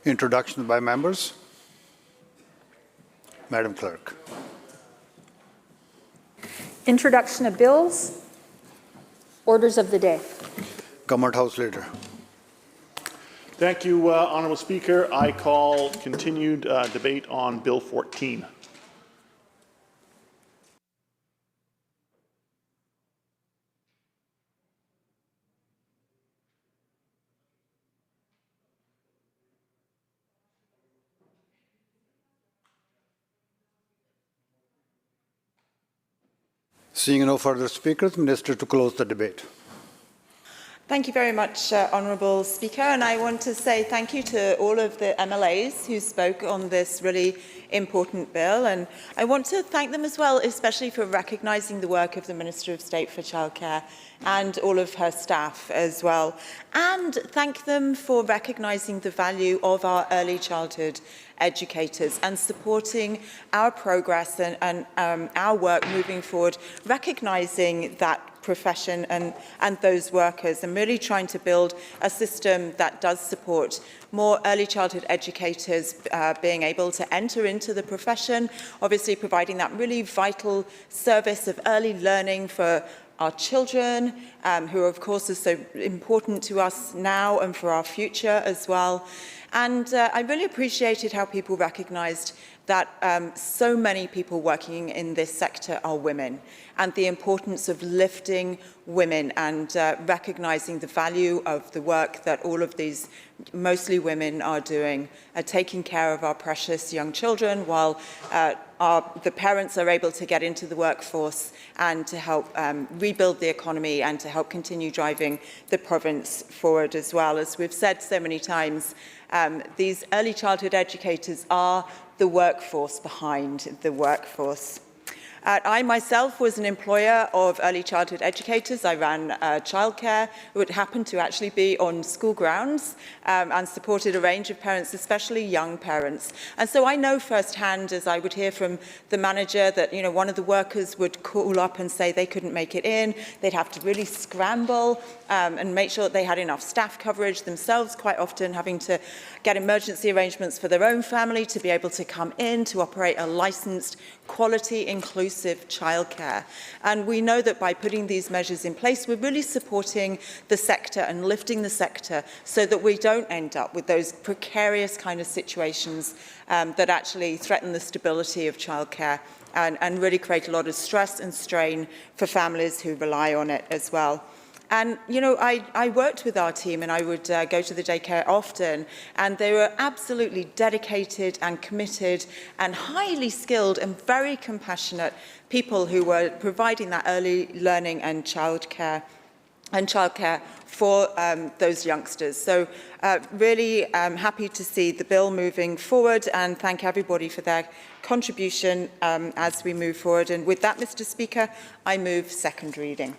Introductions by members. Madam Clerk. Introduction of bills. Orders of the day. Government House Leader. Thank you, Honourable Speaker. I call continued debate on Bill 14. Seeing no further speakers, Minister to close the debate. Thank you very much, Honourable Speaker, and I want to say thank you to all of the MLAs who spoke on this really important bill, and I want to thank them as well, especially for recognising the work of the Minister of State for Childcare and all of her staff as well, and thank them for recognising the value of our early childhood educators and supporting our progress and our work moving forward, recognising that profession and those workers, and really trying to build a system that does support more early childhood educators being able to enter into the profession, obviously providing that really vital service of early learning for our children, who of course are so important to us now and for our future as well. And I really appreciated how people recognised that so many people working in this sector are women, and the importance of lifting women and recognising the value of the work that all of these mostly women are doing, taking care of our precious young children while the parents are able to get into the workforce and to help rebuild the economy and to help continue driving the province forward as well. As we've said so many times, these early childhood educators are the workforce behind the workforce. I myself was an employer of early childhood educators. I ran childcare. It happened to actually be on school grounds and supported a range of parents, especially young parents. And so I know firsthand, as I would hear from the manager, that one of the workers would call up and say they couldn't make it in. They'd have to really scramble and make sure that they had enough staff coverage themselves, quite often having to get emergency arrangements for their own family to be able to come in to operate a licensed, quality, inclusive childcare. And we know that by putting these measures in place, we're really supporting the sector and lifting the sector so that we don't end up with those precarious kind of situations that actually threaten the stability of childcare and really create a lot of stress and strain for families who rely on it as well. And, I worked with our team, and I would go to the daycare often, and they were absolutely dedicated and committed and highly skilled and very compassionate people who were providing that early learning and childcare for those youngsters. So really happy to see the bill moving forward, and thank everybody for their contribution as we move forward. And with that, Mr. Speaker, I move second reading.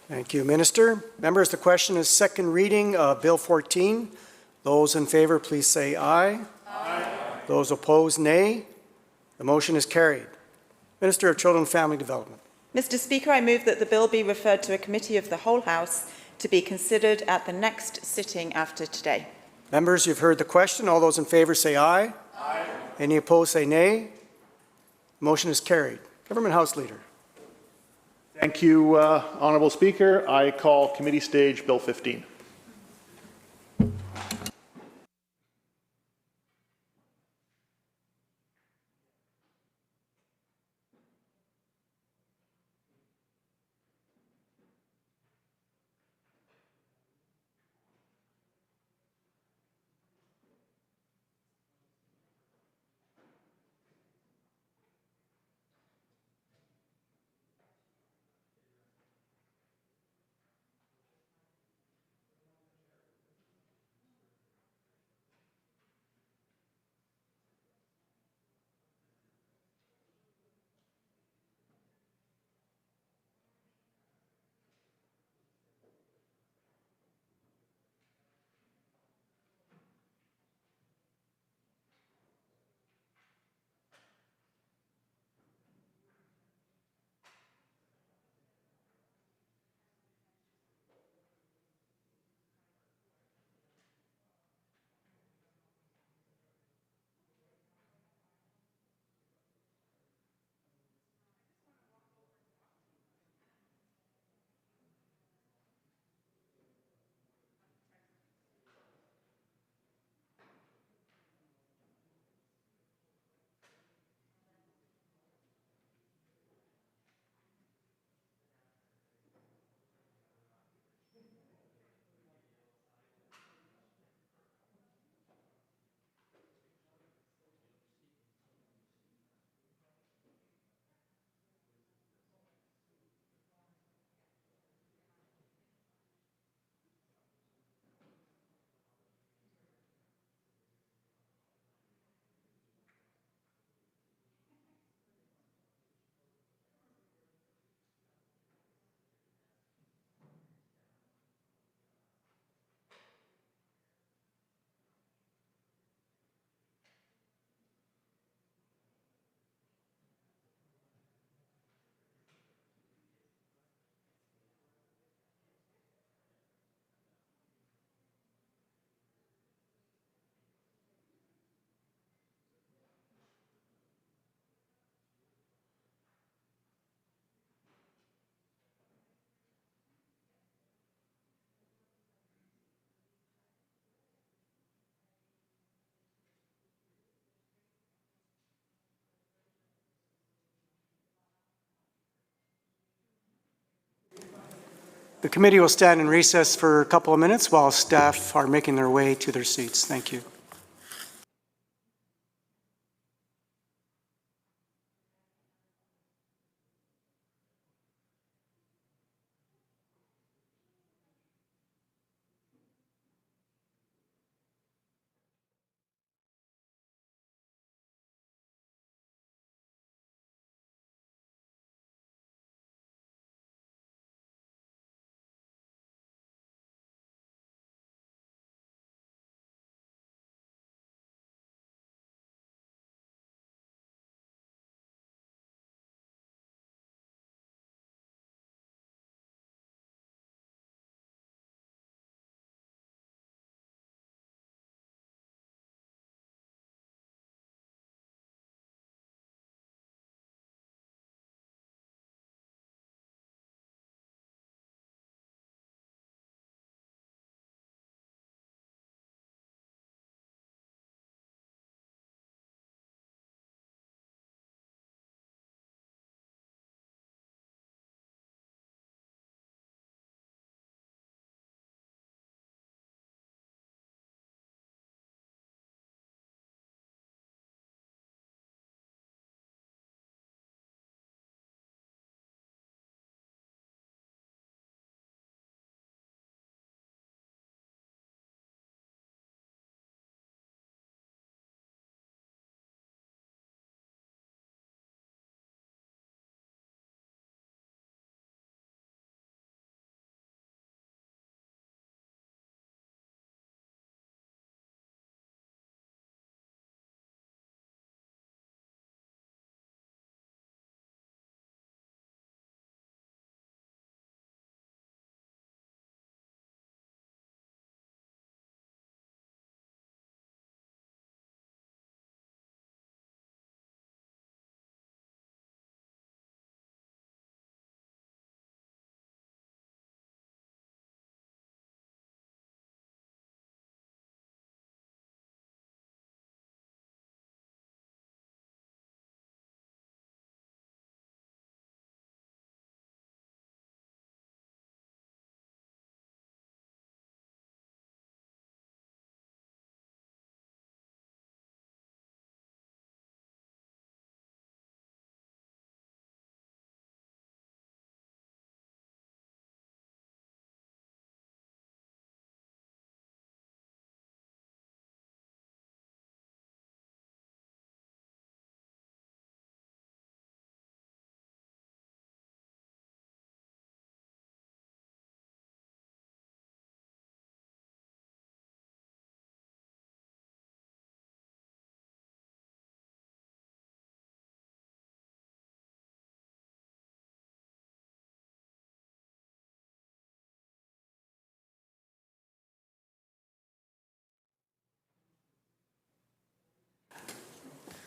Thank you, Minister. Members, the question is second reading of Bill 14. Those in favour, please say aye. Aye. Those opposed, nay. The motion is carried. Minister of Children and Family Development. Mr. Speaker, I move that the bill be referred to a committee of the whole House to be considered at the next sitting after today. Members, you've heard the question. All those in favour say aye. Aye. Any opposed, say nay. The motion is carried. Government House Leader. Thank you, Honourable Speaker. I call committee stage Bill 15. The committee will stand in recess for a couple of minutes while staff are making their way to their seats. Thank you.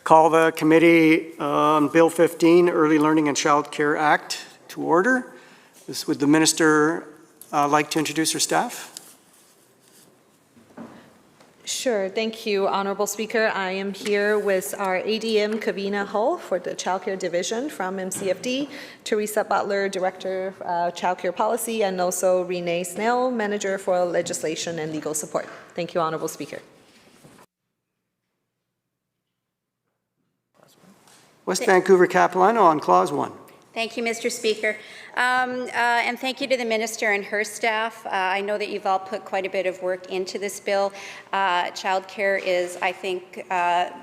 Call the Committee on Bill 15, Early Learning and Child Care Act, to order. Would the Minister like to introduce her staff? Sure. Thank you, Honorable Speaker. I am here with our ADM, Kavina Hull, for the Child Care Division from MCFD, Teresa Butler, Director of Child Care Policy, and also Renee Snell, Manager for Legislation and Legal Support. Thank you, Honorable Speaker. West Vancouver Capilano on Clause 1. Thank you, Mr. Speaker. And thank you to the Minister and her staff. I know that you've all put quite a bit of work into this bill. Childcare is, I think,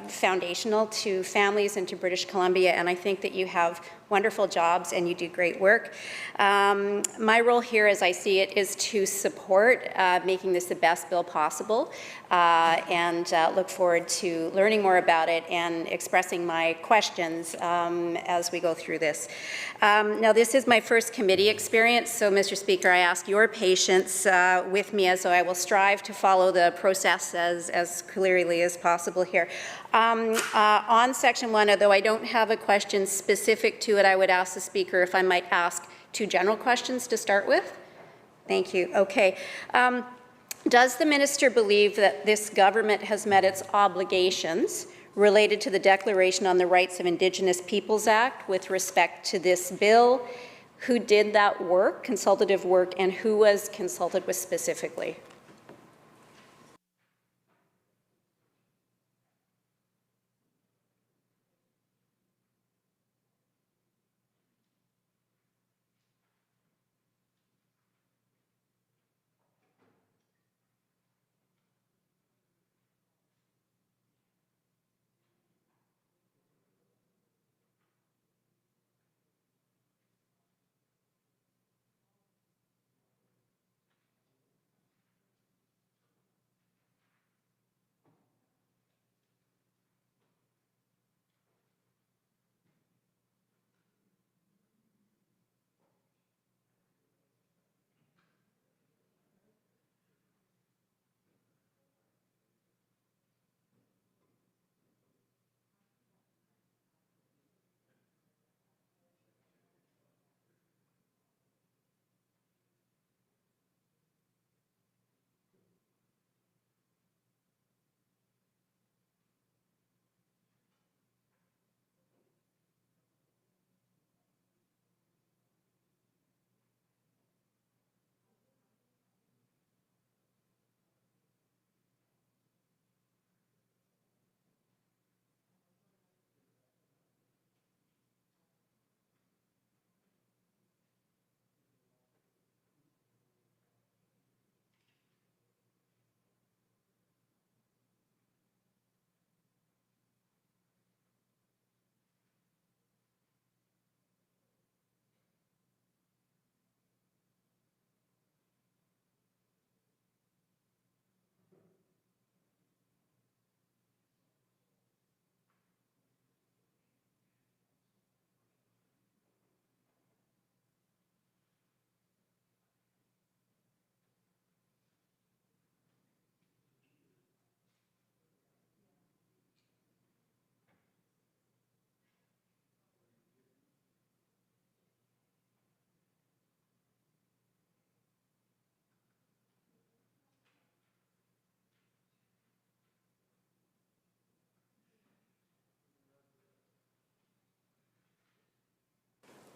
foundational to families and to British Columbia, and I think that you have wonderful jobs and you do great work. My role here, as I see it, is to support making this the best bill possible, and look forward to learning more about it and expressing my questions as we go through this. Now, this is my first committee experience, so Mr. Speaker, I ask your patience with me as I will strive to follow the process as clearly as possible here. On Section 1, although I don't have a question specific to it, I would ask the Speaker if I might ask two general questions to start with. Thank you. Okay. Does the Minister believe that this government has met its obligations related to the Declaration on the Rights of Indigenous Peoples Act with respect to this bill, who did that work, consultative work, and who was consulted with specifically?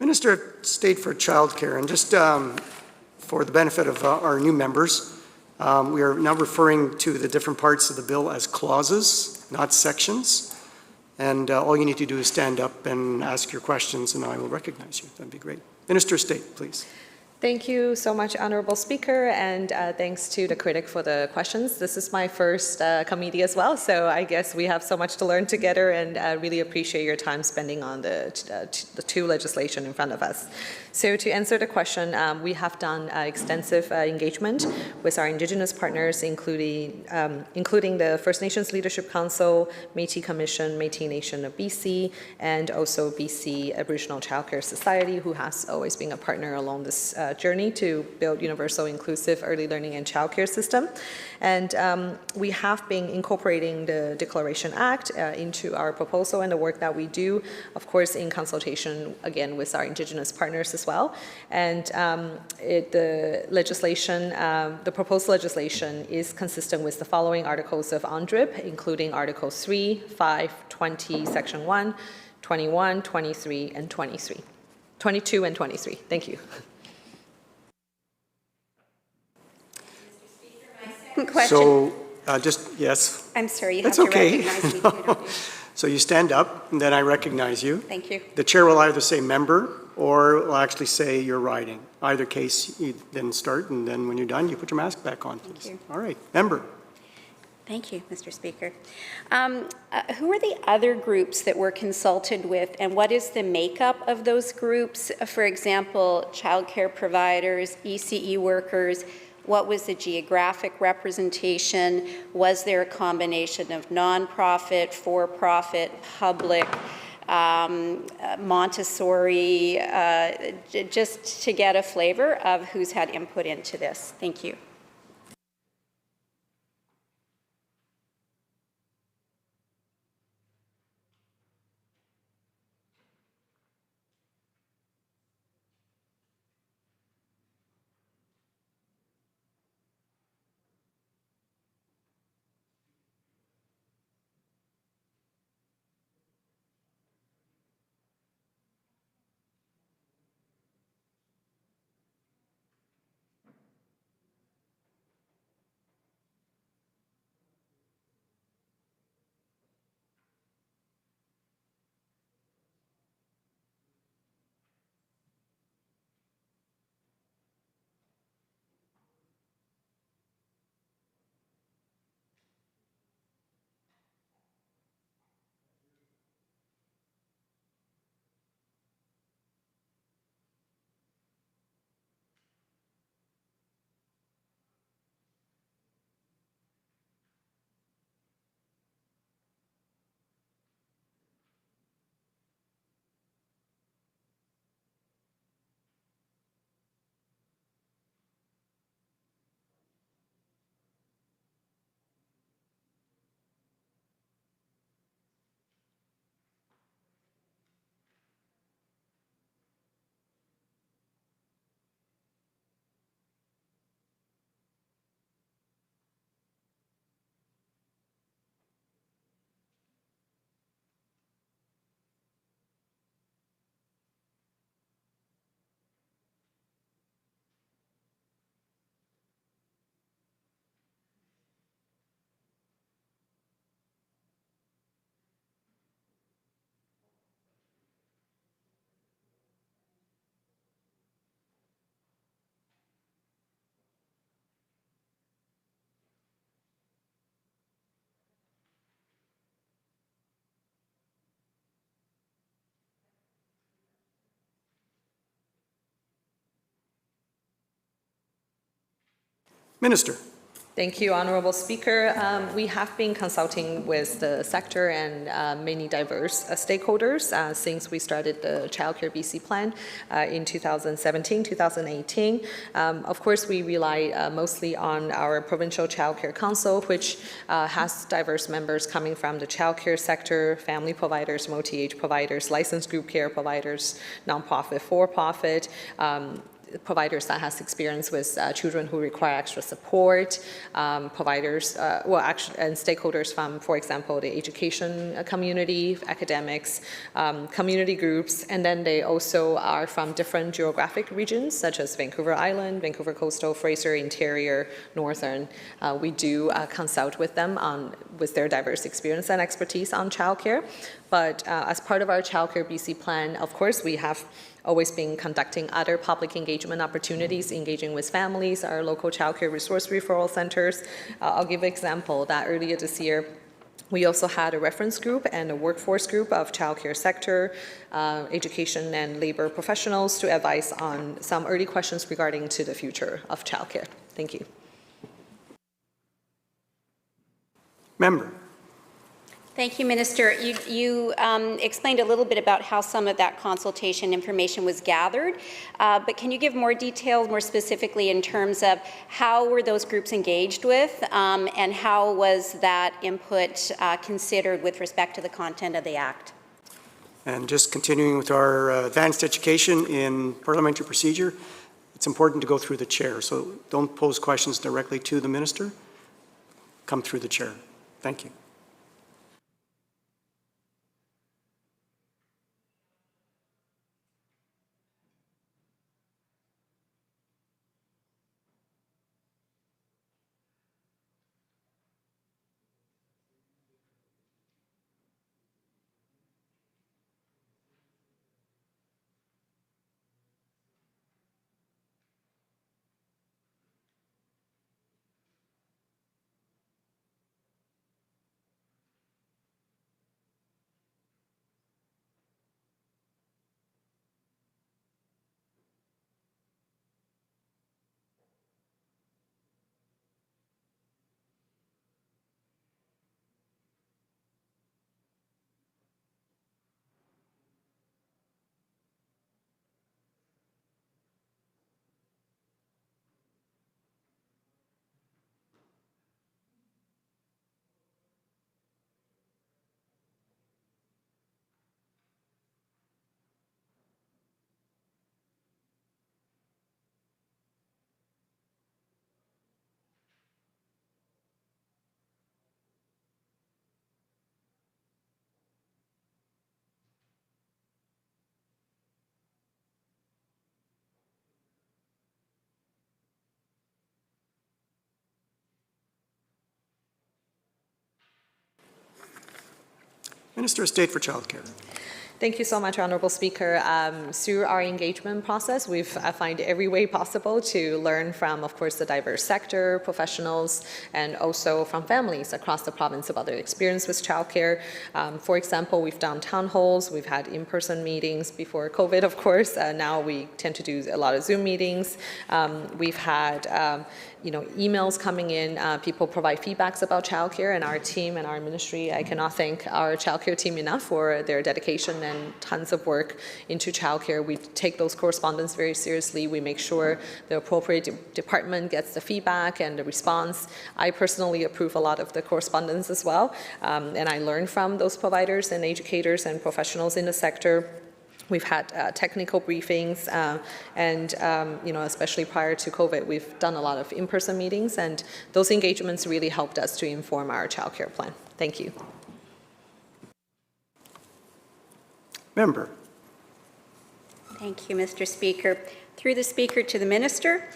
Minister of State for Childcare, and just for the benefit of our new members, we are now referring to the different parts of the bill as clauses, not sections. And all you need to do is stand up and ask your questions, and I will recognize you. That'd be great. Minister of State, please. Thank you so much, Honorable Speaker, and thanks to the critic for the questions. This is my first committee as well, so I guess we have so much to learn together, and I really appreciate your time spending on the two legislation in front of us. So to answer the question, we have done extensive engagement with our Indigenous partners, including the First Nations Leadership Council, Métis Commission, Métis Nation of BC, and also BC Aboriginal Childcare Society, who has always been a partner along this journey to build universal, inclusive early learning and childcare system. And we have been incorporating the Declaration Act into our proposal and the work that we do, of course, in consultation, again, with our Indigenous partners as well. And the legislation, the proposed legislation is consistent with the following articles of UNDRIP, including Articles 3, 5, 20, Section 1, 21, 23, and 23. 22 and 23. Thank you. Question. So yes. I'm sorry, you That's have to okay. recognize me too. So you stand up, and then I recognize you. Thank you. The chair will either say member or will actually say you're riding. Either case, you then start, and then when you're done, you put your mask back on, please. you. All right, member. Thank you, Mr. Speaker. Who are the other groups that were consulted with, and what is the makeup of those groups? For example, childcare providers, ECE workers. What was the geographic representation? Was there a combination of nonprofit, for-profit, public, Montessori, just to get a flavor of who's had input into this? Thank you. Minister. Thank you, Honorable Speaker. We have been consulting with the sector and many diverse stakeholders since we started the Childcare BC Plan in 2017, 2018. Of course, we rely mostly on our Provincial Childcare Council, which has diverse members coming from the childcare sector, family providers, multi-age providers, licensed group care providers, nonprofit, for-profit, providers that has experience with children who require extra support, providers, and stakeholders from, for example, the education community, academics, community groups, and then they also are from different geographic regions, such as Vancouver Island, Vancouver Coastal, Fraser, Interior, Northern. We do consult with them with their diverse experience and expertise on childcare. But as part of our Childcare BC Plan, of course, we have always been conducting other public engagement opportunities, engaging with families, our local childcare resource referral centers. I'll give an example that earlier this year, we also had a reference group and a workforce group of childcare sector, education and labor professionals to advise on some early questions regarding to the future of childcare. Thank you. Member. Thank you, Minister. You explained a little bit about how some of that consultation information was gathered, but can you give more details, more specifically in terms of how were those groups engaged with and how was that input considered with respect to the content of the Act? And just continuing with our advanced education in parliamentary procedure, it's important to go through the chair. So don't pose questions directly to the minister. Come through the chair. Thank you. Minister of State for Childcare. Thank you so much, Honourable Speaker. Through our engagement process, we've found every way possible to learn from, of course, the diverse sector, professionals, and also from families across the province about their experience with childcare. For example, we've done town halls, we've had in-person meetings before COVID, of course. Now we tend to do a lot of Zoom meetings. We've had emails coming in. People provide feedbacks about childcare, and our team and our ministry, I cannot thank our childcare team enough for their dedication and tons of work into childcare. We take those correspondence very seriously. We make sure the appropriate department gets the feedback and the response. I personally approve a lot of the correspondence as well, and I learn from those providers and educators and professionals in the sector. We've had technical briefings, and especially prior to COVID, we've done a lot of in-person meetings, and those engagements really helped us to inform our childcare plan. Thank you. Member. Thank you, Mr. Speaker. Through the Speaker to the Minister.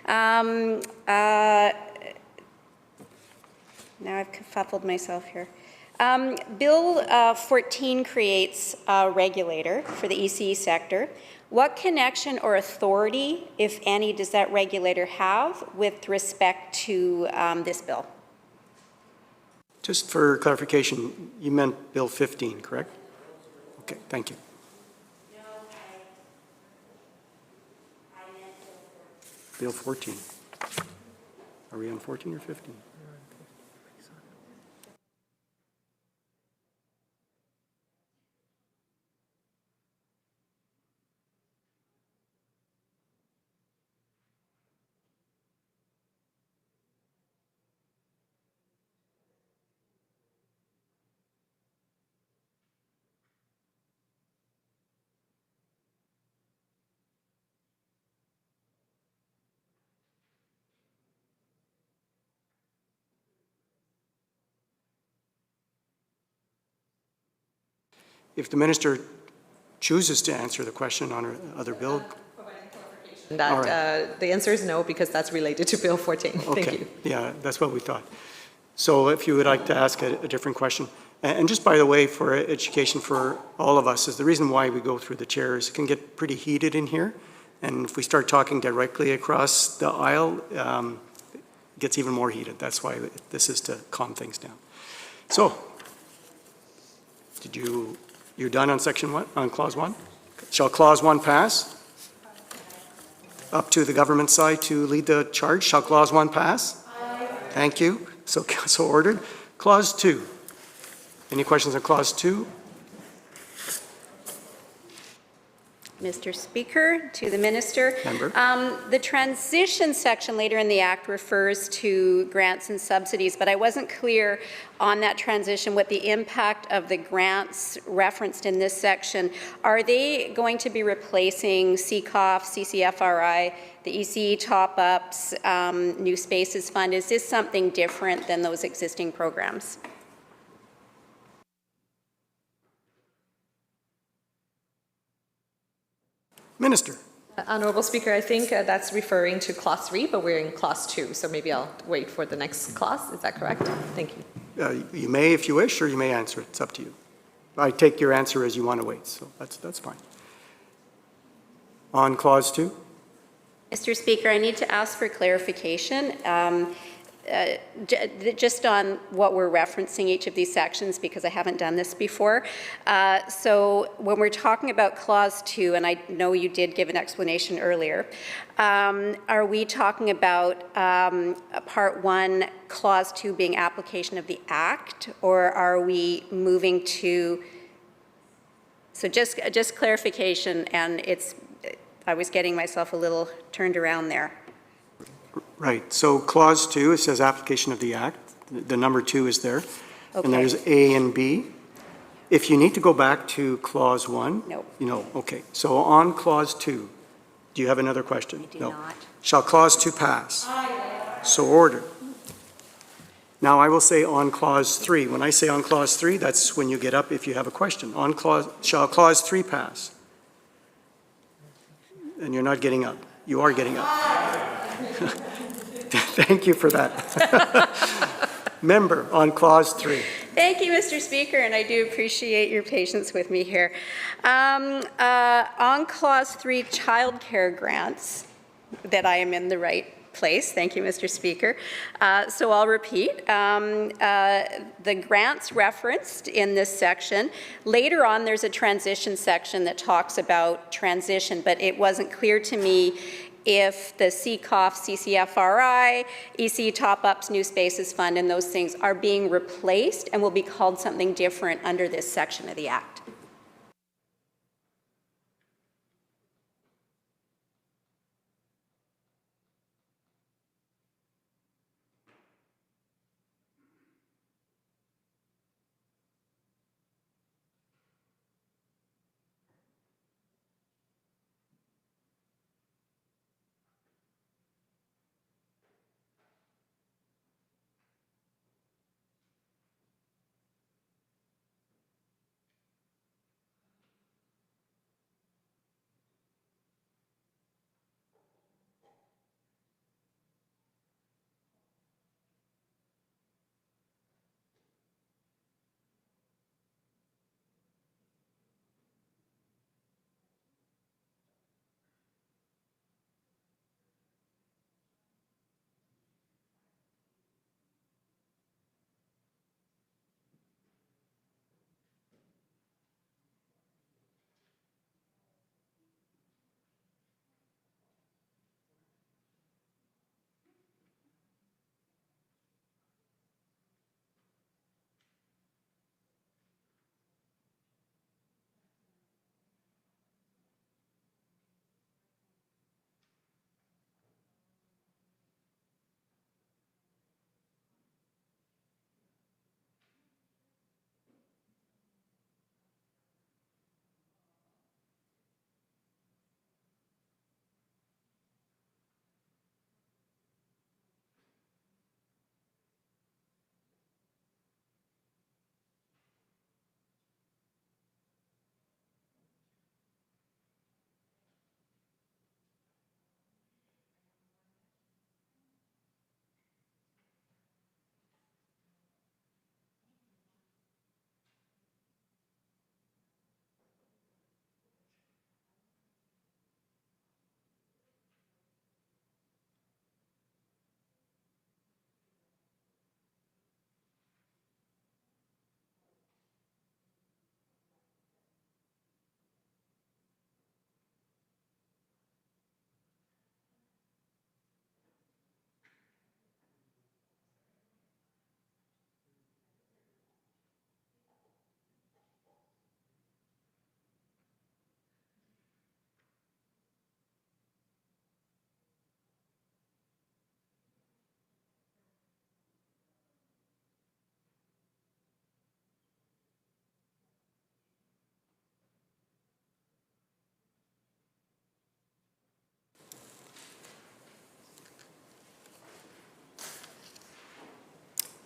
Now I've kerfuffled myself here. Bill 14 creates a regulator for the ECE sector. What connection or authority, if any, does that regulator have with respect to this bill? Just for clarification, you meant Bill 15, correct? Okay, thank you. No, I meant Bill 14. Are we on 14 or 15? If the minister chooses to answer the question on other bill, That, All right. the answer is no, because that's related to Bill 14. Thank okay, you. yeah, that's what we thought. So if you would like to ask a different question, and just by the way, for education for all of us, is the reason why we go through the chairs. It can get pretty heated in here, and if we start talking directly across the aisle, it gets even more heated. That's why this is to calm things down. So, you're done on section 1, on clause 1? Shall clause 1 pass? Up to the government side to lead the charge. Shall clause 1 pass? Aye. Thank you. So ordered. Clause 2. Any questions on clause 2? Mr. Speaker, to the minister. Member. The transition section later in the Act refers to grants and subsidies, but I wasn't clear on that transition what the impact of the grants referenced in this section. Are they going to be replacing CCOF, CCFRI, the ECE top-ups, New Spaces Fund? Is this something different than those existing programs? Minister. Honorable Speaker, I think that's referring to clause 3, but we're in clause 2, so maybe I'll wait for the next clause. Is that correct? Thank you. You may if you wish, or you may answer it. It's up to you. I take your answer as you want to wait, so that's fine. On clause 2? Mr. Speaker, I need to ask for clarification. Just on what we're referencing each of these sections, because I haven't done this before. So when we're talking about clause 2, and I know you did give an explanation earlier, are we talking about part 1, clause 2 being application of the Act, or are we moving to, so just clarification, and I was getting myself a little turned around there. Right. So clause 2, it says application of the Act. The number 2 is there. Okay. And there's A and B. If you need to go back to clause 1. No. No. Okay. So on clause 2, do you have another question? I do No. not. Shall clause 2 pass? Aye. So ordered. Now I will say on clause 3. When I say on clause 3, that's when you get up if you have a question. Shall clause 3 pass? And you're not getting up. You are getting up. Thank you for that. Member on clause 3. Thank you, Mr. Speaker, and I do appreciate your patience with me here. On clause 3, childcare grants, that I am in the right place. Thank you, Mr. Speaker. So I'll repeat. The grants referenced in this section. Later on, there's a transition section that talks about transition, but it wasn't clear to me if the CCOF, CCFRI, EC top-ups, New Spaces Fund, and those things are being replaced and will be called something different under this section of the Act.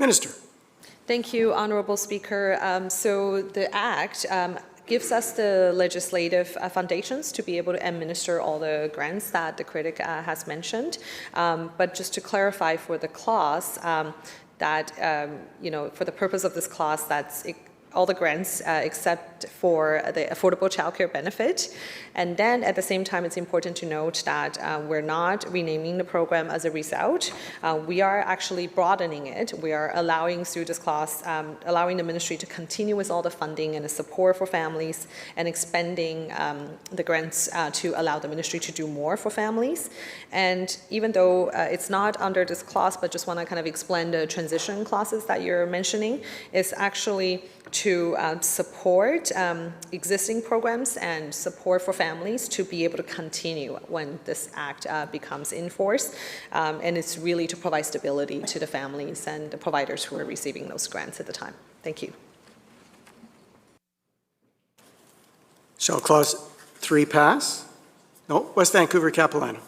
Minister. Thank you, Honorable Speaker. So the Act gives us the legislative foundations to be able to administer all the grants that the critic has mentioned. But just to clarify for the clause, for the purpose of this clause, that's all the grants except for the affordable childcare benefit. And then at the same time, it's important to note that we're not renaming the program as a result. We are actually broadening it. We are allowing through this clause, allowing the ministry to continue with all the funding and the support for families and expanding the grants to allow the ministry to do more for families. And even though it's not under this clause, but just want to kind of explain the transition clauses that you're mentioning, is actually to support existing programs and support for families to be able to continue when this act becomes in force. And it's really to provide stability to the families and the providers who are receiving those grants at the time. Thank you. Shall Clause 3 pass? No. West Vancouver Capilano.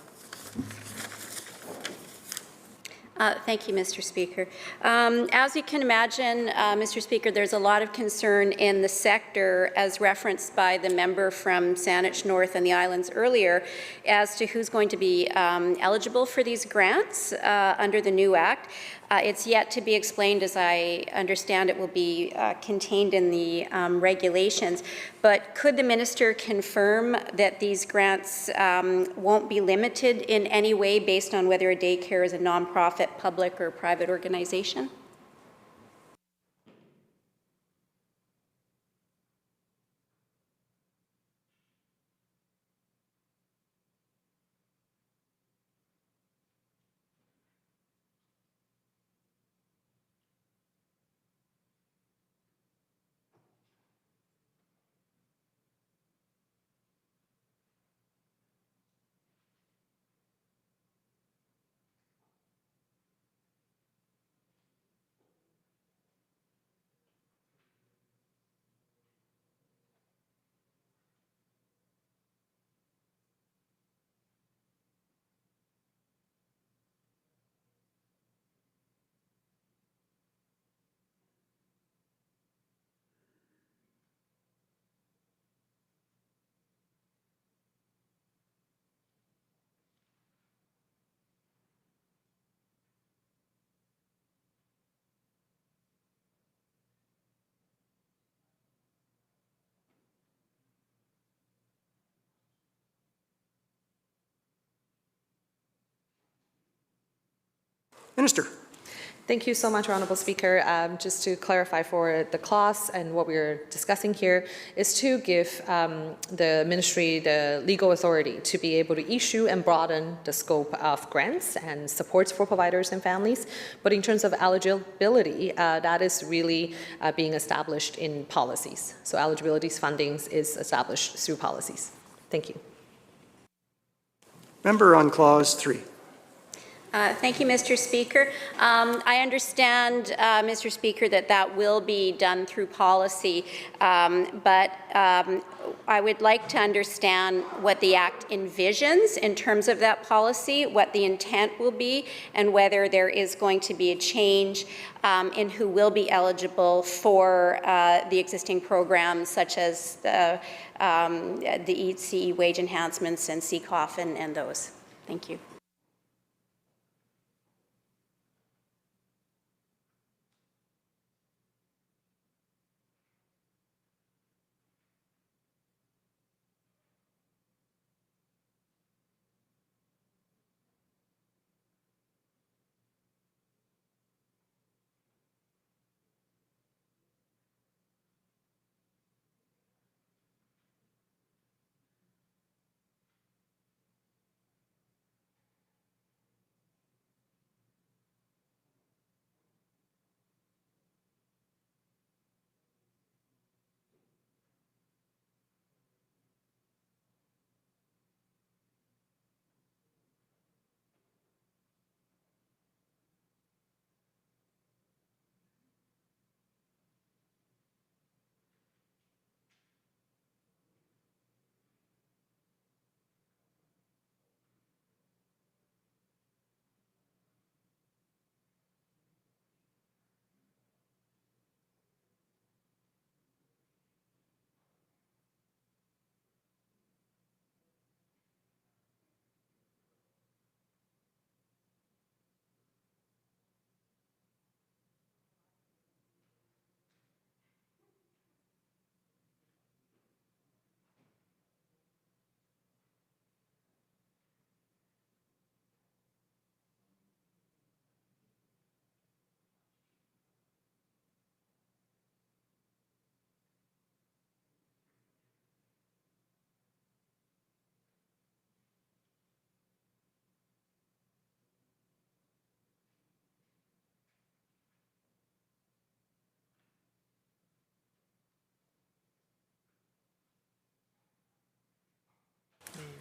Thank you, Mr. Speaker. As you can imagine, Mr. Speaker, there's a lot of concern in the sector, as referenced by the member from Saanich North and the Islands earlier, as to who's going to be eligible for these grants under the new Act. It's yet to be explained, as I understand it will be contained in the regulations. But could the minister confirm that these grants won't be limited in any way based on whether a daycare is a nonprofit, public, or private organization? Minister. Thank you so much, Honourable Speaker. Just to clarify for the clause and what we're discussing here is to give the ministry the legal authority to be able to issue and broaden the scope of grants and supports for providers and families. But in terms of eligibility, that is really being established in policies. So eligibility fundings is established through policies. Thank you. Member on Clause 3. Thank you, Mr. Speaker. I understand, Mr. Speaker, that will be done through policy, but I would like to understand what the Act envisions in terms of that policy, what the intent will be, and whether there is going to be a change in who will be eligible for the existing programs, such as the ECE wage enhancements and CCOF and those. Thank you.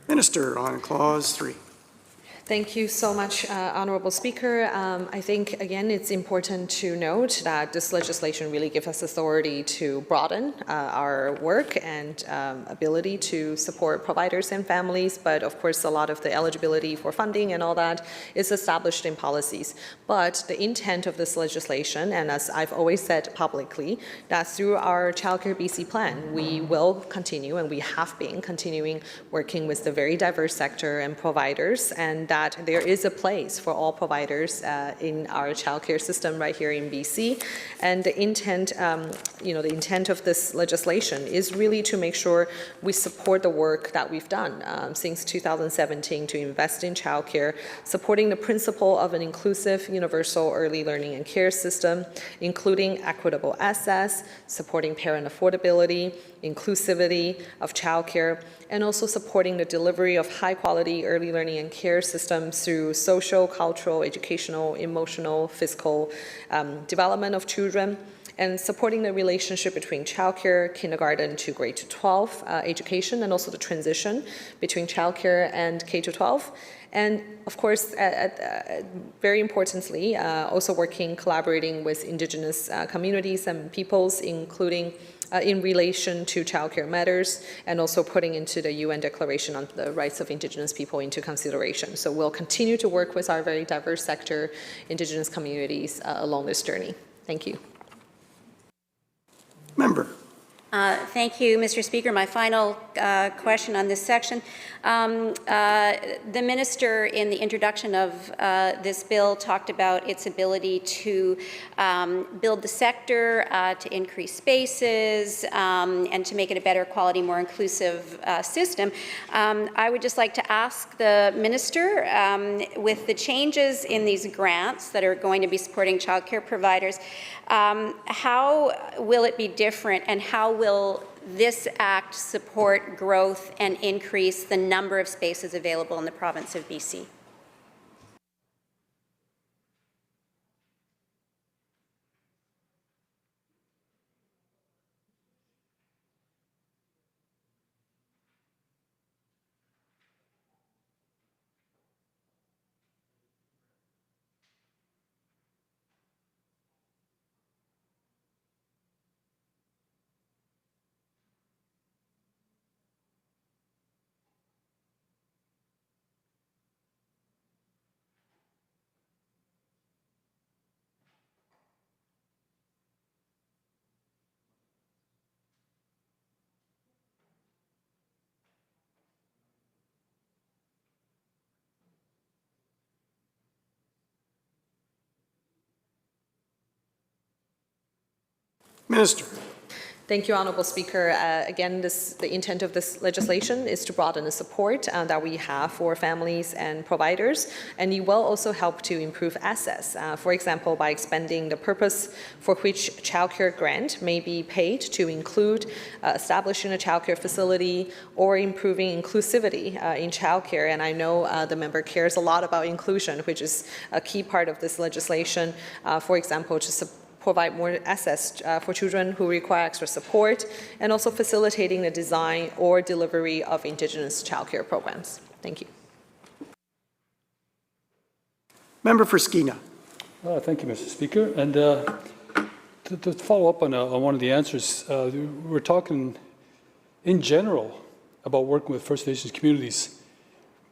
Minister, on Clause 3. Thank you so much, Honorable Speaker. I think, again, it's important to note that this legislation really gives us authority to broaden our work and ability to support providers and families, but of course a lot of the eligibility for funding and all that is established in policies. But the intent of this legislation, and as I've always said publicly, that through our Childcare BC plan, we will continue, and we have been continuing working with the very diverse sector and providers, and that there is a place for all providers in our childcare system right here in BC. And the intent, the intent of this legislation is really to make sure we support the work that we've done since 2017 to invest in childcare, supporting the principle of an inclusive, universal early learning and care system, including equitable access, supporting parent affordability, inclusivity of childcare, and also supporting the delivery of high-quality early learning and care systems through social, cultural, educational, emotional, physical development of children, and supporting the relationship between childcare, kindergarten to grade to 12 education, and also the transition between childcare and K-12. And of course, very importantly, also collaborating with Indigenous communities and peoples, including in relation to childcare matters, and also putting into the UN Declaration on the Rights of Indigenous People into consideration. So we'll continue to work with our very diverse sector, Indigenous communities along this journey. Thank you. Member. Thank you, Mr. Speaker. My final question on this section. The minister in the introduction of this bill talked about its ability to build the sector, to increase spaces, and to make it a better quality, more inclusive system. I would just like to ask the minister, with the changes in these grants that are going to be supporting childcare providers, how will it be different, and how will this act support growth and increase the number of spaces available in the province of BC? Minister. Thank you, Honourable Speaker. Again, the intent of this legislation is to broaden the support that we have for families and providers, and it will also help to improve access. For example, by expanding the purpose for which childcare grant may be paid to include establishing a childcare facility or improving inclusivity in childcare. And I know the member cares a lot about inclusion, which is a key part of this legislation. For example, to provide more access for children who require extra support, and also facilitating the design or delivery of Indigenous childcare programs. Thank you. Member for Skeena. Thank you, Mr. Speaker. And to follow up on one of the answers, we're talking in general about working with First Nations communities.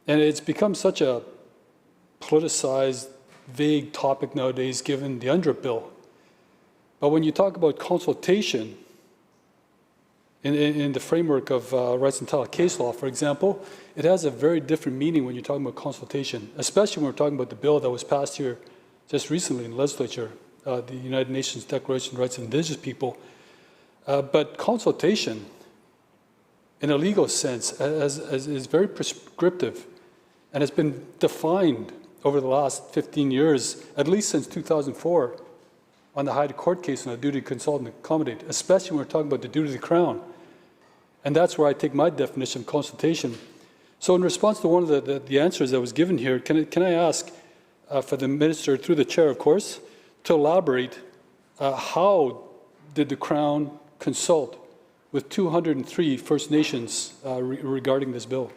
And it's become such a politicized, vague topic nowadays given the UNDRIP bill. But when you talk about consultation in the framework of rights and title case law, for example, it has a very different meaning when you're talking about consultation, especially when we're talking about the bill that was passed here just recently in the Legislature, the United Nations Declaration of Rights of Indigenous People. But consultation, in a legal sense, is very prescriptive and has been defined over the last 15 years, at least since 2004, on the High Court case on the duty to consult and accommodate, especially when we're talking about the duty of the Crown. And that's where I take my definition of consultation. So in response to one of the answers that was given here, can I ask for the Minister, through the Chair, of course, to elaborate how did the Crown consult with 203 First Nations regarding this bill?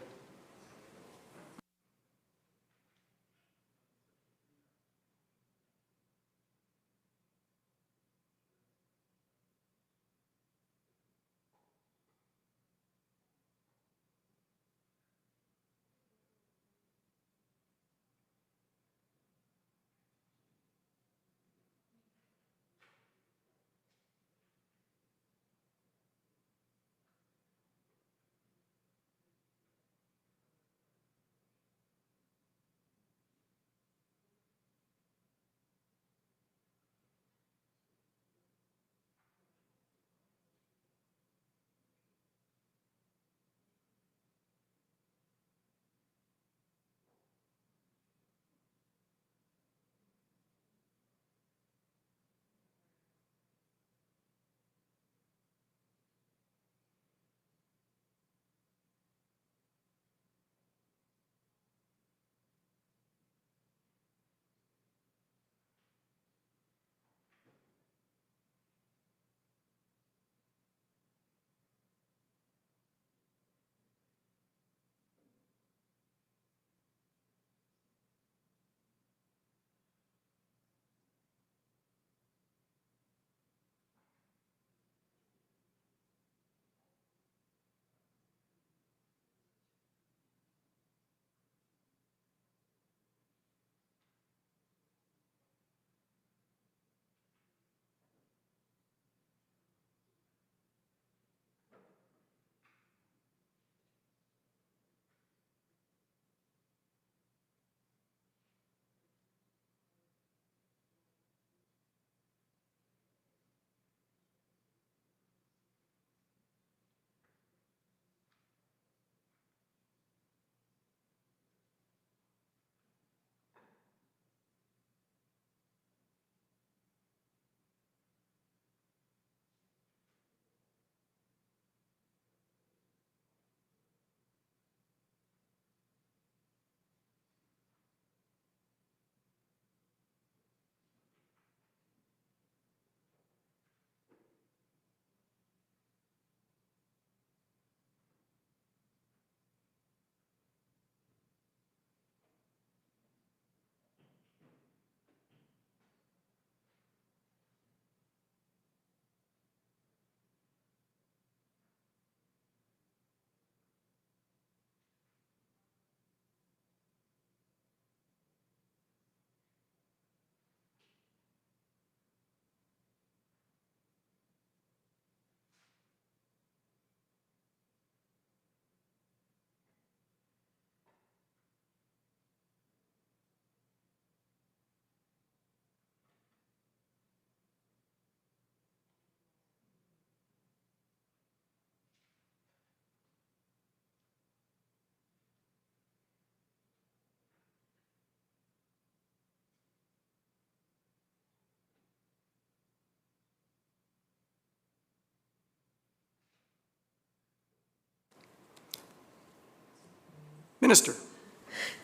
Minister.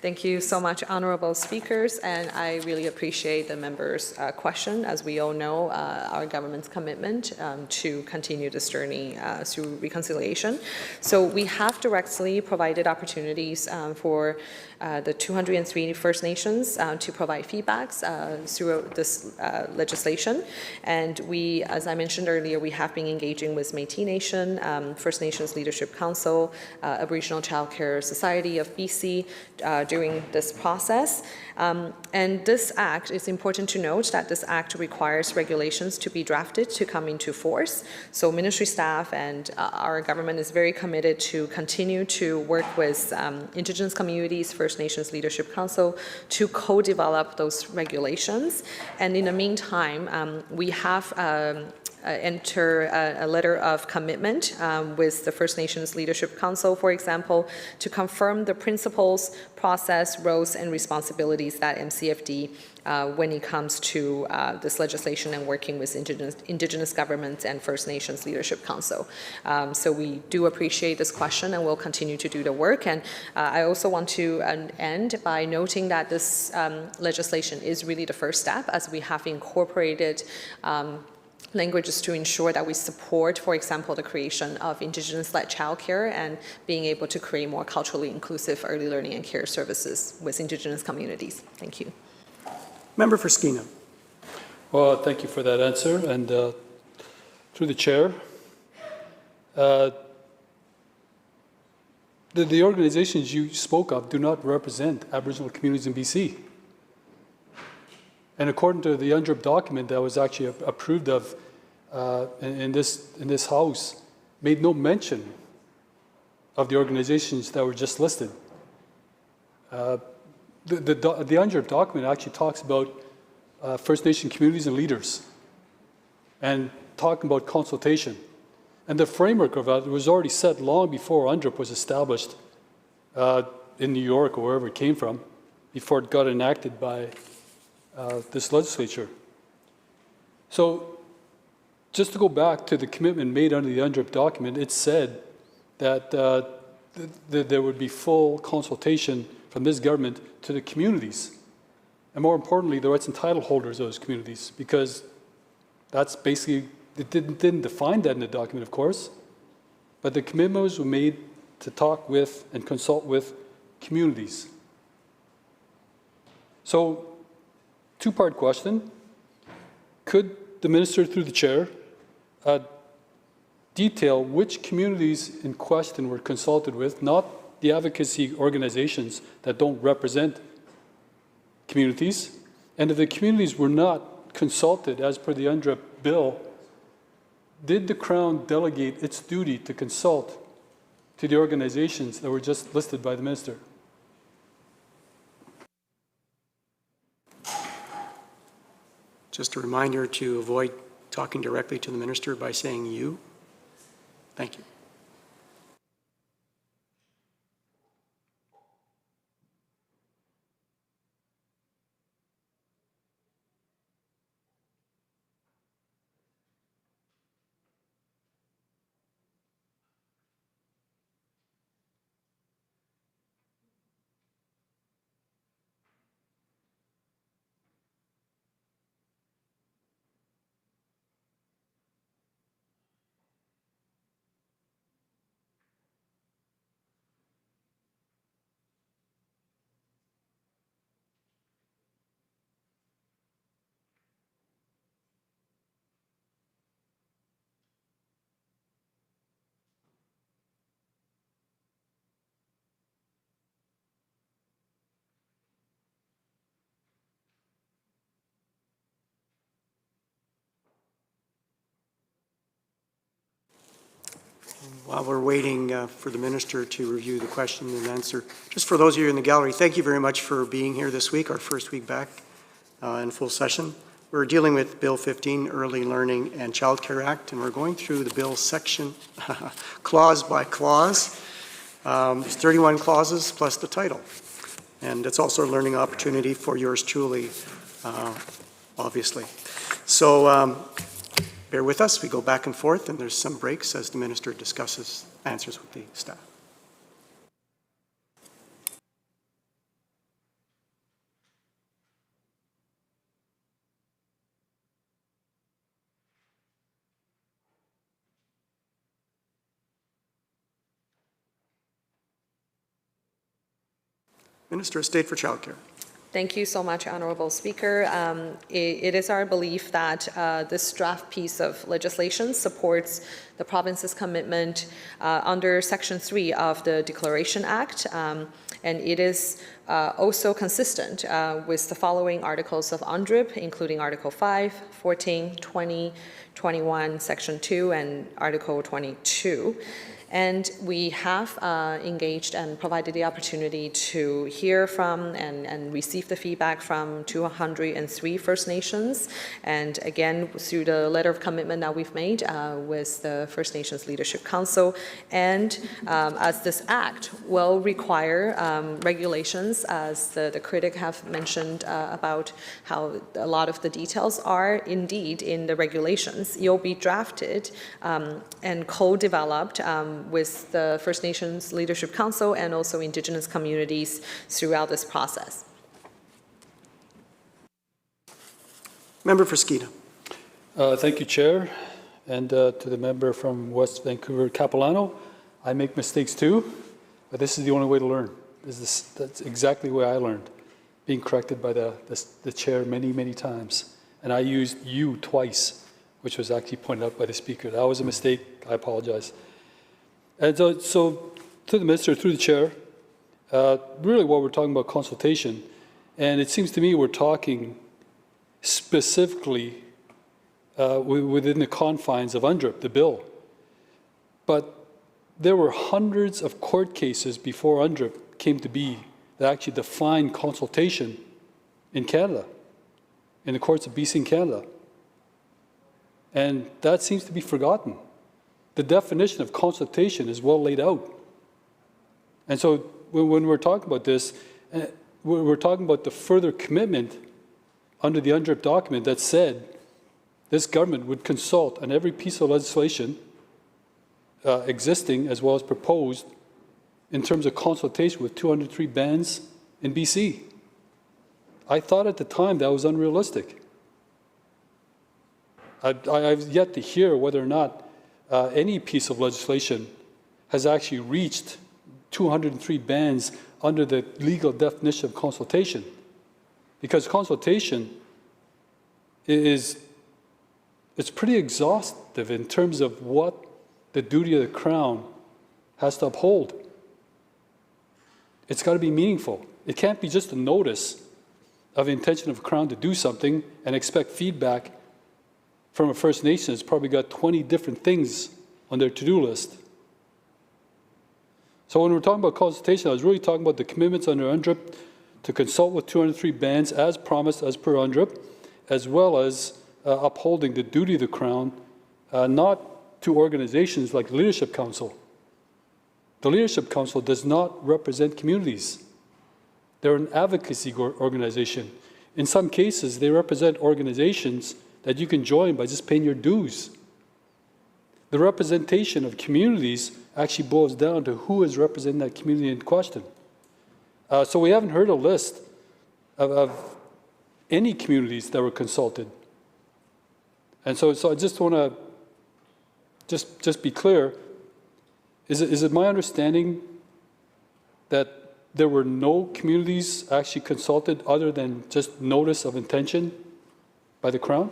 Thank you so much, honorable speakers, and I really appreciate the members' question. As we all know, our government's commitment to continue this journey through reconciliation. So we have directly provided opportunities for the 203 First Nations to provide feedbacks through this legislation. And we, as I mentioned earlier, we have been engaging with Métis Nation, First Nations Leadership Council, Aboriginal Child Care Society of BC during this process. And this act, it's important to note that this act requires regulations to be drafted to come into force. So ministry staff and our government is very committed to continue to work with Indigenous communities, First Nations Leadership Council to co-develop those regulations. And in the meantime, we have enter a letter of commitment with the First Nations Leadership Council, for example, to confirm the principles, process, roles, and responsibilities that MCFD when it comes to this legislation and working with Indigenous governments and First Nations Leadership Council. So we do appreciate this question and we'll continue to do the work. And I also want to end by noting that this legislation is really the first step, as we have incorporated languages to ensure that we support, for example, the creation of Indigenous-led childcare and being able to create more culturally inclusive early learning and care services with Indigenous communities. Thank you. Member for Skeena. Well, thank you for that answer. And through the chair, the organizations you spoke of do not represent Aboriginal communities in BC. And according to the UNDRIP document that was actually approved of in this House, made no mention of the organizations that were just listed. The UNDRIP document actually talks about First Nation communities and leaders and talking about consultation. And the framework of that was already set long before UNDRIP was established in New York or wherever it came from, before it got enacted by this legislature. So just to go back to the commitment made under the UNDRIP document, it said that there would be full consultation from this government to the communities, and more importantly, the rights and title holders of those communities, because that's basically, it didn't define that in the document, of course, but the commitments were made to talk with and consult with communities. So, two-part question. Could the minister, through the chair, detail which communities in question were consulted with, not the advocacy organizations that don't represent communities, and if the communities were not consulted as per the UNDRIP bill, did the Crown delegate its duty to consult to the organizations that were just listed by the minister? Just a reminder to avoid talking directly to the minister by saying you. Thank you. While we're waiting for the minister to review the question and answer, just for those of you in the gallery, thank you very much for being here this week, our first week back in full session. We're dealing with Bill 15, Early Learning and Childcare Act, and we're going through the bill section clause by clause. There's 31 clauses plus the title. And it's also a learning opportunity for yours truly, obviously. So bear with us. We go back and forth, and there's some breaks as the minister discusses answers with the staff. Minister of State for Childcare. Thank you so much, Honorable Speaker. It is our belief that this draft piece of legislation supports the province's commitment under Section 3 of the Declaration Act, and it is also consistent with the following articles of UNDRIP, including Article 5, 14, 20, 21, Section 2, and Article 22. And we have engaged and provided the opportunity to hear from and receive the feedback from 203 First Nations. And again, through the letter of commitment that we've made with the First Nations Leadership Council. And as this act will require regulations, as the critic have mentioned about how a lot of the details are indeed in the regulations, you'll be drafted and co-developed with the First Nations Leadership Council and also Indigenous communities throughout this process. Member for Skeena. Thank you, Chair. And to the member from West Vancouver, Capilano, I make mistakes too, but this is the only way to learn. That's exactly the way I learned, being corrected by the chair many, many times. And I used you twice, which was actually pointed out by the speaker. That was a mistake. I apologize. And so to the minister, through the chair, really what we're talking about consultation, and it seems to me we're talking specifically within the confines of UNDRIP, the bill. But there were hundreds of court cases before UNDRIP came to be that actually defined consultation in Canada, in the courts of BC and Canada. And that seems to be forgotten. The definition of consultation is well laid out. And so when we're talking about this, we're talking about the further commitment under the UNDRIP document that said this government would consult on every piece of legislation existing as well as proposed in terms of consultation with 203 bands in BC. I thought at the time that was unrealistic. I've yet to hear whether or not any piece of legislation has actually reached 203 bands under the legal definition of consultation. Because consultation it's pretty exhaustive in terms of what the duty of the Crown has to uphold. It's got to be meaningful. It can't be just a notice of intention of the Crown to do something and expect feedback from a First Nation that's probably got 20 different things on their to-do list. So when we're talking about consultation, I was really talking about the commitments under UNDRIP to consult with 203 bands as promised as per UNDRIP, as well as upholding the duty of the Crown, not to organizations like the Leadership Council. The Leadership Council does not represent communities. They're an advocacy organization. In some cases, they represent organizations that you can join by just paying your dues. The representation of communities actually boils down to who is representing that community in question. So we haven't heard a list of any communities that were consulted. And so I just want to just be clear. Is it my understanding that there were no communities actually consulted other than just notice of intention by the Crown?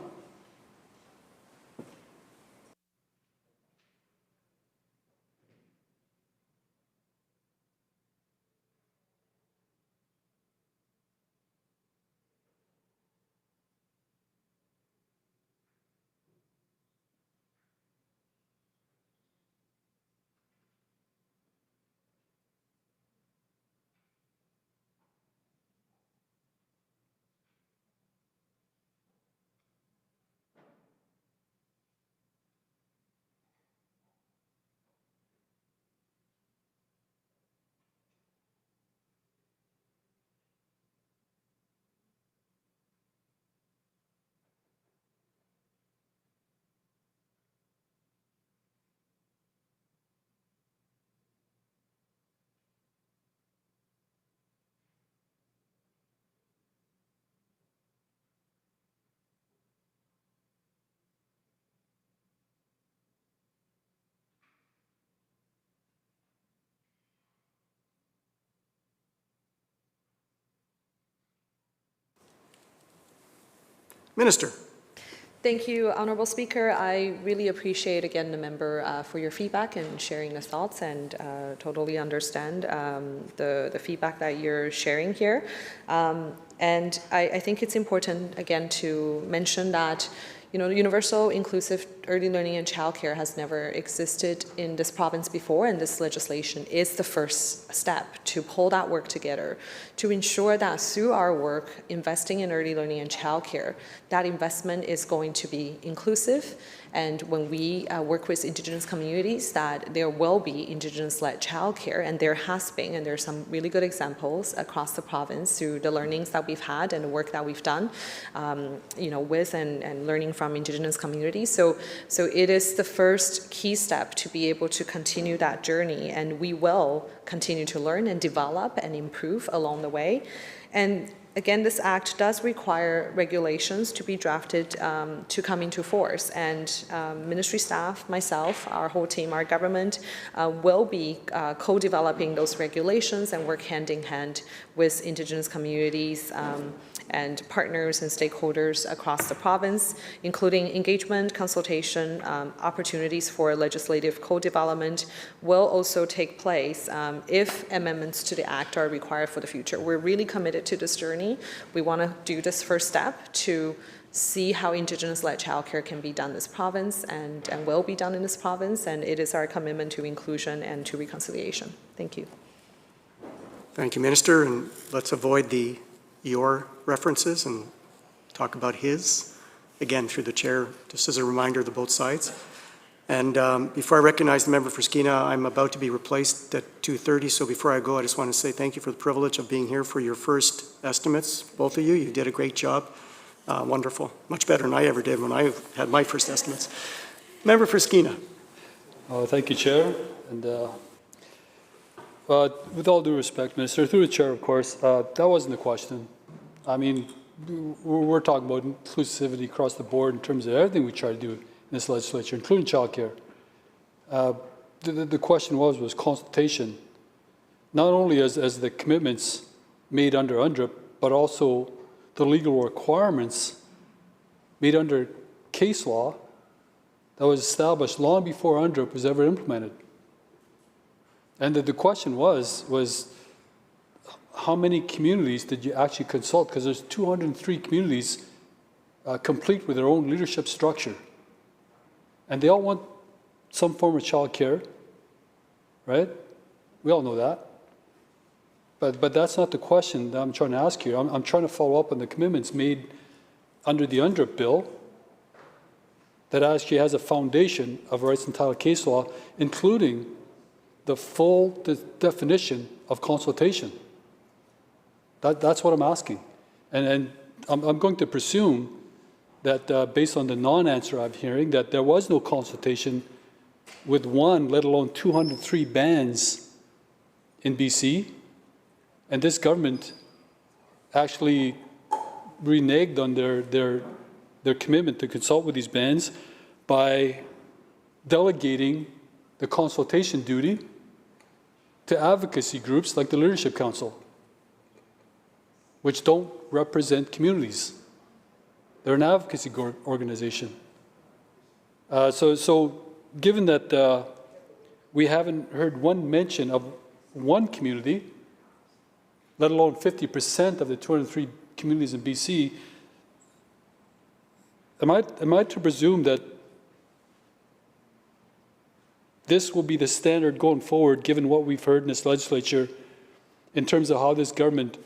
Minister. Thank you, Honorable Speaker. I really appreciate, again, the member for your feedback and sharing the thoughts, and totally understand the feedback that you're sharing here. And I think it's important, again, to mention that universal inclusive early learning and childcare has never existed in this province before, and this legislation is the first step to pull that work together, to ensure that through our work, investing in early learning and childcare, that investment is going to be inclusive. And when we work with Indigenous communities, that there will be Indigenous-led childcare, and there has been, and there are some really good examples across the province through the learnings that we've had and the work that we've done, with and learning from Indigenous communities. So it is the first key step to be able to continue that journey, and we will continue to learn and develop and improve along the way. And again, this act does require regulations to be drafted to come into force, and ministry staff, myself, our whole team, our government will be co-developing those regulations and work hand in hand with Indigenous communities and partners and stakeholders across the province, including engagement, consultation, opportunities for legislative co-development will also take place if amendments to the Act are required for the future. We're really committed to this journey. We want to do this first step to see how Indigenous-led childcare can be done in this province and will be done in this province, and it is our commitment to inclusion and to reconciliation. Thank you. Thank you, Minister, and let's avoid the your references and talk about his, again, through the chair, just as a reminder to both sides. And before I recognize the member for Skeena, I'm about to be replaced at 2:30, so before I go, I just want to say thank you for the privilege of being here for your first estimates, both of you. You did a great job. Wonderful. Much better than I ever did when I had my first estimates. Member for Skeena. Thank you, Chair. And with all due respect, Minister, through the Chair, of course, that wasn't the question. I mean, we're talking about inclusivity across the board in terms of everything we try to do in this legislature, including childcare. The question was consultation, not only as the commitments made under UNDRIP, but also the legal requirements made under case law that was established long before UNDRIP was ever implemented. And the question was how many communities did you actually consult? Because there's 203 communities complete with their own leadership structure. And they all want some form of child care, right? We all know that. But that's not the question that I'm trying to ask you. I'm trying to follow up on the commitments made under the UNDRIP bill that actually has a foundation of rights and title case law, including the full definition of consultation. That's what I'm asking. And I'm going to presume that based on the non-answer I'm hearing, that there was no consultation with one, let alone 203 bans in BC. And this government actually reneged on their commitment to consult with these bans by delegating the consultation duty to advocacy groups like the Leadership Council, which don't represent communities. They're an advocacy organization. So given that we haven't heard one mention of one community, let alone 50% of the 203 communities in BC, am I to presume that this will be the standard going forward, given what we've heard in this legislature in terms of how this government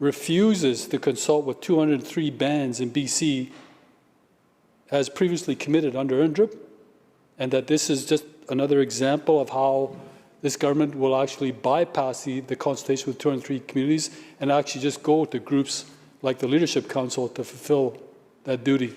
refuses to consult with 203 bans in BC as previously committed under UNDRIP, and that this is just another example of how this government will actually bypass the consultation with 203 communities and actually just go to groups like the Leadership Council to fulfill that duty?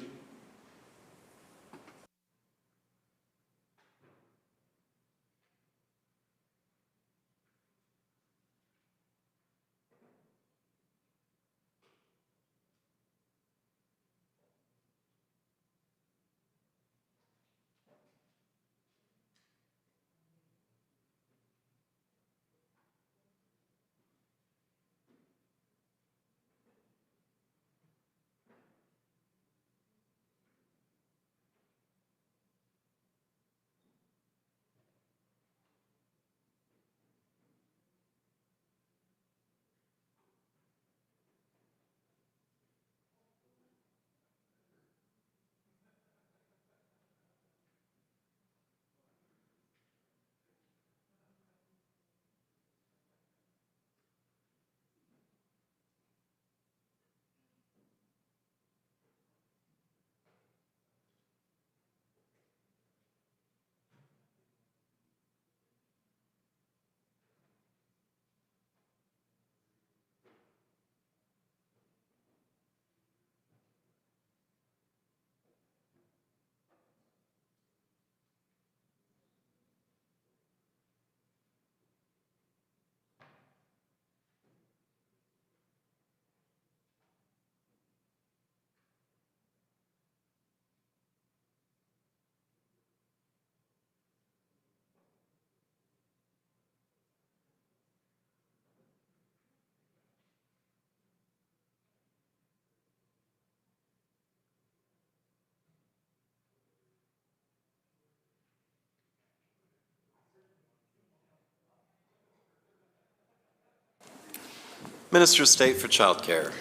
Minister of State for Childcare.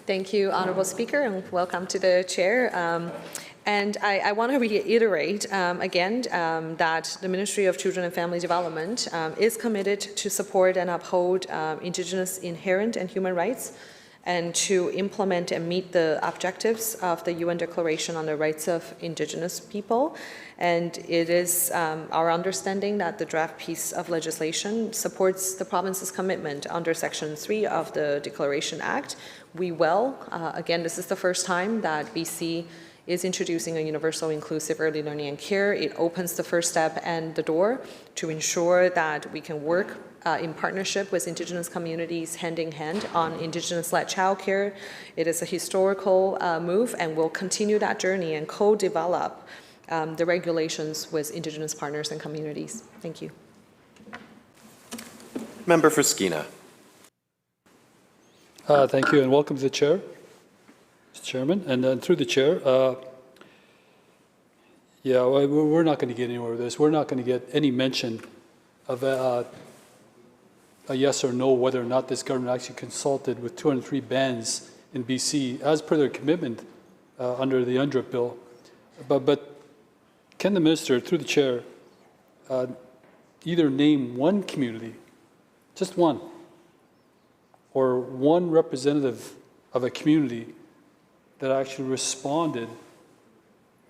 Thank you, Honorable Speaker, and welcome to the Chair. And I want to reiterate again that the Ministry of Children and Family Development is committed to support and uphold Indigenous inherent and human rights and to implement and meet the objectives of the UN Declaration on the Rights of Indigenous People. And it is our understanding that the draft piece of legislation supports the province's commitment under Section 3 of the Declaration Act. We will, again, this is the first time that BC is introducing a universal inclusive early learning and care. It opens the first step and the door to ensure that we can work in partnership with Indigenous communities hand in hand on Indigenous-led childcare. It is a historical move, and we'll continue that journey and co-develop the regulations with Indigenous partners and communities. Thank you. Member for Skeena. Thank you, and welcome to the Chair, Mr. Chairman, and then through the Chair. Yeah, we're not going to get anywhere with this. We're not going to get any mention of a yes or no whether or not this government actually consulted with 203 bands in BC as per their commitment under the UNDRIP bill. But can the minister, through the Chair, either name one community, just one, or one representative of a community that actually responded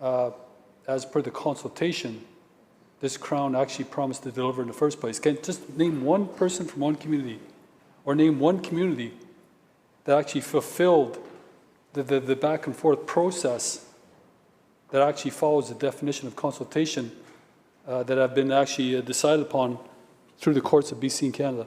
as per the consultation this Crown actually promised to deliver in the first place? Can just name one person from one community, or name one community that actually fulfilled the back and forth process that actually follows the definition of consultation that have been actually decided upon through the courts of BC and Canada?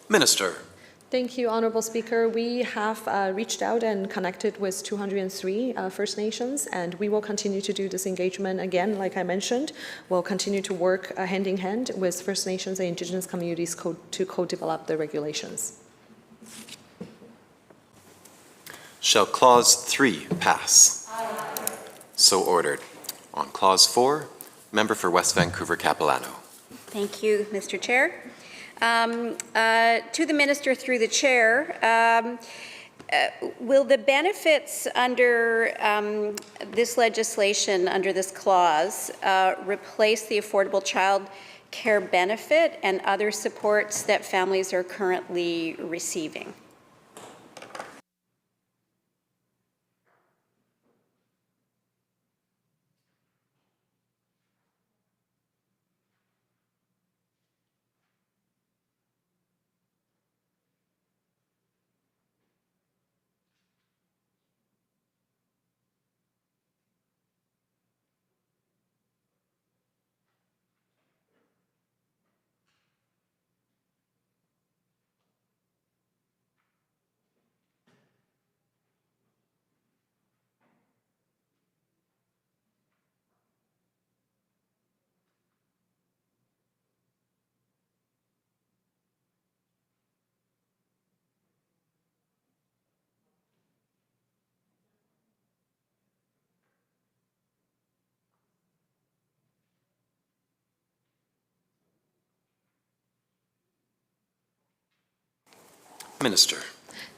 Minister. Thank you, Honorable Speaker. We have reached out and connected with 203 First Nations, and we will continue to do this engagement again. Like I mentioned, we'll continue to work hand in hand with First Nations and Indigenous communities to co-develop the regulations. Shall Clause 3 pass? Aye. So ordered. On Clause 4, member for West Vancouver Capilano. Thank you, Mr. Chair. To the Minister through the Chair, will the benefits under this legislation, under this clause, replace the affordable child care benefit and other supports that families are currently receiving? Minister.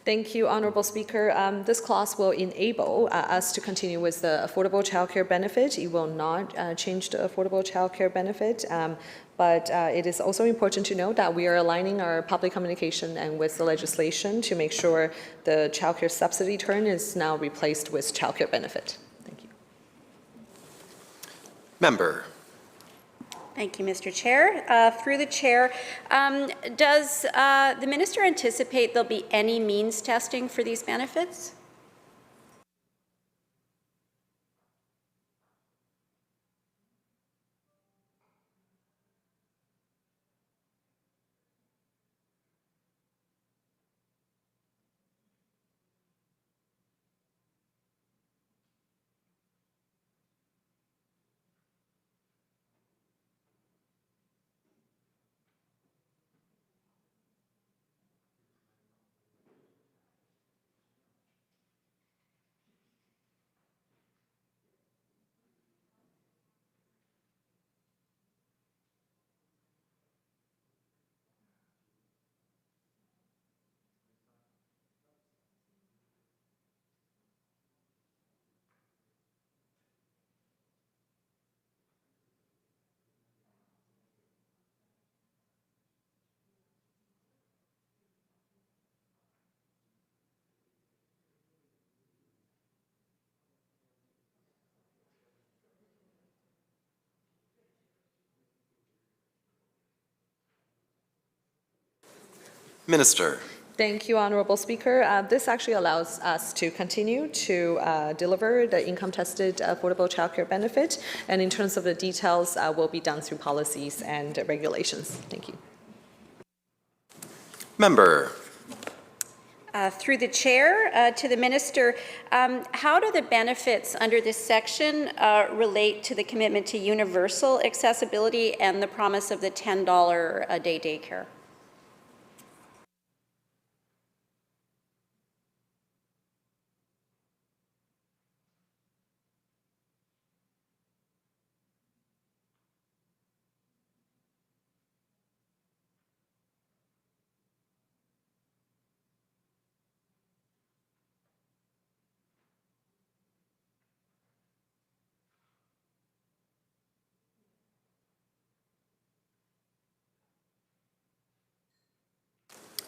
Thank you, Honorable Speaker. This clause will enable us to continue with the affordable childcare benefit. It will not change the affordable childcare benefit, but it is also important to note that we are aligning our public communication and with the legislation to make sure the childcare subsidy term is now replaced with childcare benefit. Thank you. Member. Thank you, Mr. Chair. Through the Chair, does the Minister anticipate there'll be any means testing for these benefits? Minister. Thank you, Honorable Speaker. This actually allows us to continue to deliver the income-tested affordable childcare benefit, and in terms of the details, will be done through policies and regulations. Thank you. Member. Through the chair, to the minister, how do the benefits under this section relate to the commitment to universal accessibility and the promise of the $10 a day daycare?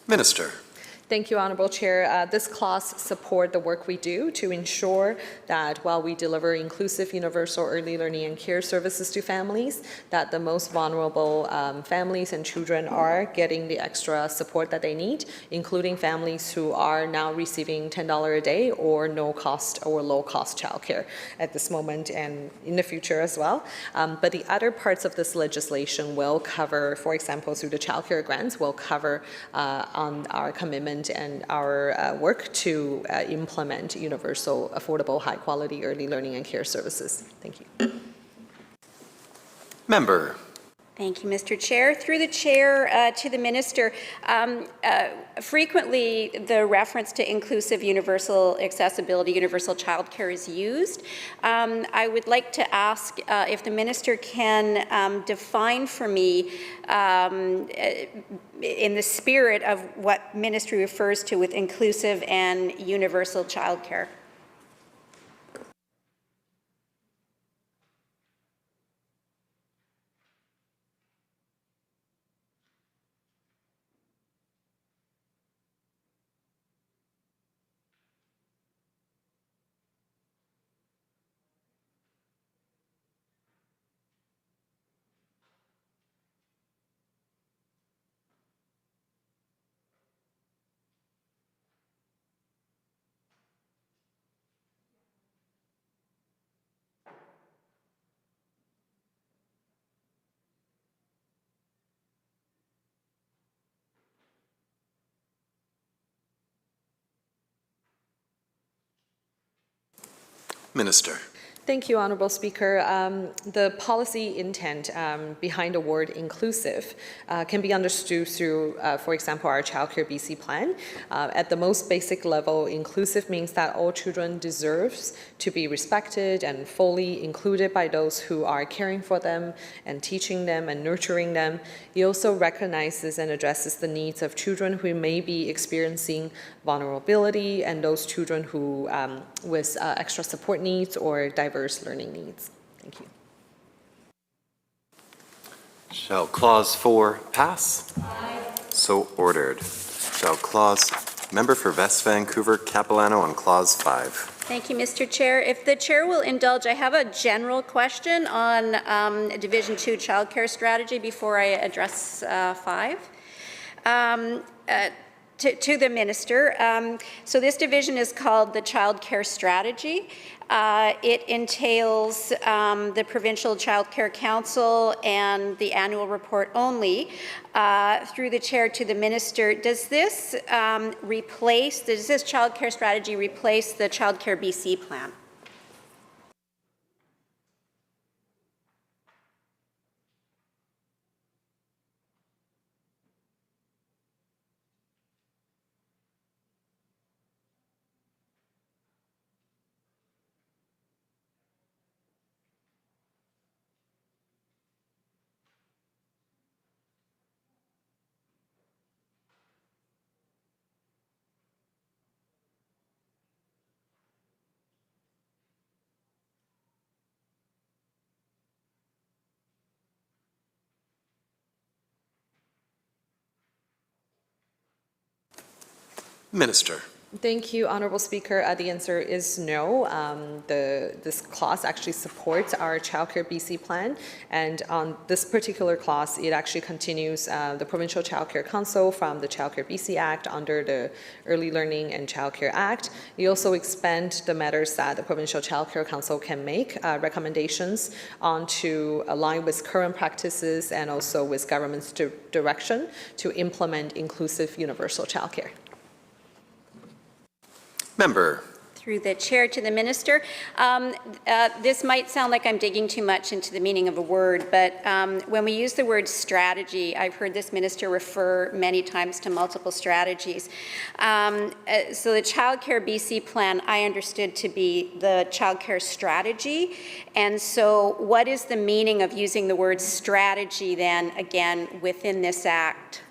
Minister. Thank you, Honorable Chair. This clause supports the work we do to ensure that while we deliver inclusive, universal early learning and care services to families, that the most vulnerable families and children are getting the extra support that they need, including families who are now receiving $10 a day or no cost or low cost childcare at this moment and in the future as well. But the other parts of this legislation will cover, for example, through the childcare grants, will cover on our commitment and our work to implement universal, affordable, high-quality early learning and care services. Thank you. Member. Thank you, Mr. Chair. Through the chair to the minister, frequently the reference to inclusive universal accessibility, universal childcare is used. I would like to ask if the minister can define for me in the spirit of what ministry refers to with inclusive and universal childcare. Minister. Thank you, Honorable Speaker. The policy intent behind the word inclusive can be understood through, for example, our Childcare BC plan. At the most basic level, inclusive means that all children deserve to be respected and fully included by those who are caring for them and teaching them and nurturing them. It also recognizes and addresses the needs of children who may be experiencing vulnerability and those children who with extra support needs or diverse learning needs. Thank you. Shall Clause 4 pass? Aye. So ordered. Shall Clause, Member for West Vancouver, Capilano on Clause 5. Thank you, Mr. Chair. If the chair will indulge, I have a general question on Division 2 childcare strategy before I address 5. To the minister. So this division is called the Child Care Strategy. It entails the Provincial Child Care Council and the annual report only. Through the chair to the minister, does this does this Child Care Strategy replace the Child Care BC plan? Minister. Thank you, Honorable Speaker. The answer is no. This clause actually supports our Childcare BC plan, and on this particular clause, it actually continues the Provincial Childcare Council from the Childcare BC Act under the Early Learning and Childcare Act. You also expand the matters that the Provincial Childcare Council can make recommendations on to align with current practices and also with government's direction to implement inclusive universal childcare. Member. Through the chair to the minister. This might sound like I'm digging too much into the meaning of a word, but when we use the word strategy, I've heard this minister refer many times to multiple strategies. So the Childcare BC plan, I understood to be the childcare strategy. And so what is the meaning of using the word strategy then, again, within this act?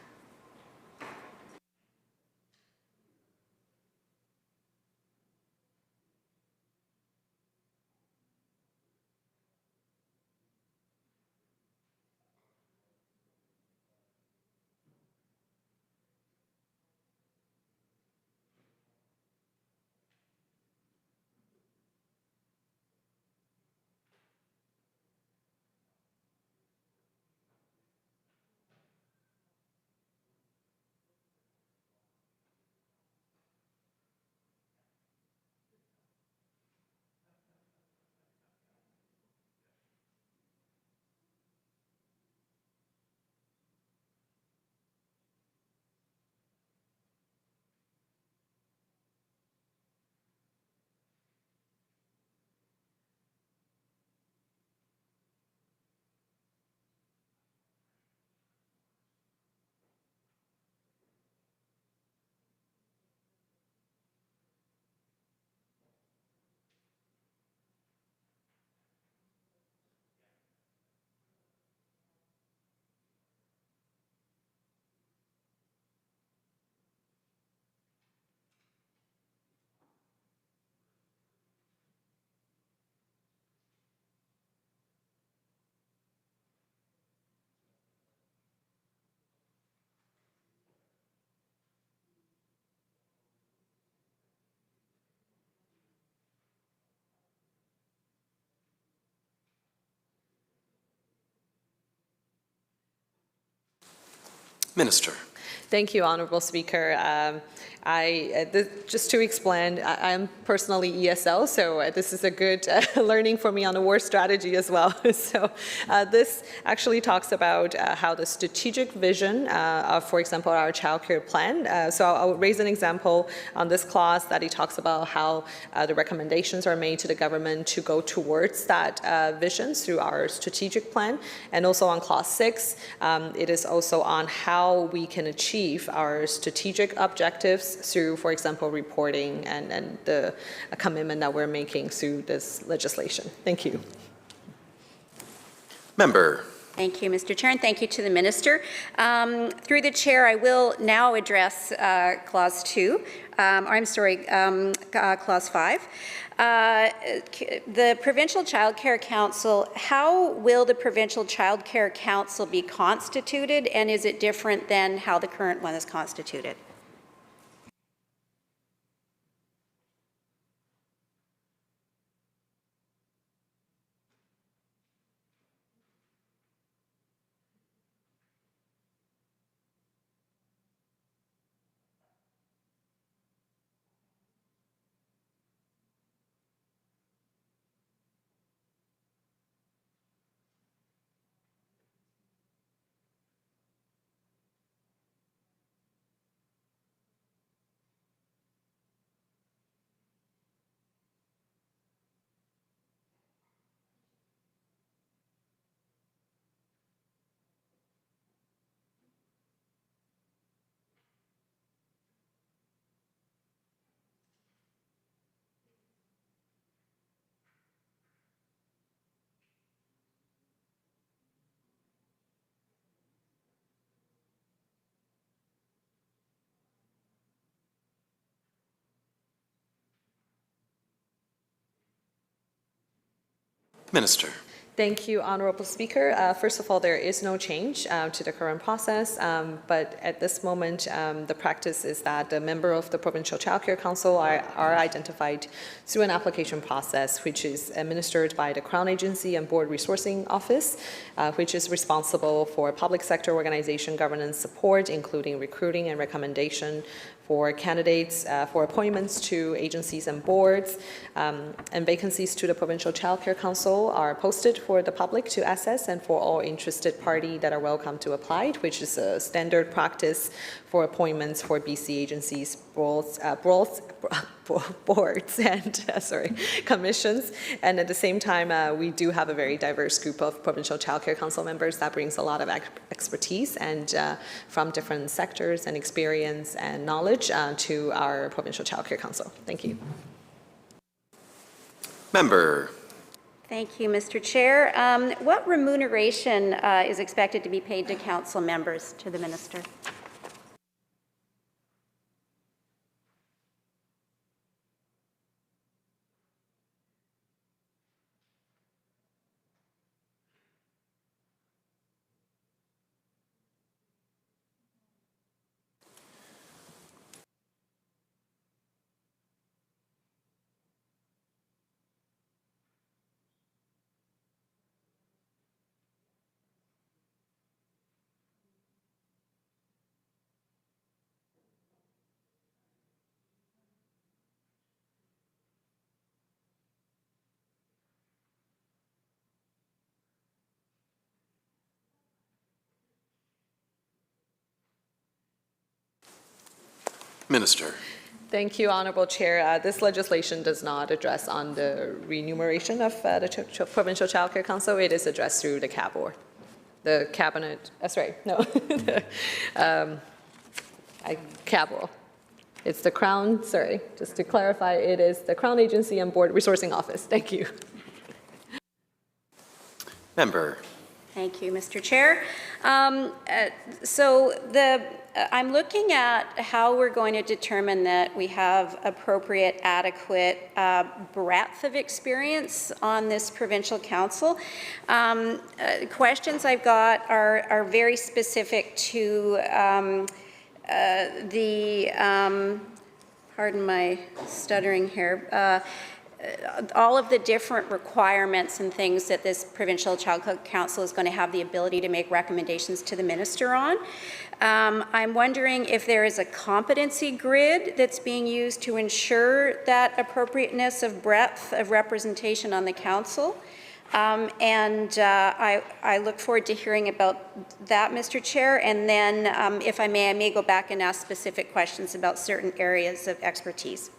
Minister. Thank you, Honorable Speaker. Just to explain, I am personally ESL, so this is a good learning for me on the war strategy as well. So this actually talks about how the strategic vision of, for example, our childcare plan. So I'll raise an example on this clause that it talks about how the recommendations are made to the government to go towards that vision through our strategic plan. And also on clause 6, it is also on how we can achieve our strategic objectives through, for example, reporting and the commitment that we're making through this legislation. Thank you. Member. Thank you, Mr. Chair, and thank you to the minister. Through the chair, I will now address clause 2. Clause 5. The Provincial Child Care Council, how will the Provincial Child Care Council be constituted, and is it different than how the current one is constituted? Minister. Thank you, Honorable Speaker. First of all, there is no change to the current process, but at this moment, the practice is that the member of the Provincial Child Care Council are identified through an application process, which is administered by the Crown Agency and Board Resourcing Office, which is responsible for public sector organization governance support, including recruiting and recommendation for candidates for appointments to agencies and boards, and vacancies to the Provincial Child Care Council are posted for the public to access and for all interested parties that are welcome to apply, which is a standard practice for appointments for BC agencies, boards, and commissions. And at the same time, we do have a very diverse group of Provincial Child Care Council members that brings a lot of expertise and from different sectors and experience and knowledge to our Provincial Child Care Council. Thank you. Member. Thank you, Mr. Chair. What remuneration is expected to be paid to council members to the minister? Minister. Thank you, Honorable Chair. This legislation does not address on the remuneration of the Provincial Child Care Council. It is addressed through the CABOR. The Cabinet, CABOR. It's the Crown, just to clarify, it is the Crown Agency and Board Resourcing Office. Thank you. Member. Thank you, Mr. Chair. I'm looking at how we're going to determine that we have appropriate, adequate breadth of experience on this provincial council. Questions I've got are very specific to pardon my stuttering here, all of the different requirements and things that this Provincial Child Council is going to have the ability to make recommendations to the minister on. I'm wondering if there is a competency grid that's being used to ensure that appropriateness of breadth of representation on the council. I look forward to hearing about that, Mr. Chair, and then if I may go back and ask specific questions about certain areas of expertise.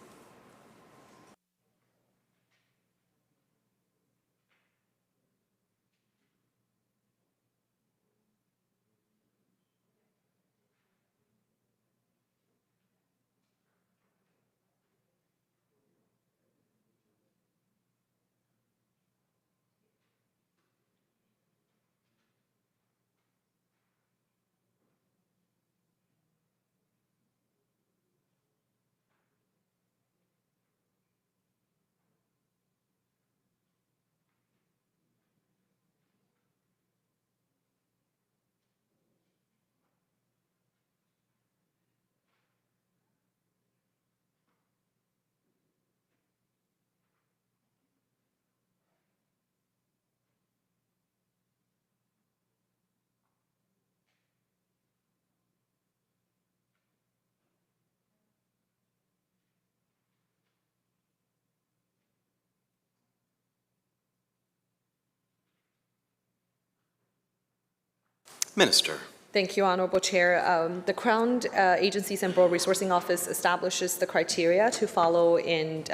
Minister. Thank you, Honorable Chair. The Crown Agencies and Board Resourcing Office establishes the criteria to follow in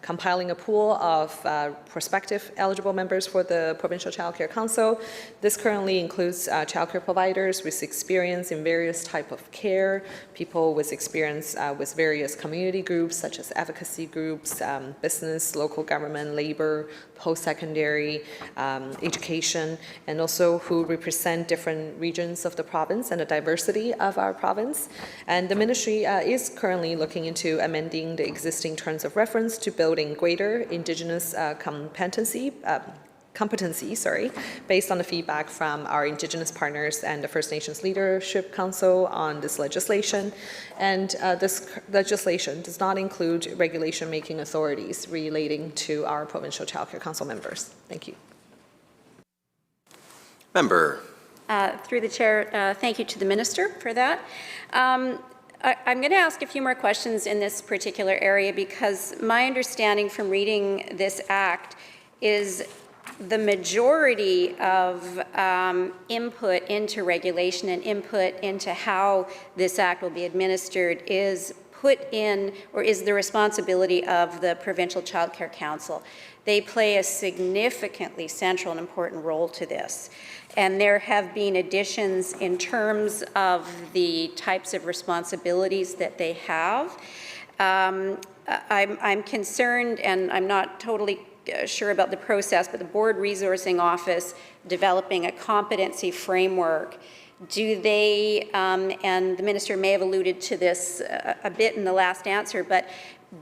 compiling a pool of prospective eligible members for the Provincial Child Care Council. This currently includes child care providers with experience in various types of care, people with experience with various community groups such as advocacy groups, business, local government, labor, post-secondary, education, and also who represent different regions of the province and the diversity of our province. And the ministry is currently looking into amending the existing terms of reference to building greater Indigenous competency competency, based on the feedback from our Indigenous partners and the First Nations Leadership Council on this legislation. And this legislation does not include regulation-making authorities relating to our Provincial Child Care Council members. Thank you. Member. Through the chair, thank you to the minister for that. I'm going to ask a few more questions in this particular area because my understanding from reading this act is the majority of input into regulation and input into how this act will be administered is put in or is the responsibility of the Provincial Child Care Council. They play a significantly central and important role to this. And there have been additions in terms of the types of responsibilities that they have. I'm concerned, and I'm not totally sure about the process, but the Board Resourcing Office developing a competency framework, do they, and the Minister may have alluded to this a bit in the last answer, but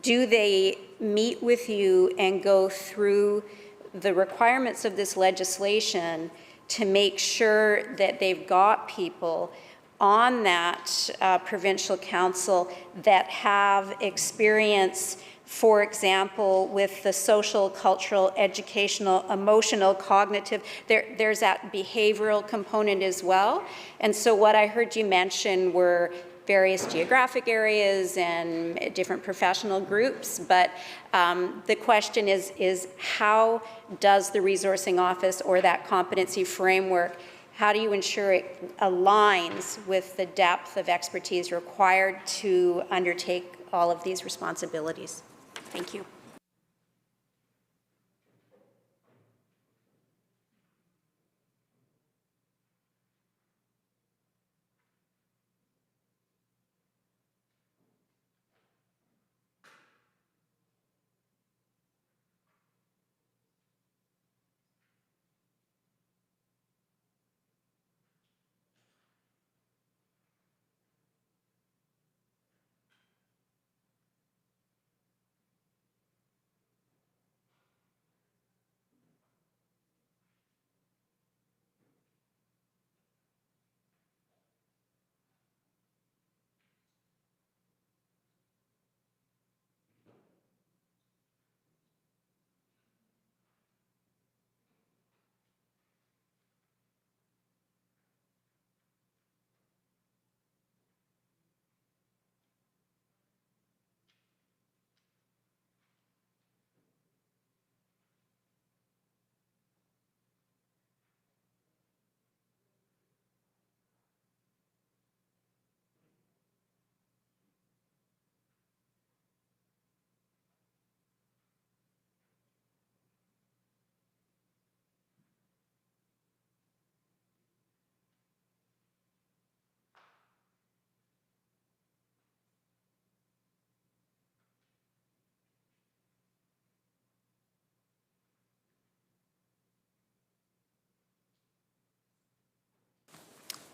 do they meet with you and go through the requirements of this legislation to make sure that they've got people on that provincial council that have experience, for example, with the social, cultural, educational, emotional, cognitive, there's that behavioral component as well. And so what I heard you mention were various geographic areas and different professional groups, but the question is how does the resourcing office or that competency framework, how do you ensure it aligns with the depth of expertise required to undertake all of these responsibilities? Thank you.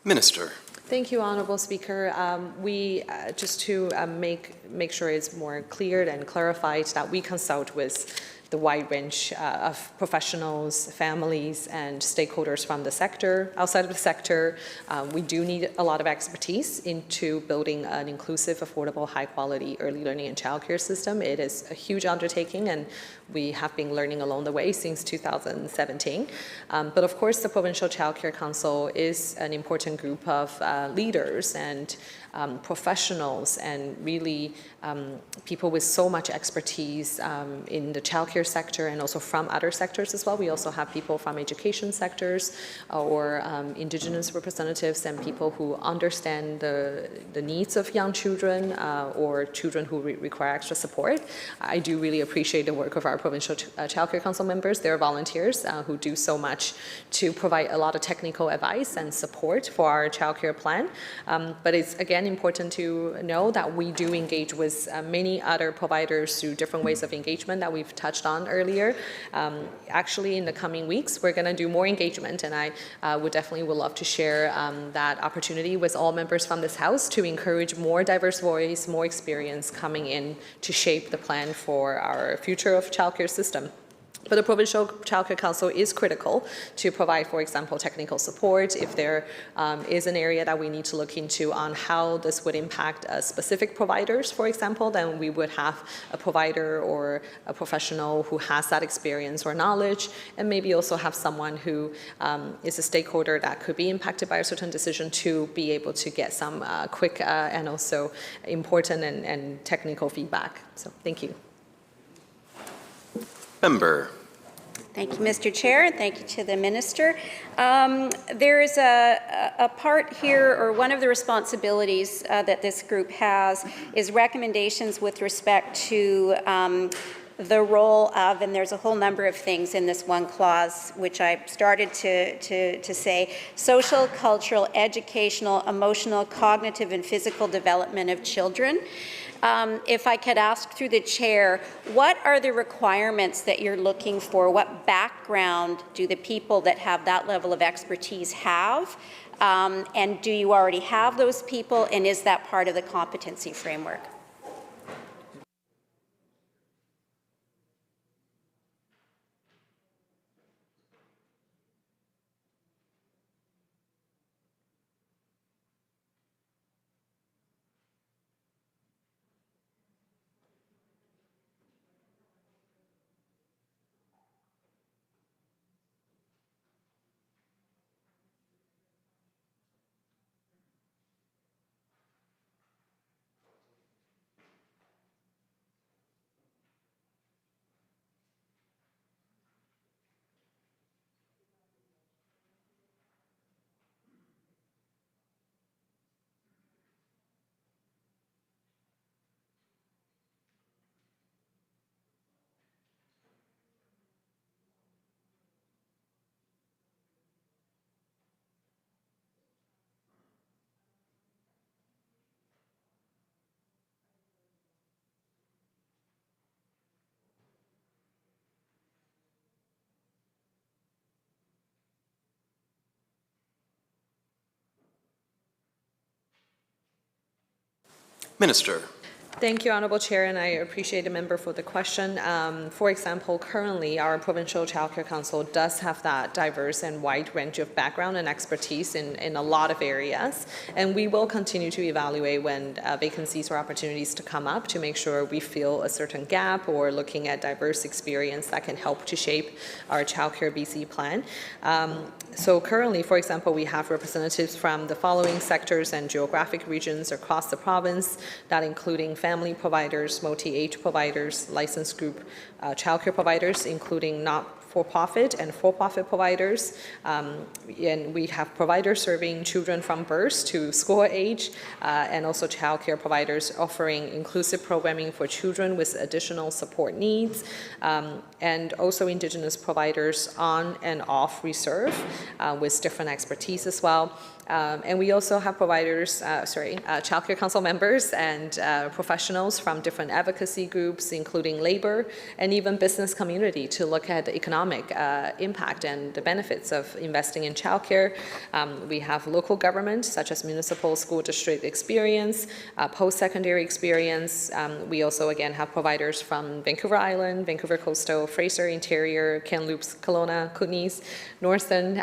Minister. Thank you, Honourable Speaker. We just to make sure it's more cleared and clarified that we consult with the wide range of professionals, families, and stakeholders from the sector. Outside of the sector, we do need a lot of expertise into building an inclusive, affordable, high-quality early learning and childcare system. It is a huge undertaking, and we have been learning along the way since 2017. But of course, the Provincial Child Care Council is an important group of leaders and professionals and really people with so much expertise in the childcare sector and also from other sectors as well. We also have people from education sectors or Indigenous representatives and people who understand the needs of young children or children who require extra support. I do really appreciate the work of our Provincial Child Care Council members. They're volunteers who do so much to provide a lot of technical advice and support for our childcare plan. But it's again important to know that we do engage with many other providers through different ways of engagement that we've touched on earlier. Actually, in the coming weeks, we're going to do more engagement, and I would love to share that opportunity with all members from this House to encourage more diverse voice, more experience coming in to shape the plan for our future of childcare system. But the Provincial Child Care Council is critical to provide, for example, technical support if there is an area that we need to look into on how this would impact specific providers, for example, then we would have a provider or a professional who has that experience or knowledge, and maybe also have someone who is a stakeholder that could be impacted by a certain decision to be able to get some quick and also important and technical feedback. So thank you. Member. Thank you, Mr. Chair, and thank you to the Minister. There is a part here, or one of the responsibilities that this group has is recommendations with respect to the role of, and there's a whole number of things in this one clause, which I started to say, social, cultural, educational, emotional, cognitive, and physical development of children. If I could ask through the chair, what are the requirements that you're looking for? What background do the people that have that level of expertise have? And do you already have those people? And is that part of the competency framework? Minister. Thank you, Honourable Chair, and I appreciate the member for the question. For example, currently our Provincial Child Care Council does have that diverse and wide range of background and expertise in a lot of areas, and we will continue to evaluate when vacancies or opportunities to come up to make sure we fill a certain gap or looking at diverse experience that can help to shape our Child Care BC plan. So currently, for example, we have representatives from the following sectors and geographic regions across the province, that including family providers, multi-age providers, licensed group childcare providers, including not-for-profit and for-profit providers. And we have providers serving children from birth to school age, and also childcare providers offering inclusive programming for children with additional support needs, and also Indigenous providers on and off reserve with different expertise as well. And we also have providers, Child Care Council members and professionals from different advocacy groups, including labor and even business community, to look at the economic impact and the benefits of investing in childcare. We have local government, such as municipal school district experience, post-secondary experience. We also, again, have providers from Vancouver Island, Vancouver Coastal, Fraser Interior, Kamloops, Kelowna, Kootenays, Northern.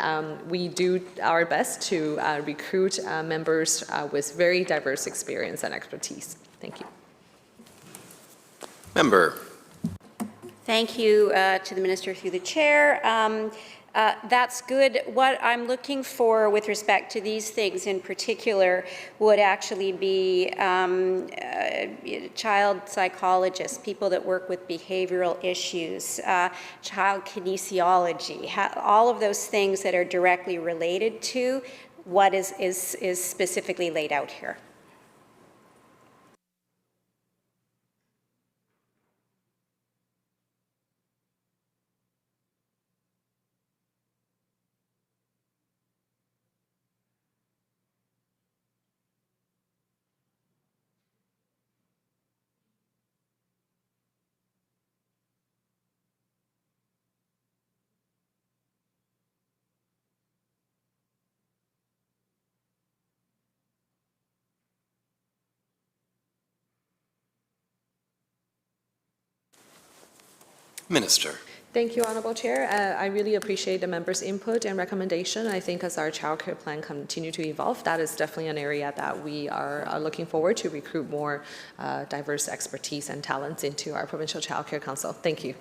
We do our best to recruit members with very diverse experience and expertise. Thank you. Member. Thank you to the Minister through the Chair. That's good. What I'm looking for with respect to these things in particular would actually be child psychologists, people that work with behavioral issues, child kinesiology, all of those things that are directly related to what is specifically laid out here. Minister. Thank you, Honorable Chair. I really appreciate the members' input and recommendation. I think as our childcare plan continue to evolve, that is definitely an area that we are looking forward to recruit more diverse expertise and talents into our Provincial Childcare Council. Thank you.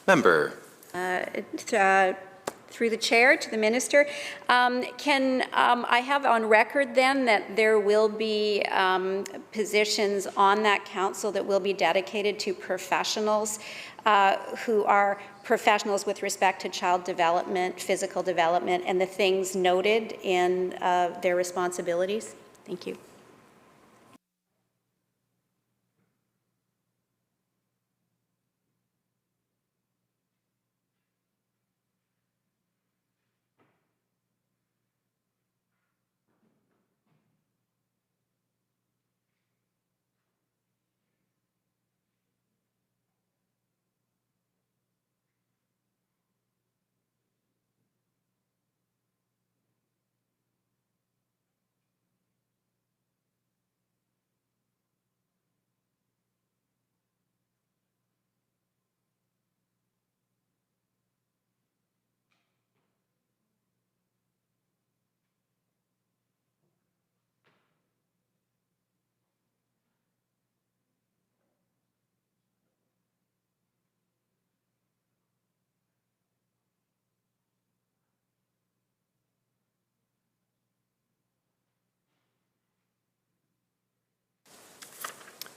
Member. Through the chair to the minister, can I have on record then that there will be positions on that council that will be dedicated to professionals who are professionals with respect to child development, physical development, and the things noted in their responsibilities? Thank you.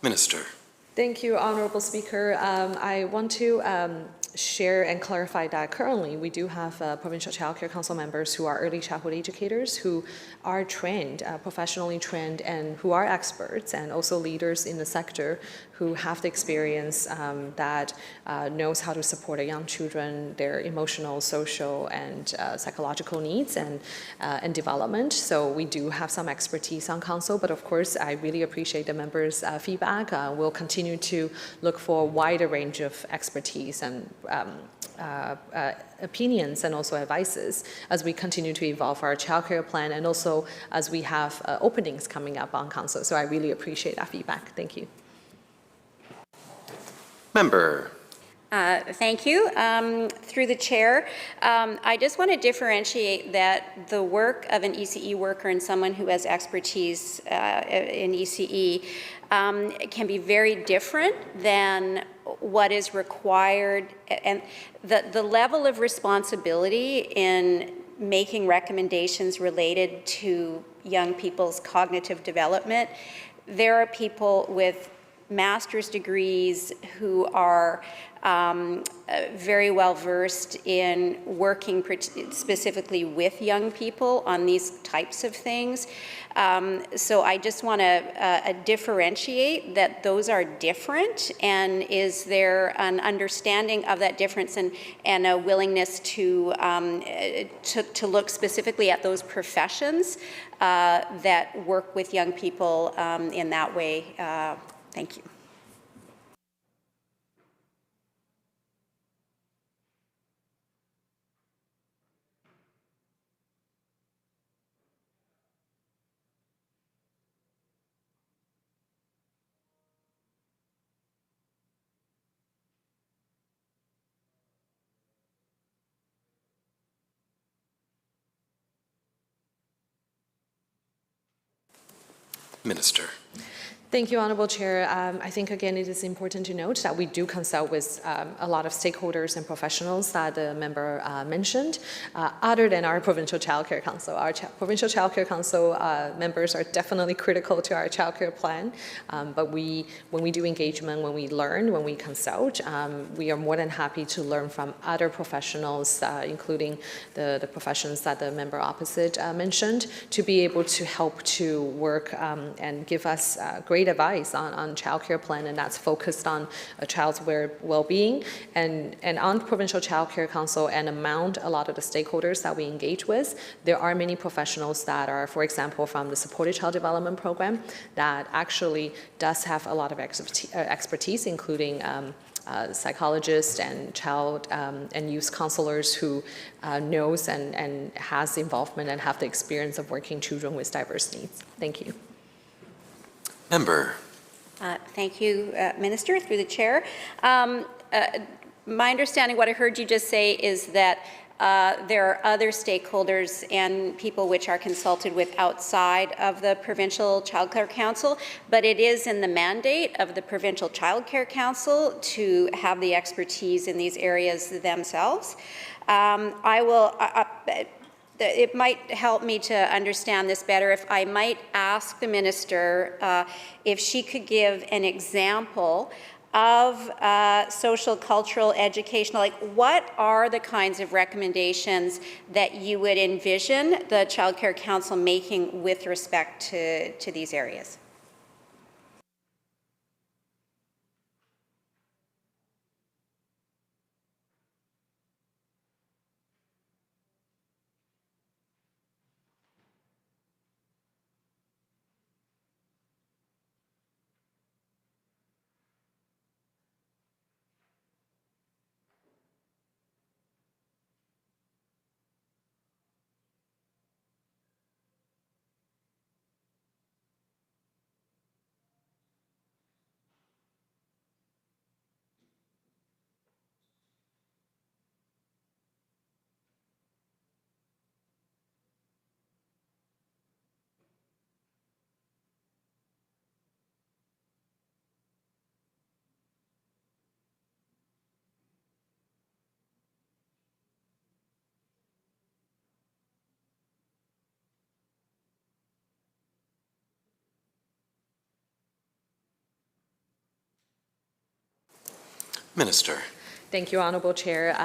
Minister. Thank you, Honorable Speaker. I want to share and clarify that currently we do have Provincial Child Care Council members who are early childhood educators who are trained, professionally trained, and who are experts and also leaders in the sector who have the experience that knows how to support a young children, their emotional, social, and psychological needs and development. So we do have some expertise on council, but of course I really appreciate the members' feedback. We'll continue to look for a wider range of expertise and opinions and also advices as we continue to evolve our childcare plan and also as we have openings coming up on council. So I really appreciate that feedback. Thank you. Member. Thank you. Through the chair, I just want to differentiate that the work of an ECE worker and someone who has expertise in ECE can be very different than what is required, and the level of responsibility in making recommendations related to young people's cognitive development. There are people with master's degrees who are very well versed in working specifically with young people on these types of things. So I just want to differentiate that those are different, and is there an understanding of that difference and a willingness to look specifically at those professions that work with young people in that way. Thank you. Minister. Thank you, Honorable Chair. I think, again, it is important to note that we do consult with a lot of stakeholders and professionals that the member mentioned, other than our Provincial Child Care Council. Our Provincial Child Care Council members are definitely critical to our child care plan, but when we do engagement, when we learn, when we consult, we are more than happy to learn from other professionals, including the professions that the member opposite mentioned, to be able to help to work and give us great advice on childcare plan, and that's focused on a child's well-being. And on Provincial Child Care Council and among a lot of the stakeholders that we engage with, there are many professionals that are, for example, from the Supported Child Development Program that actually does have a lot of expertise, including psychologists and child and youth counselors who knows and has involvement and have the experience of working children with diverse needs. Thank you. Member. Thank you, Minister, through the chair. My understanding, what I heard you just say, is that there are other stakeholders and people which are consulted with outside of the Provincial Childcare Council, but it is in the mandate of the Provincial Childcare Council to have the expertise in these areas themselves. It might help me to understand this better if I might ask the minister if she could give an example of social, cultural, educational, like what are the kinds of recommendations that you would envision the Child Care Council making with respect to these areas? Minister. Thank you, Honourable Chair.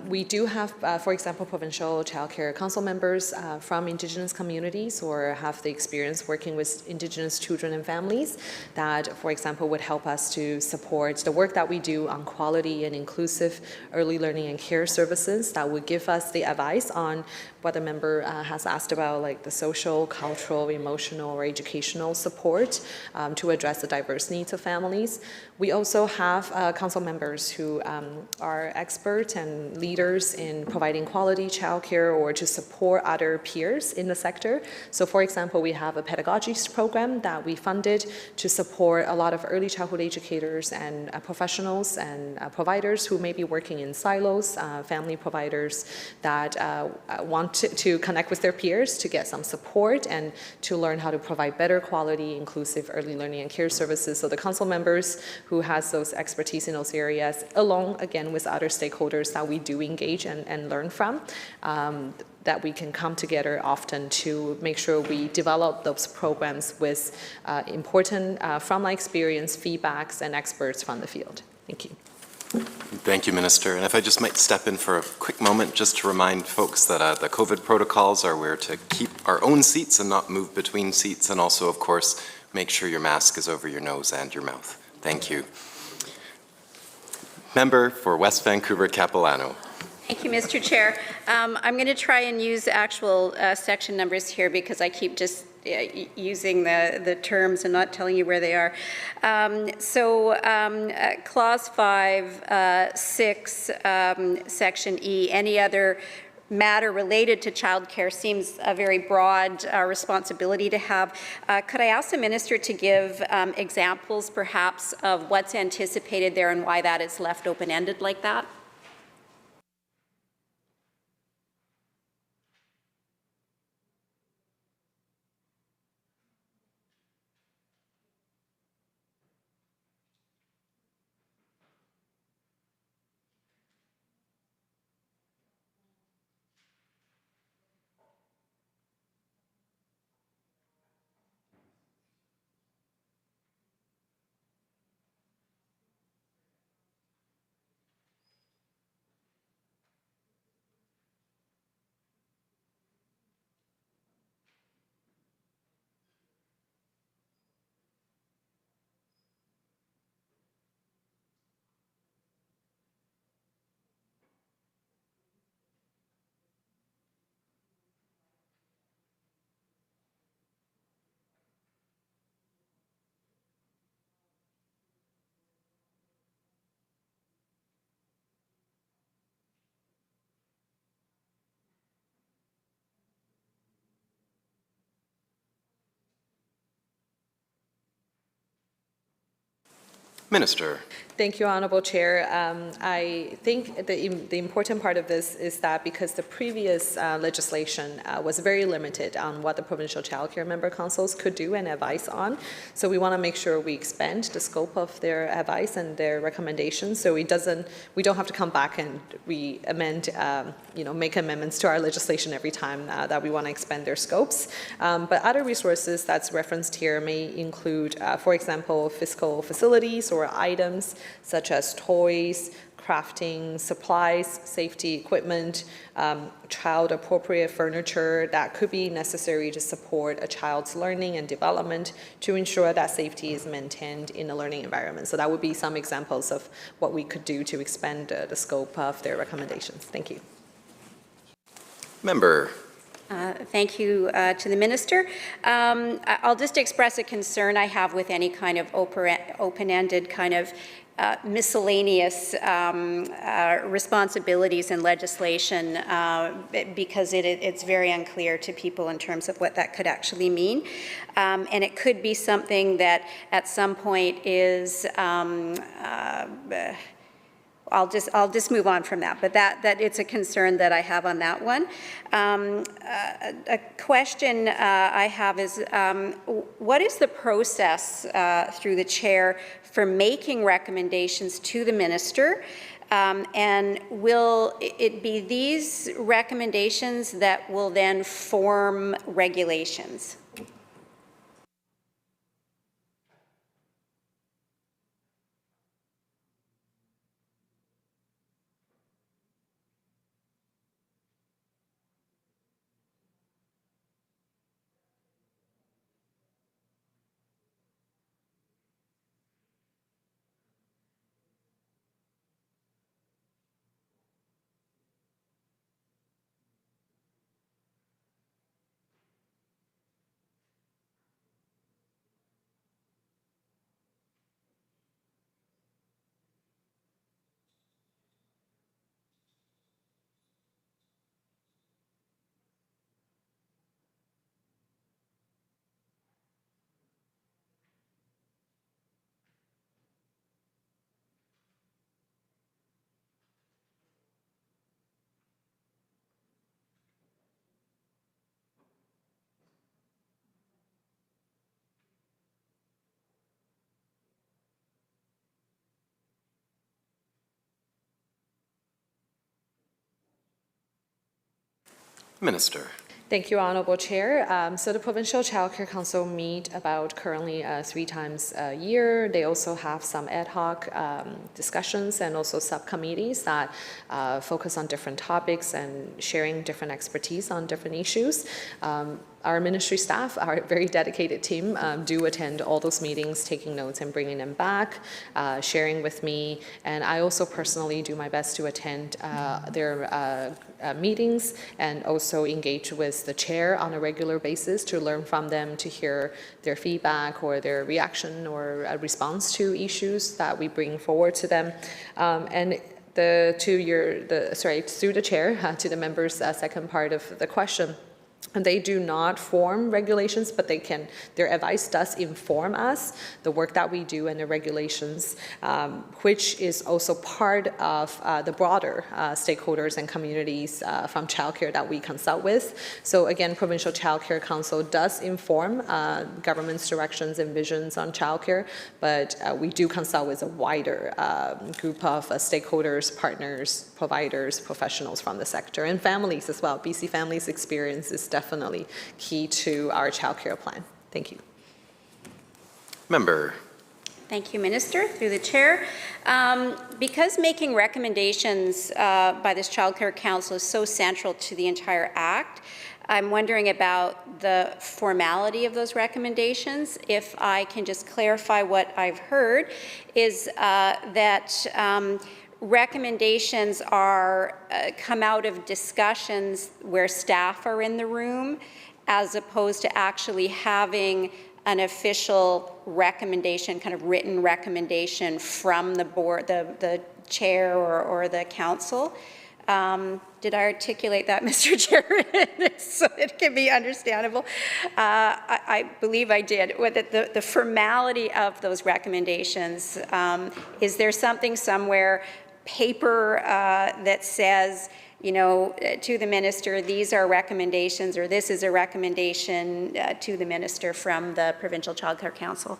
We do have, for example, provincial child care council members from Indigenous communities or have the experience working with Indigenous children and families that, for example, would help us to support the work that we do on quality and inclusive early learning and care services that would give us the advice on what the member has asked about, like the social, cultural, emotional, or educational support to address the diverse needs of families. We also have council members who are experts and leaders in providing quality childcare or to support other peers in the sector. So for example, we have a pedagogy program that we funded to support a lot of early childhood educators and professionals and providers who may be working in silos, family providers that want to connect with their peers to get some support and to learn how to provide better quality, inclusive early learning and care services. So the council members who has those expertise in those areas, along again with other stakeholders that we do engage and learn from, that we can come together often to make sure we develop those programs with important from-line experience, feedbacks, and experts from the field. Thank you. Thank you, Minister. And if I just might step in for a quick moment just to remind folks that the COVID protocols are where to keep our own seats and not move between seats, and also, of course, make sure your mask is over your nose and your mouth. Thank you. Member for West Vancouver Capilano. Thank you, Mr. Chair. I'm going to try and use actual section numbers here because I keep just using the terms and not telling you where they are. Clause 5, 6, Section E, any other matter related to childcare seems a very broad responsibility to have. Could I ask the minister to give examples, perhaps, of what's anticipated there and why that is left open-ended like that? Minister. Thank you, Honorable Chair. I think the important part of this is that because the previous legislation was very limited on what the provincial child care member councils could do and advise on, so we want to make sure we expand the scope of their advice and their recommendations, so we don't have to come back and re-amend, make amendments to our legislation every time that we want to expand their scopes. But other resources that's referenced here may include, for example, fiscal facilities or items such as toys, crafting, supplies, safety equipment, child-appropriate furniture that could be necessary to support a child's learning and development to ensure that safety is maintained in a learning environment. So that would be some examples of what we could do to expand the scope of their recommendations. Thank you. Member. Thank you to the Minister. I'll just express a concern I have with any kind of open-ended kind of miscellaneous responsibilities in legislation because it's very unclear to people in terms of what that could actually mean. And it could be something that at some point is I'll just move on from that, but that it's a concern that I have on that one. A question I have is, what is the process through the chair for making recommendations to the minister? And will it be these recommendations that will then form regulations? Minister. Thank you, Honorable Chair. So the Provincial Child Care Council meet about currently 3 times a year. They also have some ad hoc discussions and also subcommittees that focus on different topics and sharing different expertise on different issues. Our ministry staff, our very dedicated team, do attend all those meetings, taking notes and bringing them back, sharing with me. And I also personally do my best to attend their meetings and also engage with the chair on a regular basis to learn from them, to hear their feedback or their reaction or a response to issues that we bring forward to them. And through the chair, to the members' second part of the question. And they do not form regulations, but their advice does inform us, the work that we do and the regulations, which is also part of the broader stakeholders and communities from childcare that we consult with. So again, Provincial Child Care Council does inform government's directions and visions on childcare, but we do consult with a wider group of stakeholders, partners, providers, professionals from the sector, and families as well. BC Families' experience is definitely key to our child care plan. Thank you. Member. Thank you, Minister. Through the chair. Because making recommendations by this Child Care Council is so central to the entire Act, I'm wondering about the formality of those recommendations. If I can just clarify what I've heard is that recommendations are come out of discussions where staff are in the room, as opposed to actually having an official recommendation, kind of written recommendation from the board, the chair or the council. Did I articulate that, Mr. Chair, so it can be understandable? I believe I did. The formality of those recommendations, is there something somewhere, paper, that says, you know, to the minister, these are recommendations, or this is a recommendation to the minister from the Provincial Child Care Council?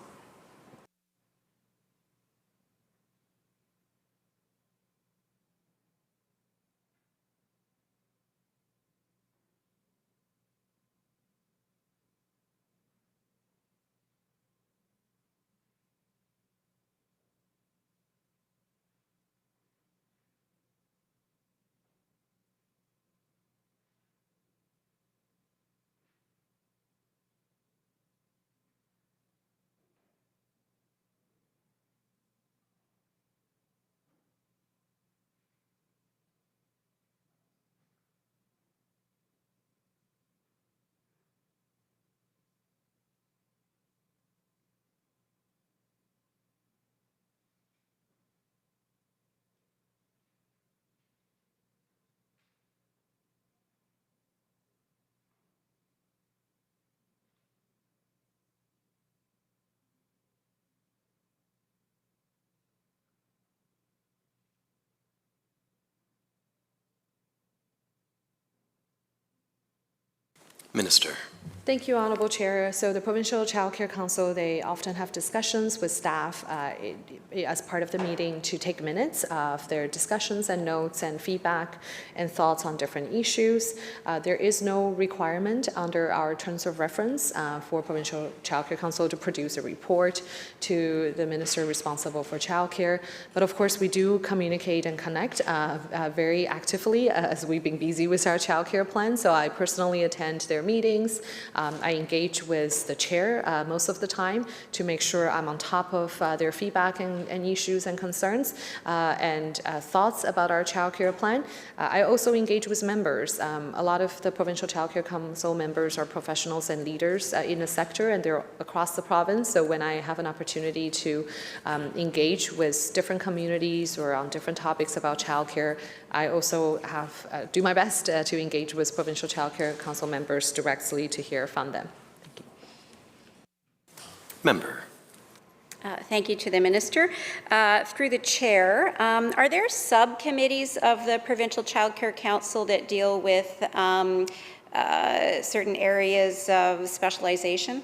Minister. Thank you, Honourable Chair. So the Provincial Child Care Council, they often have discussions with staff as part of the meeting to take minutes of their discussions and notes and feedback and thoughts on different issues. There is no requirement under our terms of reference for Provincial Child Care Council to produce a report to the minister responsible for child care. But of course, we do communicate and connect very actively as we've been busy with our child care plan. So I personally attend their meetings. I engage with the chair most of the time to make sure I'm on top of their feedback and issues and concerns and thoughts about our child care plan. I also engage with members. A lot of the Provincial Child Care Council members are professionals and leaders in the sector, and they're across the province. So when I have an opportunity to engage with different communities or on different topics about child care, I also have do my best to engage with Provincial Child Care Council members directly to hear from them. Thank you. Member. Thank you to the Minister. Through the Chair, are there subcommittees of the Provincial Child Care Council that deal with certain areas of specialization?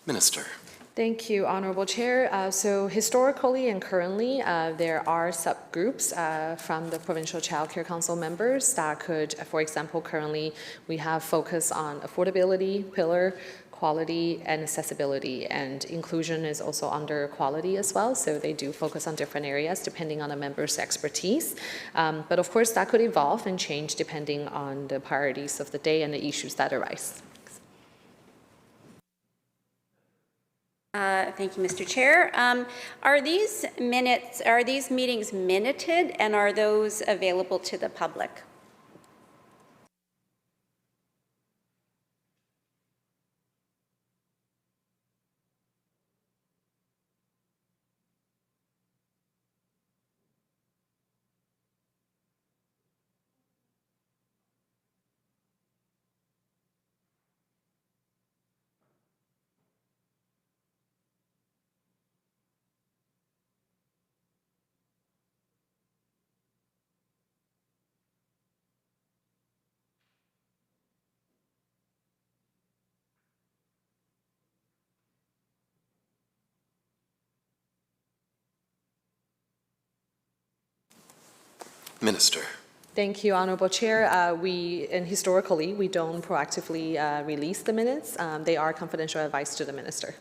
Minister. Thank you, Honourable Chair. So historically and currently, there are subgroups from the Provincial Child Care Council members that could, for example, currently we have focus on affordability pillar, quality and accessibility, and inclusion is also under quality as well. So they do focus on different areas depending on a member's expertise. But of course, that could evolve and change depending on the priorities of the day and the issues that arise. Thank you, Mr. Chair. Are these meetings minuted, and are those available to the public? Minister. Thank you, Honorable Chair. Historically, we don't proactively release the minutes. They are confidential advice to the minister.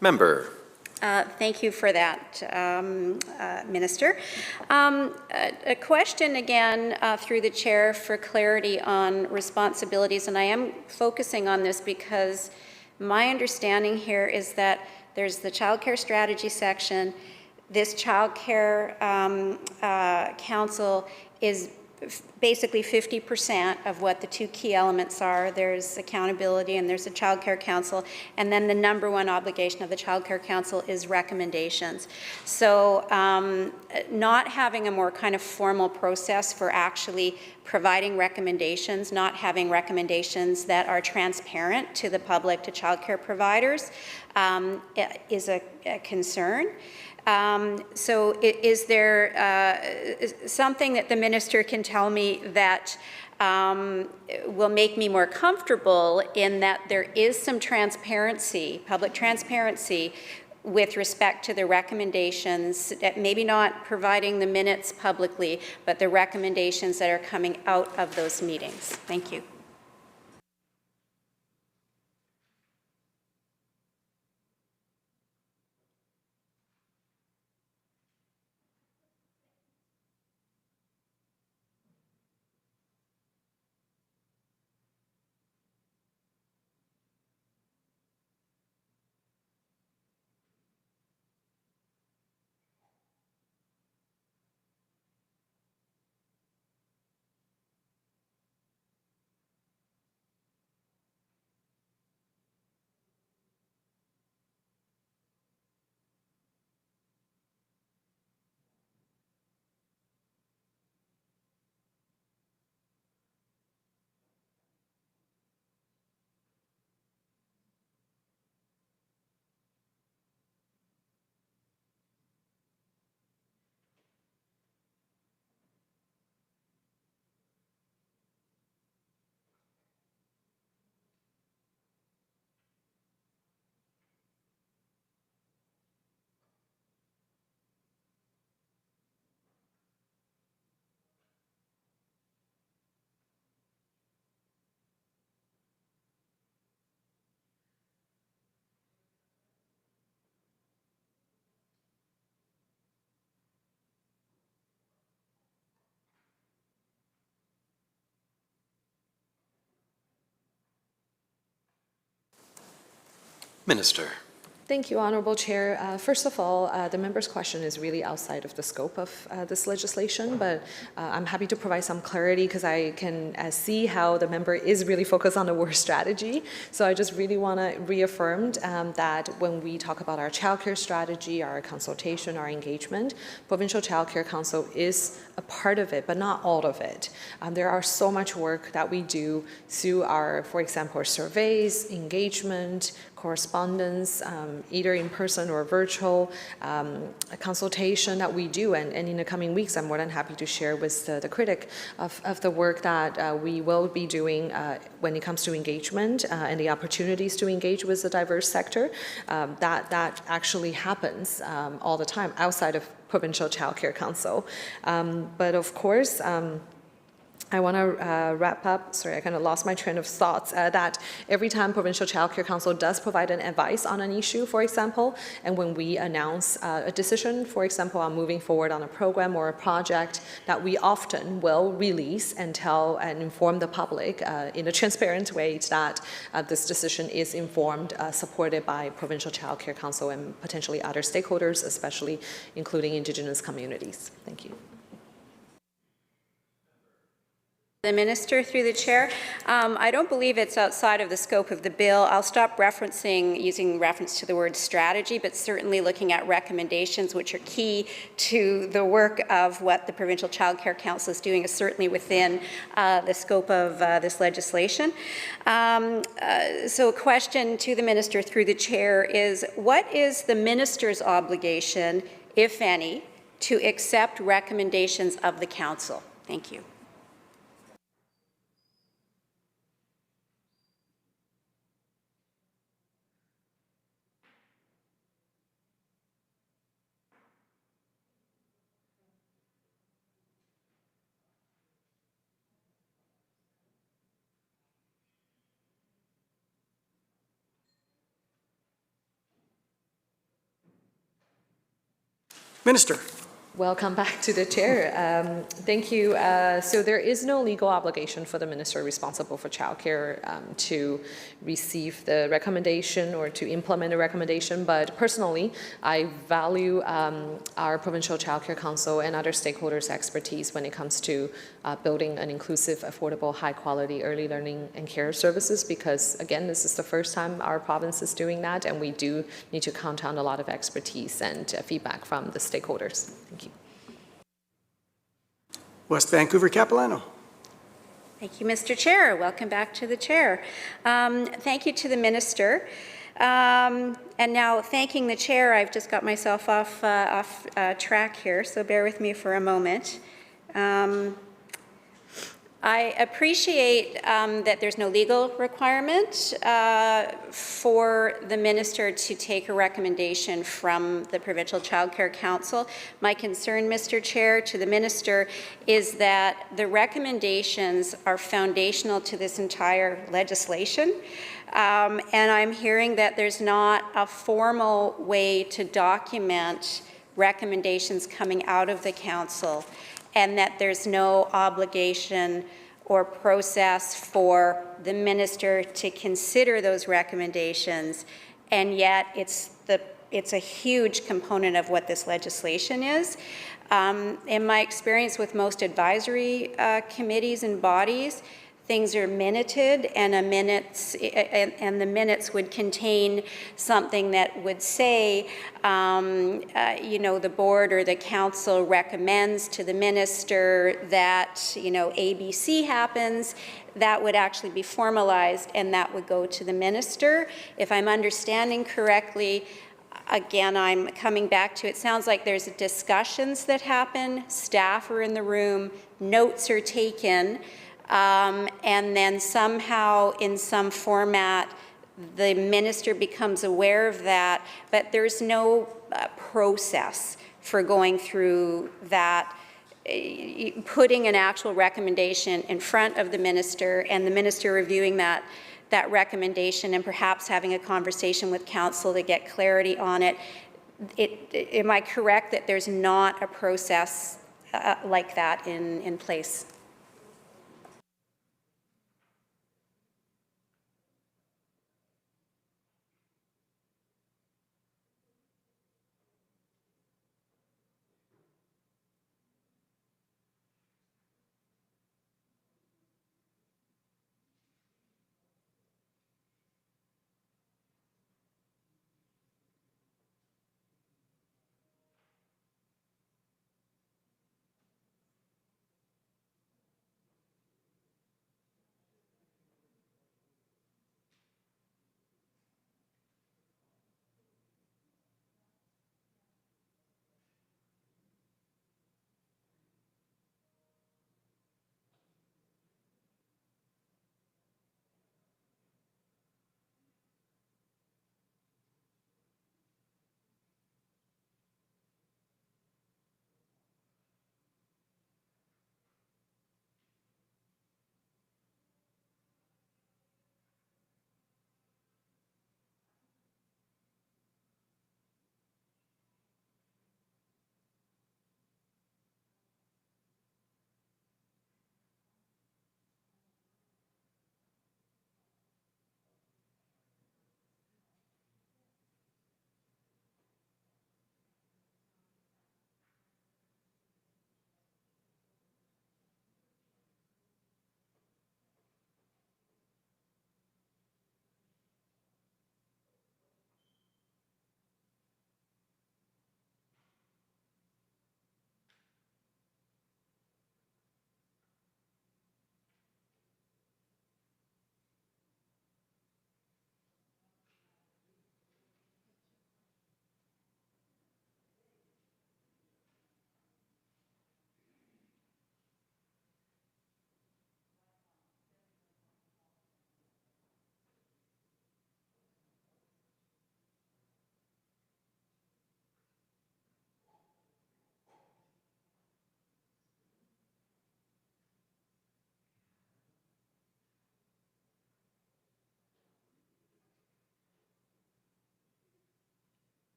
Member. Thank you for that, Minister. A question again through the chair for clarity on responsibilities, and I am focusing on this because my understanding here is that there's the child care strategy section. This child care council is basically 50% of what the two key elements are. There's accountability and there's a child care council, and then the number one obligation of the child care council is recommendations. So not having a more kind of formal process for actually providing recommendations, not having recommendations that are transparent to the public, to child care providers, is a concern. So is there something that the minister can tell me that will make me more comfortable in that there is some transparency, public transparency, with respect to the recommendations, that maybe not providing the minutes publicly, but the recommendations that are coming out of those meetings? Thank you. Minister. Thank you, Honorable Chair. First of all, the member's question is really outside of the scope of this legislation, but I'm happy to provide some clarity because I can see how the member is really focused on the word strategy. So I just really want to reaffirm that when we talk about our childcare strategy, our consultation, our engagement, Provincial Childcare Council is a part of it, but not all of it. There are so much work that we do through our, for example, our surveys, engagement, correspondence, either in person or virtual, a consultation that we do. And in the coming weeks, I'm more than happy to share with the critic of the work that we will be doing when it comes to engagement and the opportunities to engage with the diverse sector. That actually happens all the time outside of Provincial Child Care Council. But of course, I want to wrap up, sorry, I kind of lost my train of thoughts, that every time Provincial Child Care Council does provide an advice on an issue, for example, and when we announce a decision, for example, on moving forward on a program or a project, that we often will release and tell and inform the public in a transparent way that this decision is informed, supported by Provincial Child Care Council and potentially other stakeholders, especially including Indigenous communities. Thank you. The Minister, through the Chair. I don't believe it's outside of the scope of the bill. I'll stop using reference to the word strategy, but certainly looking at recommendations which are key to the work of what the Provincial Child Care Council is doing is certainly within the scope of this legislation. So a question to the Minister through the Chair is, what is the Minister's obligation, if any, to accept recommendations of the Council? Thank you. Minister. Welcome back to the chair. Thank you. So there is no legal obligation for the minister responsible for childcare to receive the recommendation or to implement a recommendation. But personally, I value our provincial childcare council and other stakeholders' expertise when it comes to building an inclusive, affordable, high-quality early learning and care services. Because again, this is the first time our province is doing that, and we do need to count on a lot of expertise and feedback from the stakeholders. Thank you. West Vancouver Capilano. Thank you, Mr. Chair. Welcome back to the chair. Thank you to the minister. And now, thanking the chair, I've just got myself off track here, so bear with me for a moment. I appreciate that there's no legal requirement for the minister to take a recommendation from the Provincial Child Care Council. My concern, Mr. Chair, to the minister is that the recommendations are foundational to this entire legislation. And I'm hearing that there's not a formal way to document recommendations coming out of the council, and that there's no obligation or process for the minister to consider those recommendations, and yet it's a huge component of what this legislation is. In my experience with most advisory committees and bodies, things are minuted, and the minutes would contain something that would say, the board or the council recommends to the minister that, ABC happens. That would actually be formalized, and that would go to the minister. If I'm understanding correctly, again, I'm coming back to, it sounds like there's discussions that happen, staff are in the room, notes are taken, and then somehow in some format the minister becomes aware of that, but there's no process for going through that, putting an actual recommendation in front of the minister and the minister reviewing that recommendation and perhaps having a conversation with council to get clarity on it. Am I correct that there's not a process like that in place?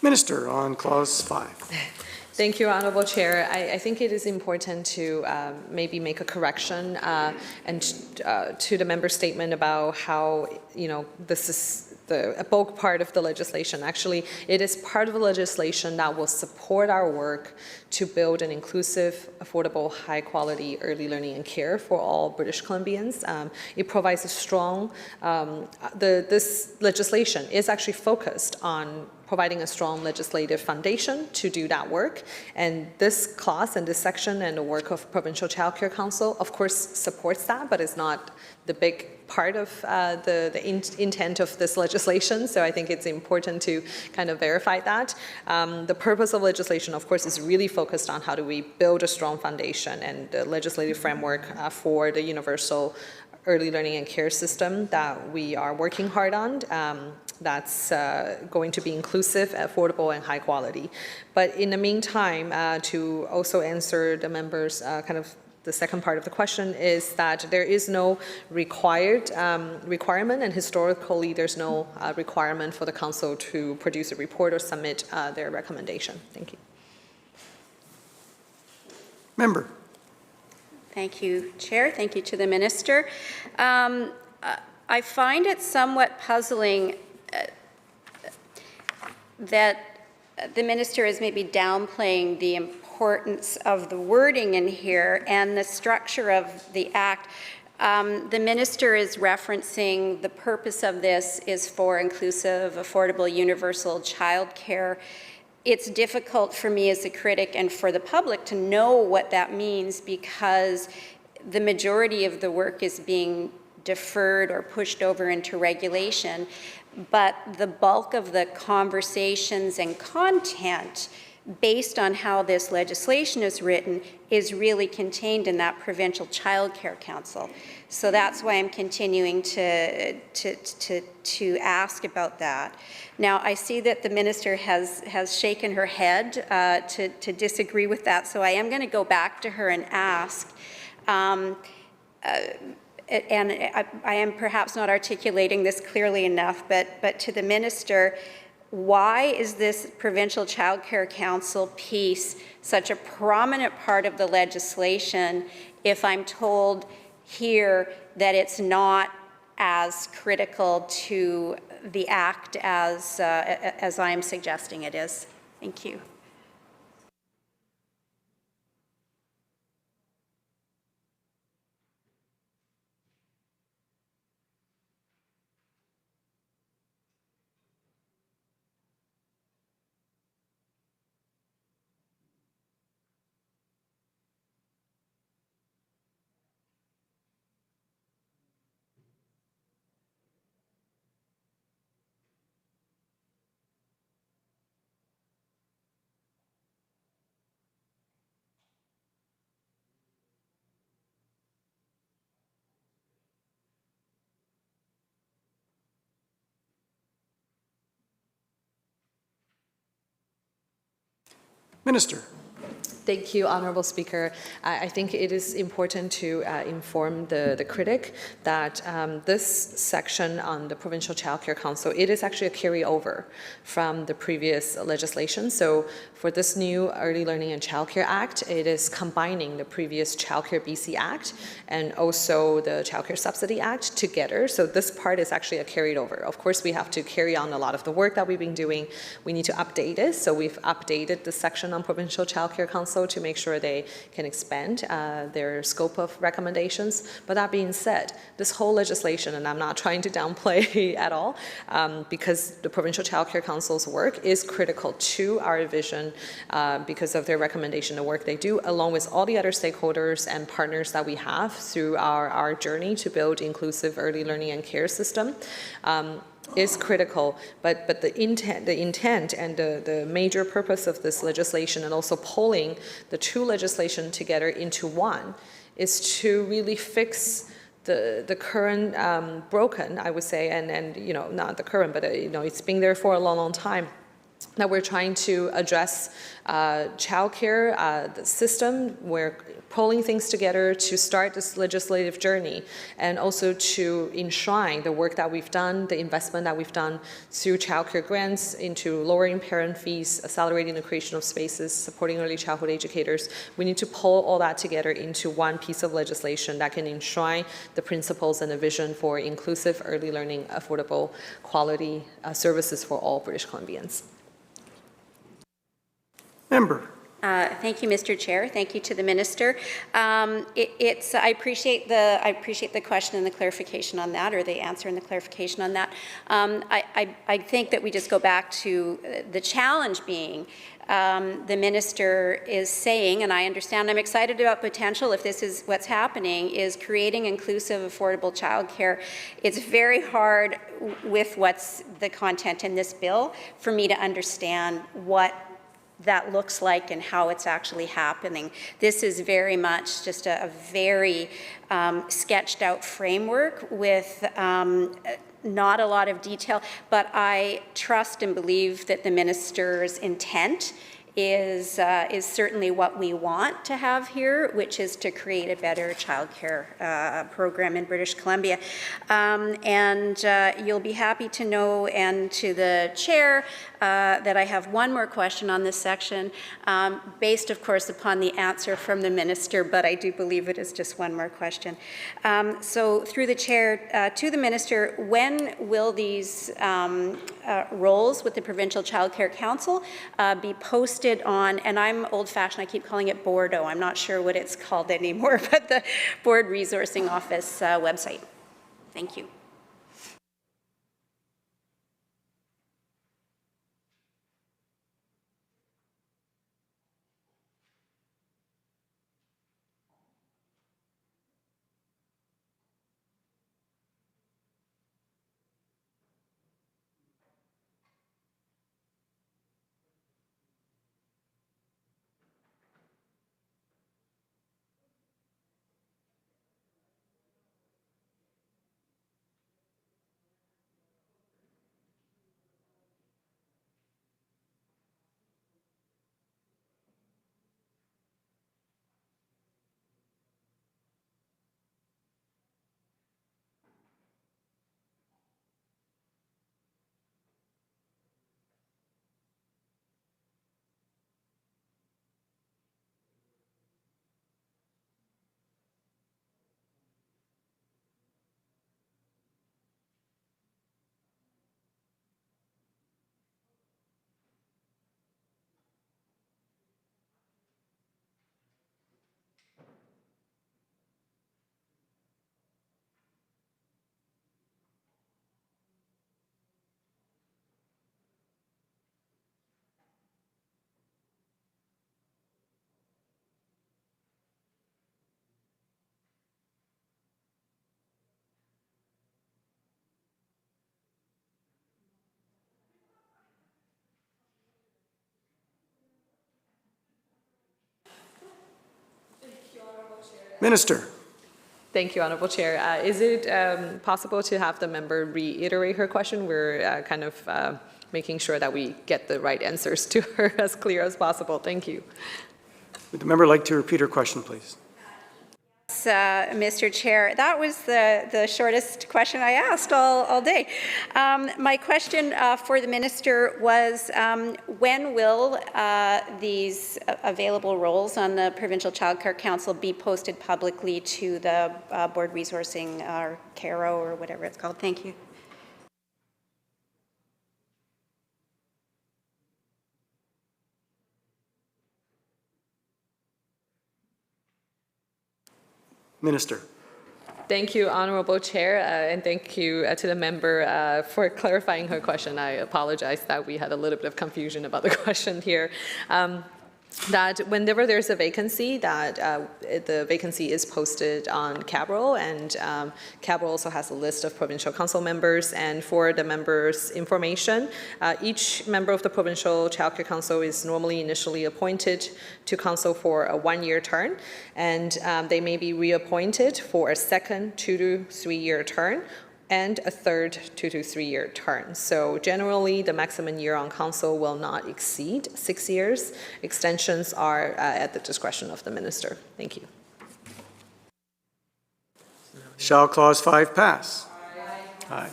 Minister, on clause 5. Thank you, Honorable Chair. I think it is important to maybe make a correction and to the member statement about how, this is a bulk part of the legislation. Actually, it is part of the legislation that will support our work to build an inclusive, affordable, high-quality early learning and care for all British Columbians. It provides a strong, this legislation is actually focused on providing a strong legislative foundation to do that work. And this clause and this section and the work of Provincial Child Care Council, of course, supports that, but it's not the big part of the intent of this legislation. So I think it's important to kind of verify that. The purpose of legislation, of course, is really focused on how do we build a strong foundation and the legislative framework for the universal early learning and care system that we are working hard on. That's going to be inclusive, affordable, and high quality. But in the meantime, to also answer the members' kind of the second part of the question is that there is no required requirement, and historically there's no requirement for the council to produce a report or submit their recommendation. Thank you. Member. Thank you, Chair. Thank you to the Minister. I find it somewhat puzzling that the Minister is maybe downplaying the importance of the wording in here and the structure of the Act. The Minister is referencing the purpose of this is for inclusive, affordable, universal child care. It's difficult for me as a critic and for the public to know what that means because the majority of the work is being deferred or pushed over into regulation, but the bulk of the conversations and content based on how this legislation is written is really contained in that Provincial Child Care Council. So that's why I'm continuing to ask about that. Now, I see that the Minister has shaken her head to disagree with that, so I am going to go back to her and ask, and I am perhaps not articulating this clearly enough, but to the Minister, why is this Provincial Child Care Council piece such a prominent part of the legislation if I'm told here that it's not as critical to the Act as I'm suggesting it is? Thank you. Minister. Thank you, Honorable Speaker. I think it is important to inform the critic that this section on the Provincial Child Care Council, it is actually a carryover from the previous legislation. So for this new Early Learning and Child Care Act, it is combining the previous Child Care BC Act and also the Child Care Subsidy Act together. So this part is actually a carried over. Of course, we have to carry on a lot of the work that we've been doing. We need to update it. So we've updated the section on Provincial Child Care Council to make sure they can expand their scope of recommendations. But that being said, this whole legislation, and I'm not trying to downplay at all, because the Provincial Child Care Council's work is critical to our vision because of their recommendation, the work they do, along with all the other stakeholders and partners that we have through our journey to build inclusive early learning and care system. Is critical, but the intent and the major purpose of this legislation and also pulling the two legislation together into one is to really fix the current broken, I would say, and not the current, but it's been there for a long time. that we're trying to address childcare, the system. We're pulling things together to start this legislative journey and also to enshrine the work that we've done, the investment that we've done through childcare grants into lowering parent fees, accelerating the creation of spaces, supporting early childhood educators. We need to pull all that together into one piece of legislation that can enshrine the principles and the vision for inclusive early learning, affordable, quality services for all British Columbians. Member. Thank you, Mr. Chair. Thank you to the minister. I appreciate the question and the clarification on that, or the answer and the clarification on that. I think that we just go back to the challenge being the minister is saying, and I understand, I'm excited about potential if this is what's happening, is creating inclusive, affordable childcare. It's very hard with what's the content in this bill for me to understand what that looks like and how it's actually happening. This is very much just a very sketched out framework with not a lot of detail, but I trust and believe that the minister's intent is certainly what we want to have here, which is to create a better childcare program in British Columbia. And you'll be happy to know, and to the chair, that I have one more question on this section, based, of course, upon the answer from the minister, but I do believe it is just one more question. So through the chair, to the minister, when will these roles with the Provincial Child Care Council be posted on, and I'm old-fashioned, I keep calling it Bordeaux, I'm not sure what it's called anymore, but the Board Resourcing Office website? Thank you. Minister. Thank you, Honourable Chair. Is it possible to have the member reiterate her question? We're kind of making sure that we get the right answers to her as clear as possible. Thank you. Would the member like to repeat her question, please? Mr. Chair, that was the shortest question I asked all day. My question for the minister was, when will these available roles on the Provincial Child Care Council be posted publicly to the Board Resourcing, or CARO, or whatever it's called? Thank you. Minister. Thank you, Honourable Chair, and thank you to the member for clarifying her question. I apologize that we had a little bit of confusion about the question here. That whenever there's a vacancy, that the vacancy is posted on Cabral, and Cabral also has a list of provincial council members. And for the members' information, each member of the Provincial Child Care Council is normally initially appointed to council for a one-year term, and they may be reappointed for a second 2 to 3 year term, and a third 2 to 3 year term. So generally, the maximum year on council will not exceed 6 years. Extensions are at the discretion of the minister. Thank you. Shall Clause 5 pass? Aye.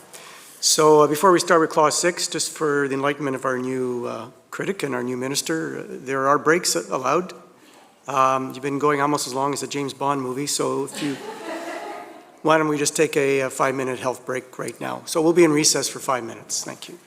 So before we start with Clause 6, just for the enlightenment of our new critic and our new minister, there are breaks allowed. You've been going almost as long as a James Bond movie, so if you, why don't we just take a 5-minute health break right now? So we'll be in recess for 5 minutes. Thank you.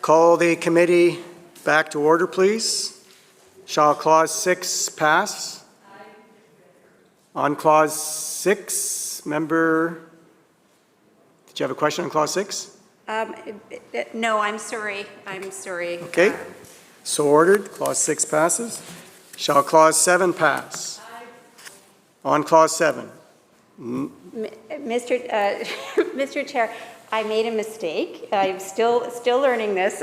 Call the committee back to order, please. Shall Clause 6 pass? On Clause 6, member, did you have a question on Clause 6? No, I'm sorry. Okay, so ordered. Clause 6 passes. Shall Clause 7 pass? On Clause 7. Mr. Chair, I made a mistake. I'm still learning this.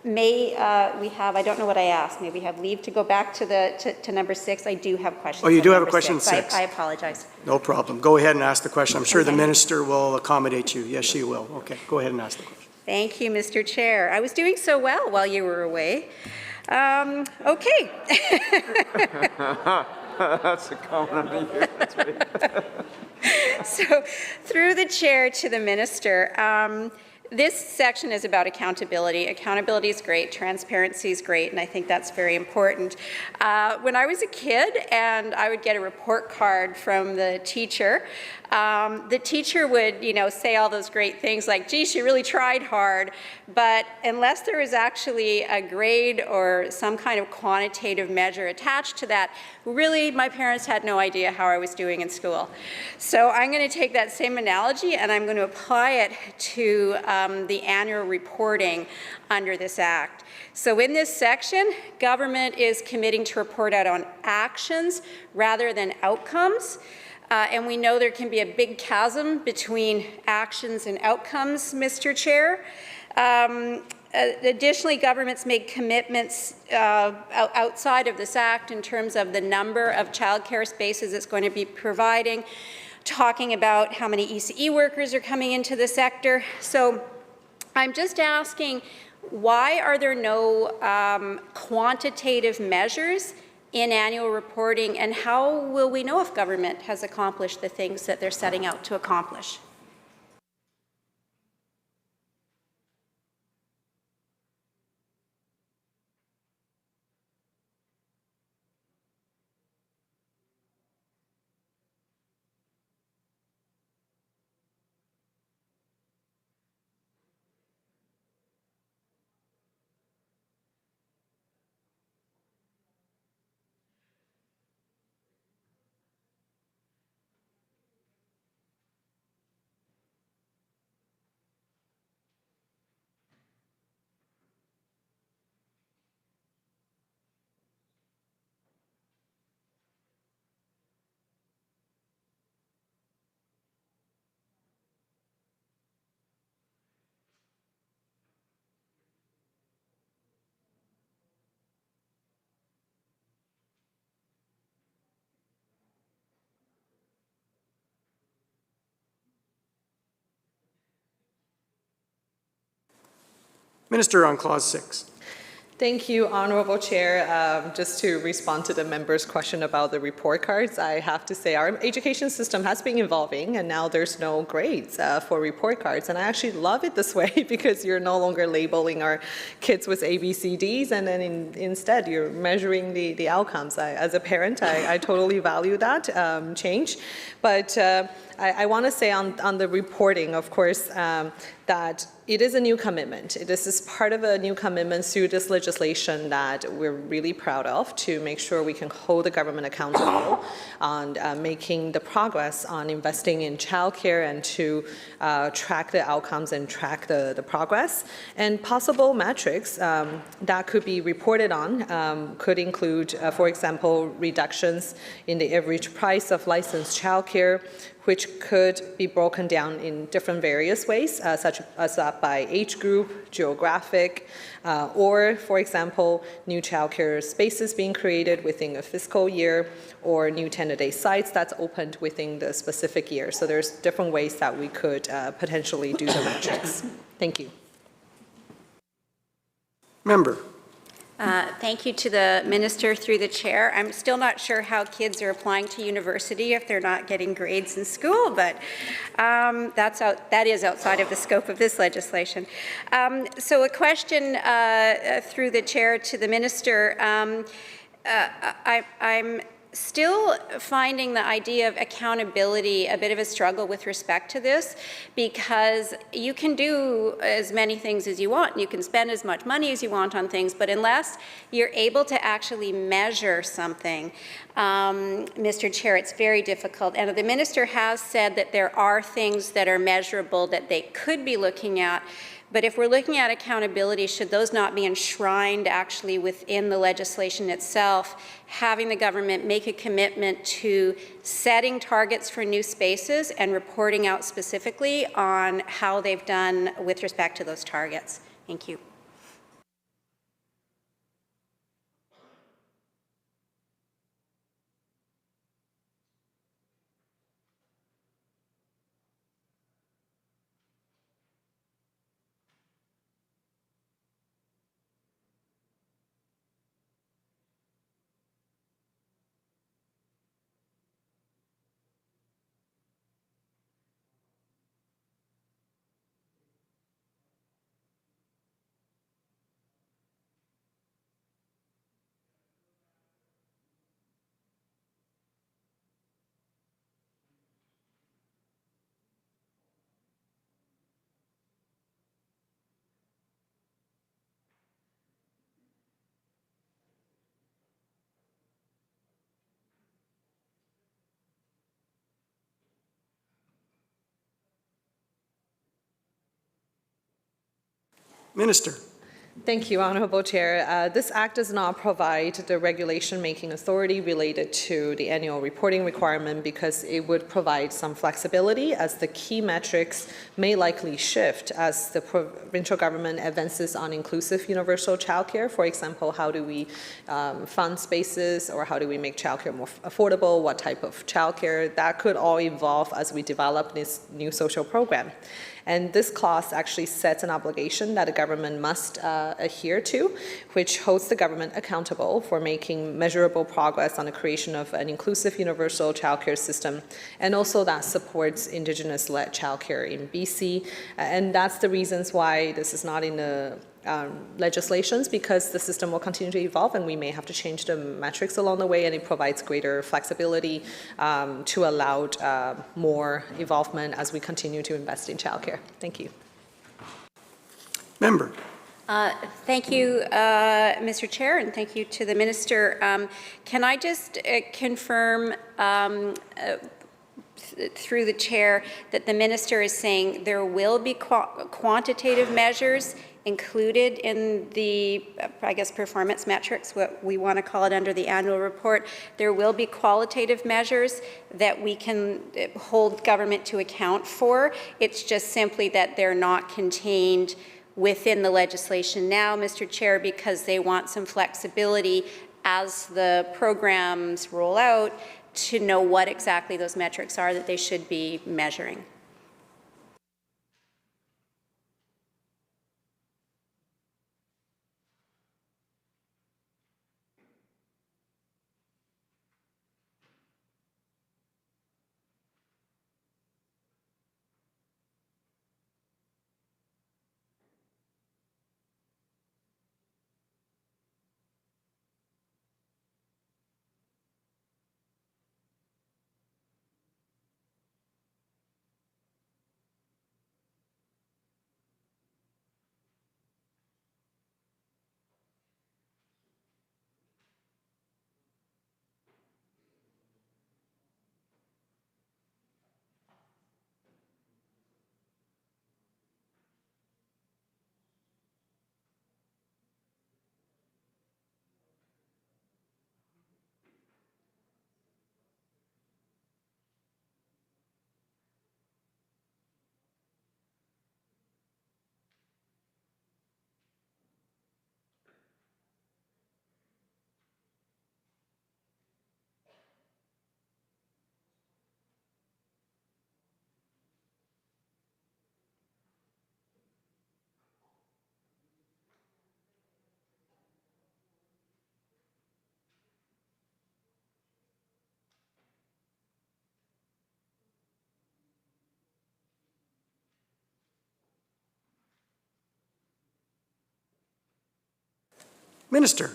May we have, I don't know what I asked, may we have leave to go back to number 6? I do have questions. Oh, you on do have a number question 6. I apologize. No problem. Go ahead and ask the question. I'm sure the Okay. minister will accommodate you. Yes, she will. Okay, go ahead and ask the question. Thank you, Mr. Chair. I was doing so well while you were away. Okay. That's a comment on you. That's right. So, through the chair to the minister, this section is about accountability. Accountability is great, transparency is great, and I think that's very important. When I was a kid and I would get a report card from the teacher would, say all those great things like, gee, she really tried hard, but unless there was actually a grade or some kind of quantitative measure attached to that, really, my parents had no idea how I was doing in school. So I'm going to take that same analogy and I'm going to apply it to the annual reporting under this act. So in this section, government is committing to report out on actions rather than outcomes. And we know there can be a big chasm between actions and outcomes, Mr. Chair. Additionally, governments made commitments outside of this act in terms of the number of childcare spaces it's going to be providing, talking about how many ECE workers are coming into the sector. So I'm just asking, why are there no quantitative measures in annual reporting, and how will we know if government has accomplished the things that they're setting out to accomplish? Minister on Clause 6. Thank you, Honorable Chair. Just to respond to the member's question about the report cards, I have to say our education system has been evolving and now there's no grades for report cards. And I actually love it this way because you're no longer labeling our kids with A, B, C, Ds, and then instead you're measuring the outcomes. As a parent, I totally value that change. But I want to say on the reporting, of course, that it is a new commitment. This is part of a new commitment through this legislation that we're really proud of to make sure we can hold the government accountable on making the progress on investing in childcare and to track the outcomes and track the progress. And possible metrics that could be reported on could include, for example, reductions in the average price of licensed childcare, which could be broken down in different various ways, such as by age group, geographic, or, for example, new childcare spaces being created within a fiscal year, or new 10-a-day sites that's opened within the specific year. So there's different ways that we could potentially do the metrics. Thank you. Member. Thank you to the minister through the chair. I'm still not sure how kids are applying to university if they're not getting grades in school, but that is outside of the scope of this legislation. So a question through the chair to the minister. I'm still finding the idea of accountability a bit of a struggle with respect to this, because you can do as many things as you want. You can spend as much money as you want on things, but unless you're able to actually measure something, Mr. Chair, it's very difficult. And the minister has said that there are things that are measurable that they could be looking at. But if we're looking at accountability, should those not be enshrined actually within the legislation itself, having the government make a commitment to setting targets for new spaces and reporting out specifically on how they've done with respect to those targets? Thank you. Minister. Thank you, Honorable Chair. This Act does not provide the regulation-making authority related to the annual reporting requirement because it would provide some flexibility as the key metrics may likely shift as the provincial government advances on inclusive universal childcare. For example, how do we fund spaces, or how do we make childcare more affordable? What type of childcare? That could all evolve as we develop this new social program. And this clause actually sets an obligation that the government must adhere to, which holds the government accountable for making measurable progress on the creation of an inclusive universal childcare system, and also that supports Indigenous-led childcare in BC. And that's the reasons why this is not in the legislations, because the system will continue to evolve and we may have to change the metrics along the way, and it provides greater flexibility to allow more involvement as we continue to invest in childcare. Thank you. Member. Thank you, Mr. Chair, and thank you to the Minister. Can I just confirm through the Chair that the Minister is saying there will be quantitative measures included in the, I guess, performance metrics, what we want to call it under the annual report. There will be qualitative measures that we can hold government to account for. It's just simply that they're not contained within the legislation now, Mr. Chair, because they want some flexibility as the programs roll out to know what exactly those metrics are that they should be measuring. Minister.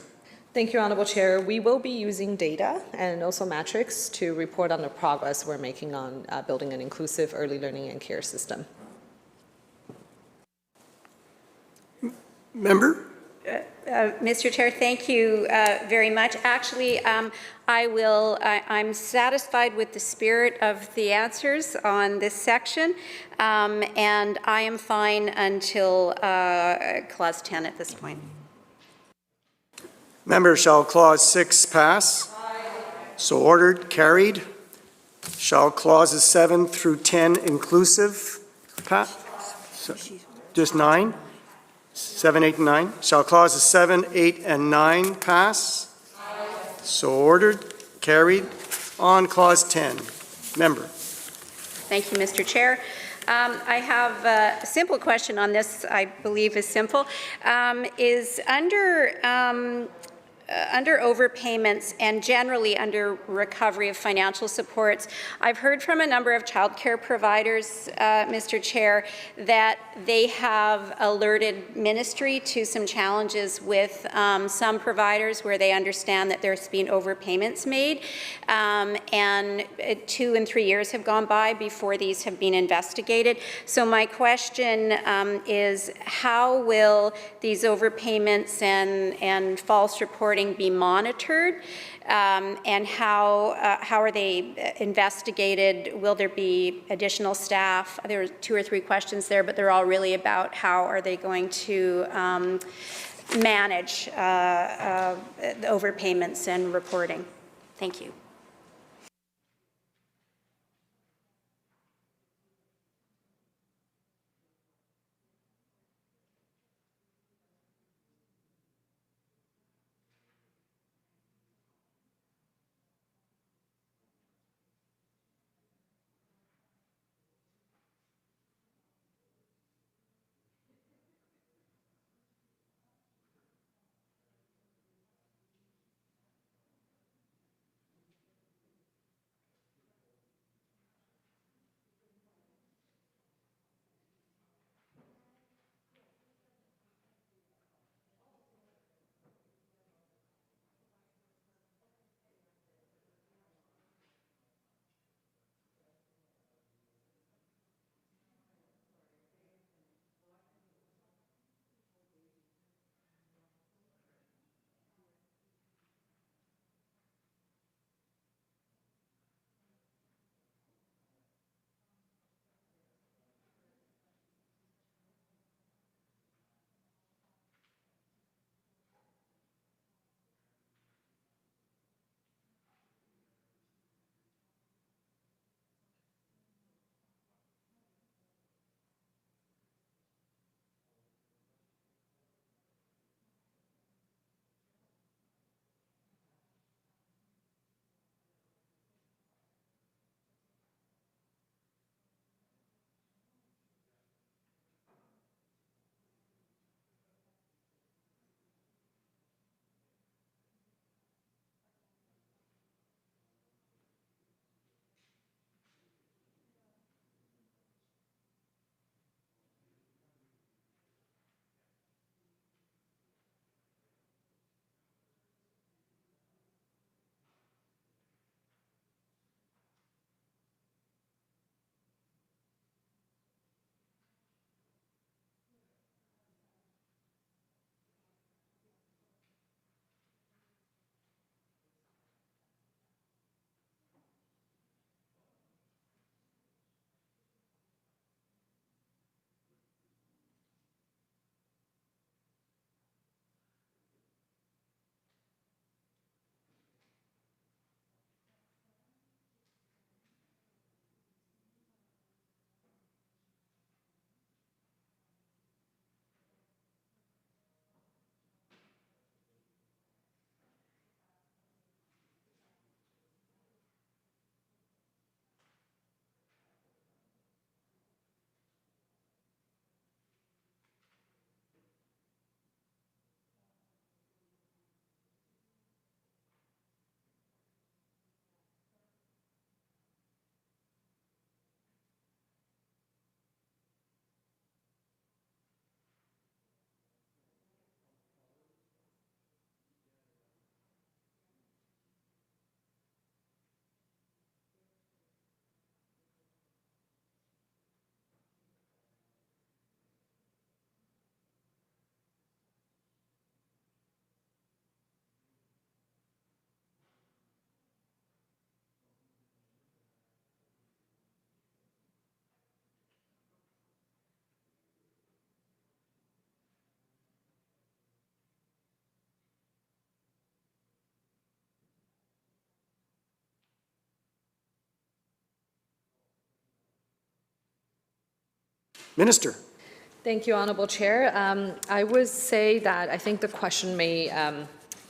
Thank you, Honorable Chair. We will be using data and also metrics to report on the progress we're making on building an inclusive early learning and care system. Member? Mr. Chair, thank you very much. Actually, I'm satisfied with the spirit of the answers on this section, and I am fine until clause 10 at this point. Member, shall clause 6 pass? So ordered, carried. Shall clauses 7 through 10 inclusive pass? Just 9? 7, 8, and 9. Shall clauses 7, 8, and 9 pass? So ordered, carried. On clause 10. Member. Thank you, Mr. Chair. I have a simple question on this, I believe is simple, is under overpayments and generally under recovery of financial supports, I've heard from a number of childcare providers, Mr. Chair, that they have alerted ministry to some challenges with some providers where they understand that there's been overpayments made, and 2 and 3 years have gone by before these have been investigated. So my question is, how will these overpayments and false reporting be monitored, and how are they investigated? Will there be additional staff? There are 2 or 3 questions there, but they're all really about how are they going to manage the overpayments and reporting. Thank you. Minister. Thank you, Honourable Chair. I would say that I think the question may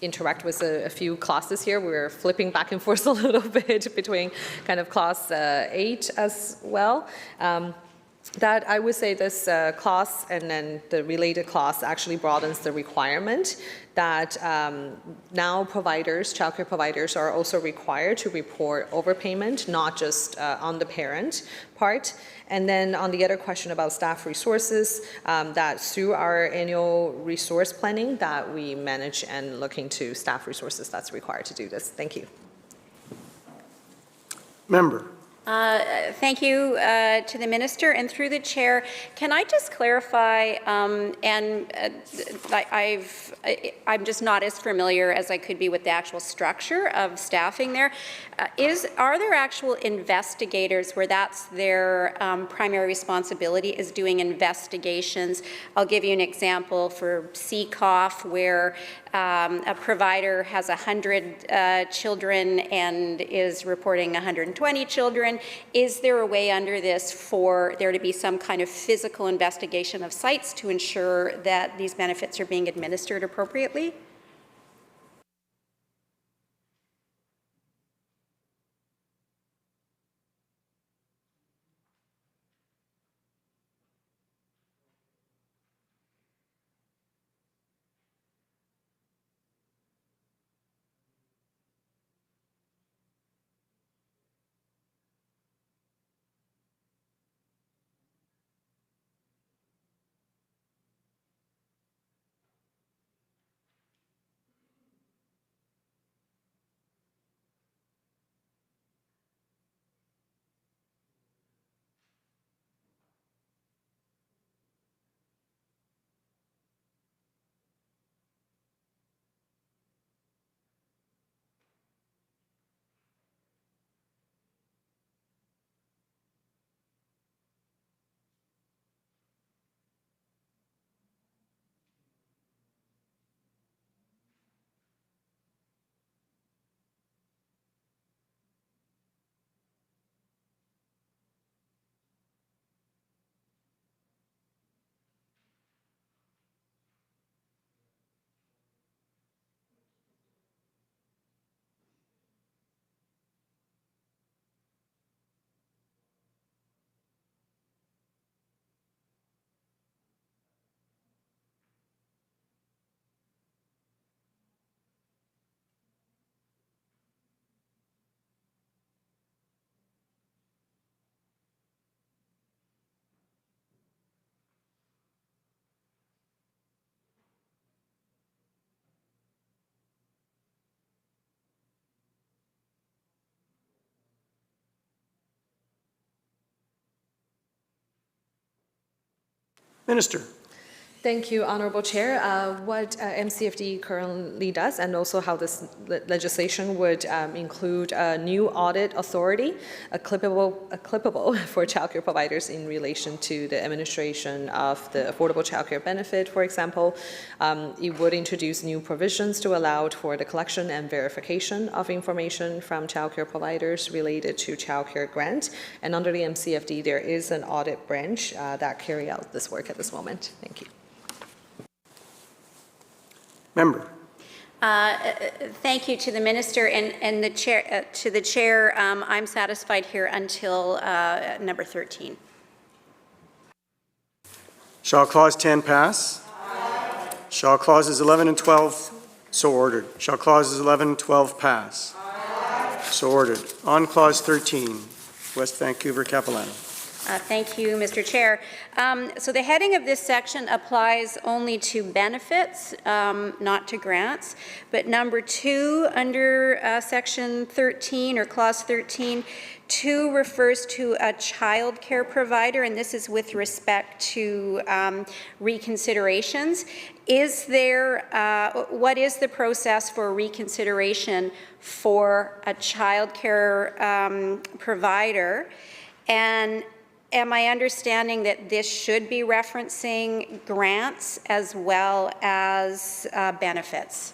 interact with a few clauses here. We're flipping back and forth a little bit between kind of clause 8 as well. That I would say this clause and then the related clause actually broadens the requirement that now providers, childcare providers, are also required to report overpayment, not just on the parent part. And then on the other question about staff resources, that through our annual resource planning that we manage and look into staff resources that's required to do this. Thank you. Member. Thank you to the Minister, and through the Chair, can I just clarify, I'm just not as familiar as I could be with the actual structure of staffing there. Are there actual investigators where that's their primary responsibility, is doing investigations? I'll give you an example for CCOF, where a provider has 100 children and is reporting 120 children. Is there a way under this for there to be some kind of physical investigation of sites to ensure that these benefits are being administered appropriately? Minister. Thank you, Honourable Chair. What MCFD currently does, and also how this legislation would include a new audit authority, applicable for childcare providers in relation to the administration of the affordable childcare benefit, for example. It would introduce new provisions to allow for the collection and verification of information from childcare providers related to childcare grant. And under the MCFD, there is an audit branch that carry out this work at this moment. Thank you. Member. Thank you to the Minister and the Chair. To the Chair, I'm satisfied here until number 13. Shall Clause 10 pass? Aye. Shall Clauses 11 and 12 so ordered? Shall Clauses 11 and 12 pass? Aye. So ordered. On Clause 13, West Vancouver Capilano. Thank you, Mr. Chair. So the heading of this section applies only to benefits, not to grants. But number 2 under section 13 or clause 13, 2 refers to a child care provider, and this is with respect to reconsiderations. Is there, what is the process for reconsideration for a child care provider? And am I understanding that this should be referencing grants as well as benefits?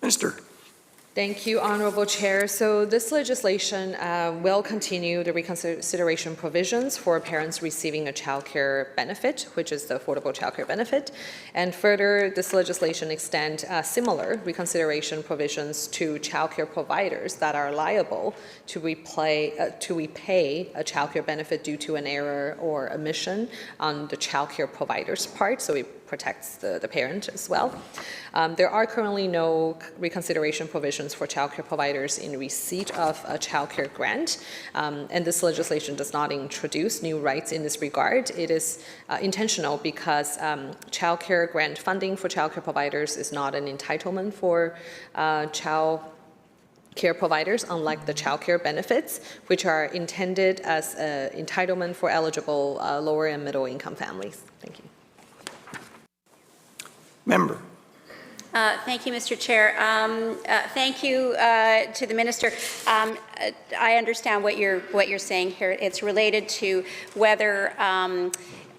Minister. Thank you, Honorable Chair. So this legislation will continue the reconsideration provisions for parents receiving a child care benefit, which is the affordable child care benefit. And further, this legislation extends similar reconsideration provisions to child care providers that are liable to repay a child care benefit due to an error or omission on the child care provider's part. So it protects the parent as well. There are currently no reconsideration provisions for childcare providers in receipt of a childcare grant, and this legislation does not introduce new rights in this regard. It is intentional because childcare grant funding for childcare providers is not an entitlement for child care providers, unlike the child care benefits, which are intended as an entitlement for eligible lower and middle income families. Thank you. Member. Thank you, Mr. Chair. Thank you to the Minister. I understand what you're saying here. It's related to whether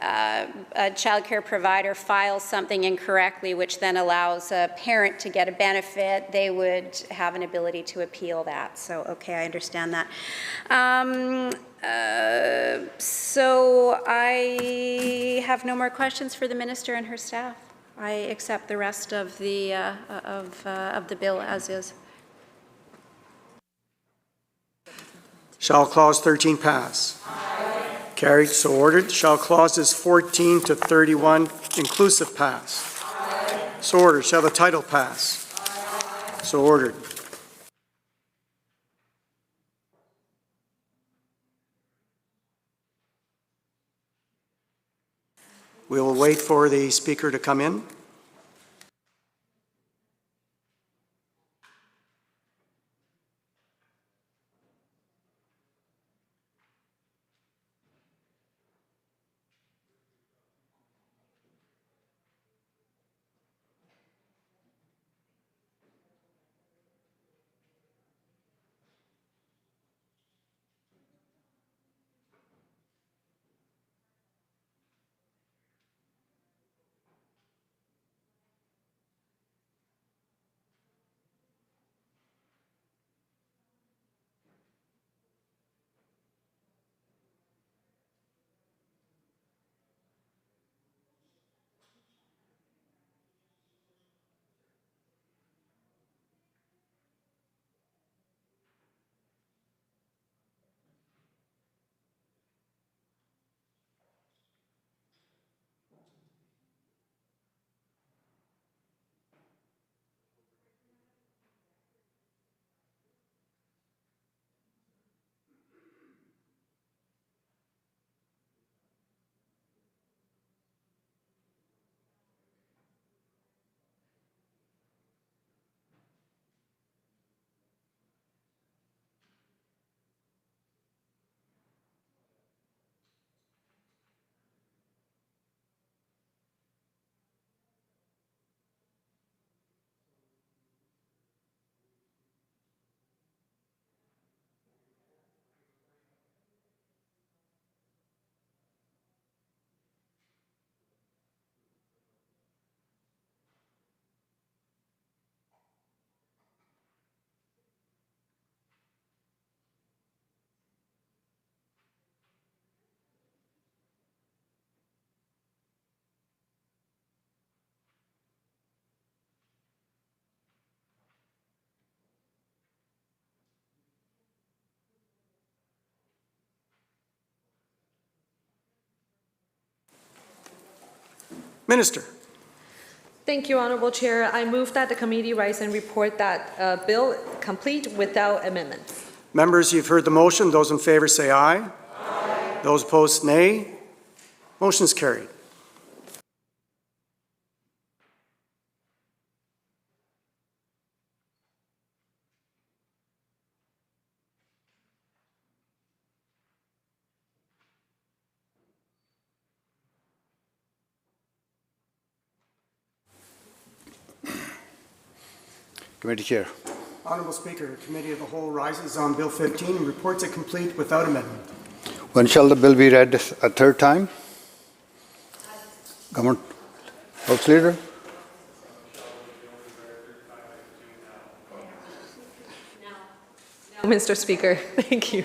a child care provider files something incorrectly, which then allows a parent to get a benefit, they would have an ability to appeal that. So, okay, I understand that. So I have no more questions for the Minister and her staff. I accept the rest of the bill as is. Shall Clause 13 pass? Aye. Carried, so ordered. Shall Clauses 14 to 31 inclusive pass? Aye. So ordered. Shall the title pass? Aye. So ordered. We will wait for the Speaker to come in. Minister. Thank you, Honorable Chair. I move that the committee rise and report that bill complete without amendments. Members, you've heard the motion. Those in favor say aye. Aye. Those opposed, nay. Motion is carried. Committee Chair. Honorable Speaker, Committee of the Whole rises on Bill 15 and reports it complete without amendment. When shall the bill be read a third time? Government House Leader. Mr. Speaker. Thank you.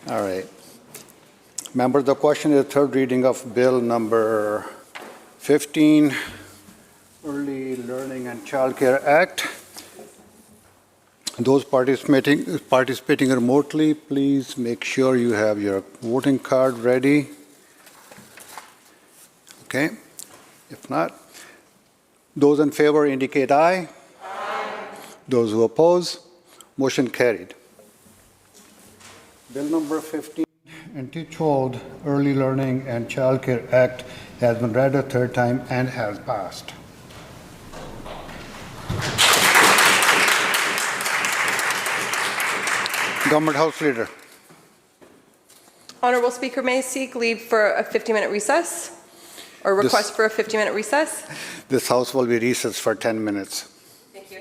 All right. Members, the question is third reading of Bill number 15, Early Learning and Childcare Act. Those participating remotely, please make sure you have your voting card ready. Okay. If not, those in favor indicate aye. Aye. Those who oppose, motion carried. Bill number 15, entitled Early Learning and Childcare Act, has been read a third time and has passed. Government House Leader. Honorable Speaker, may I seek leave for a 50-minute recess or request for a 50-minute recess? This House will be recessed for 10 minutes. Thank you.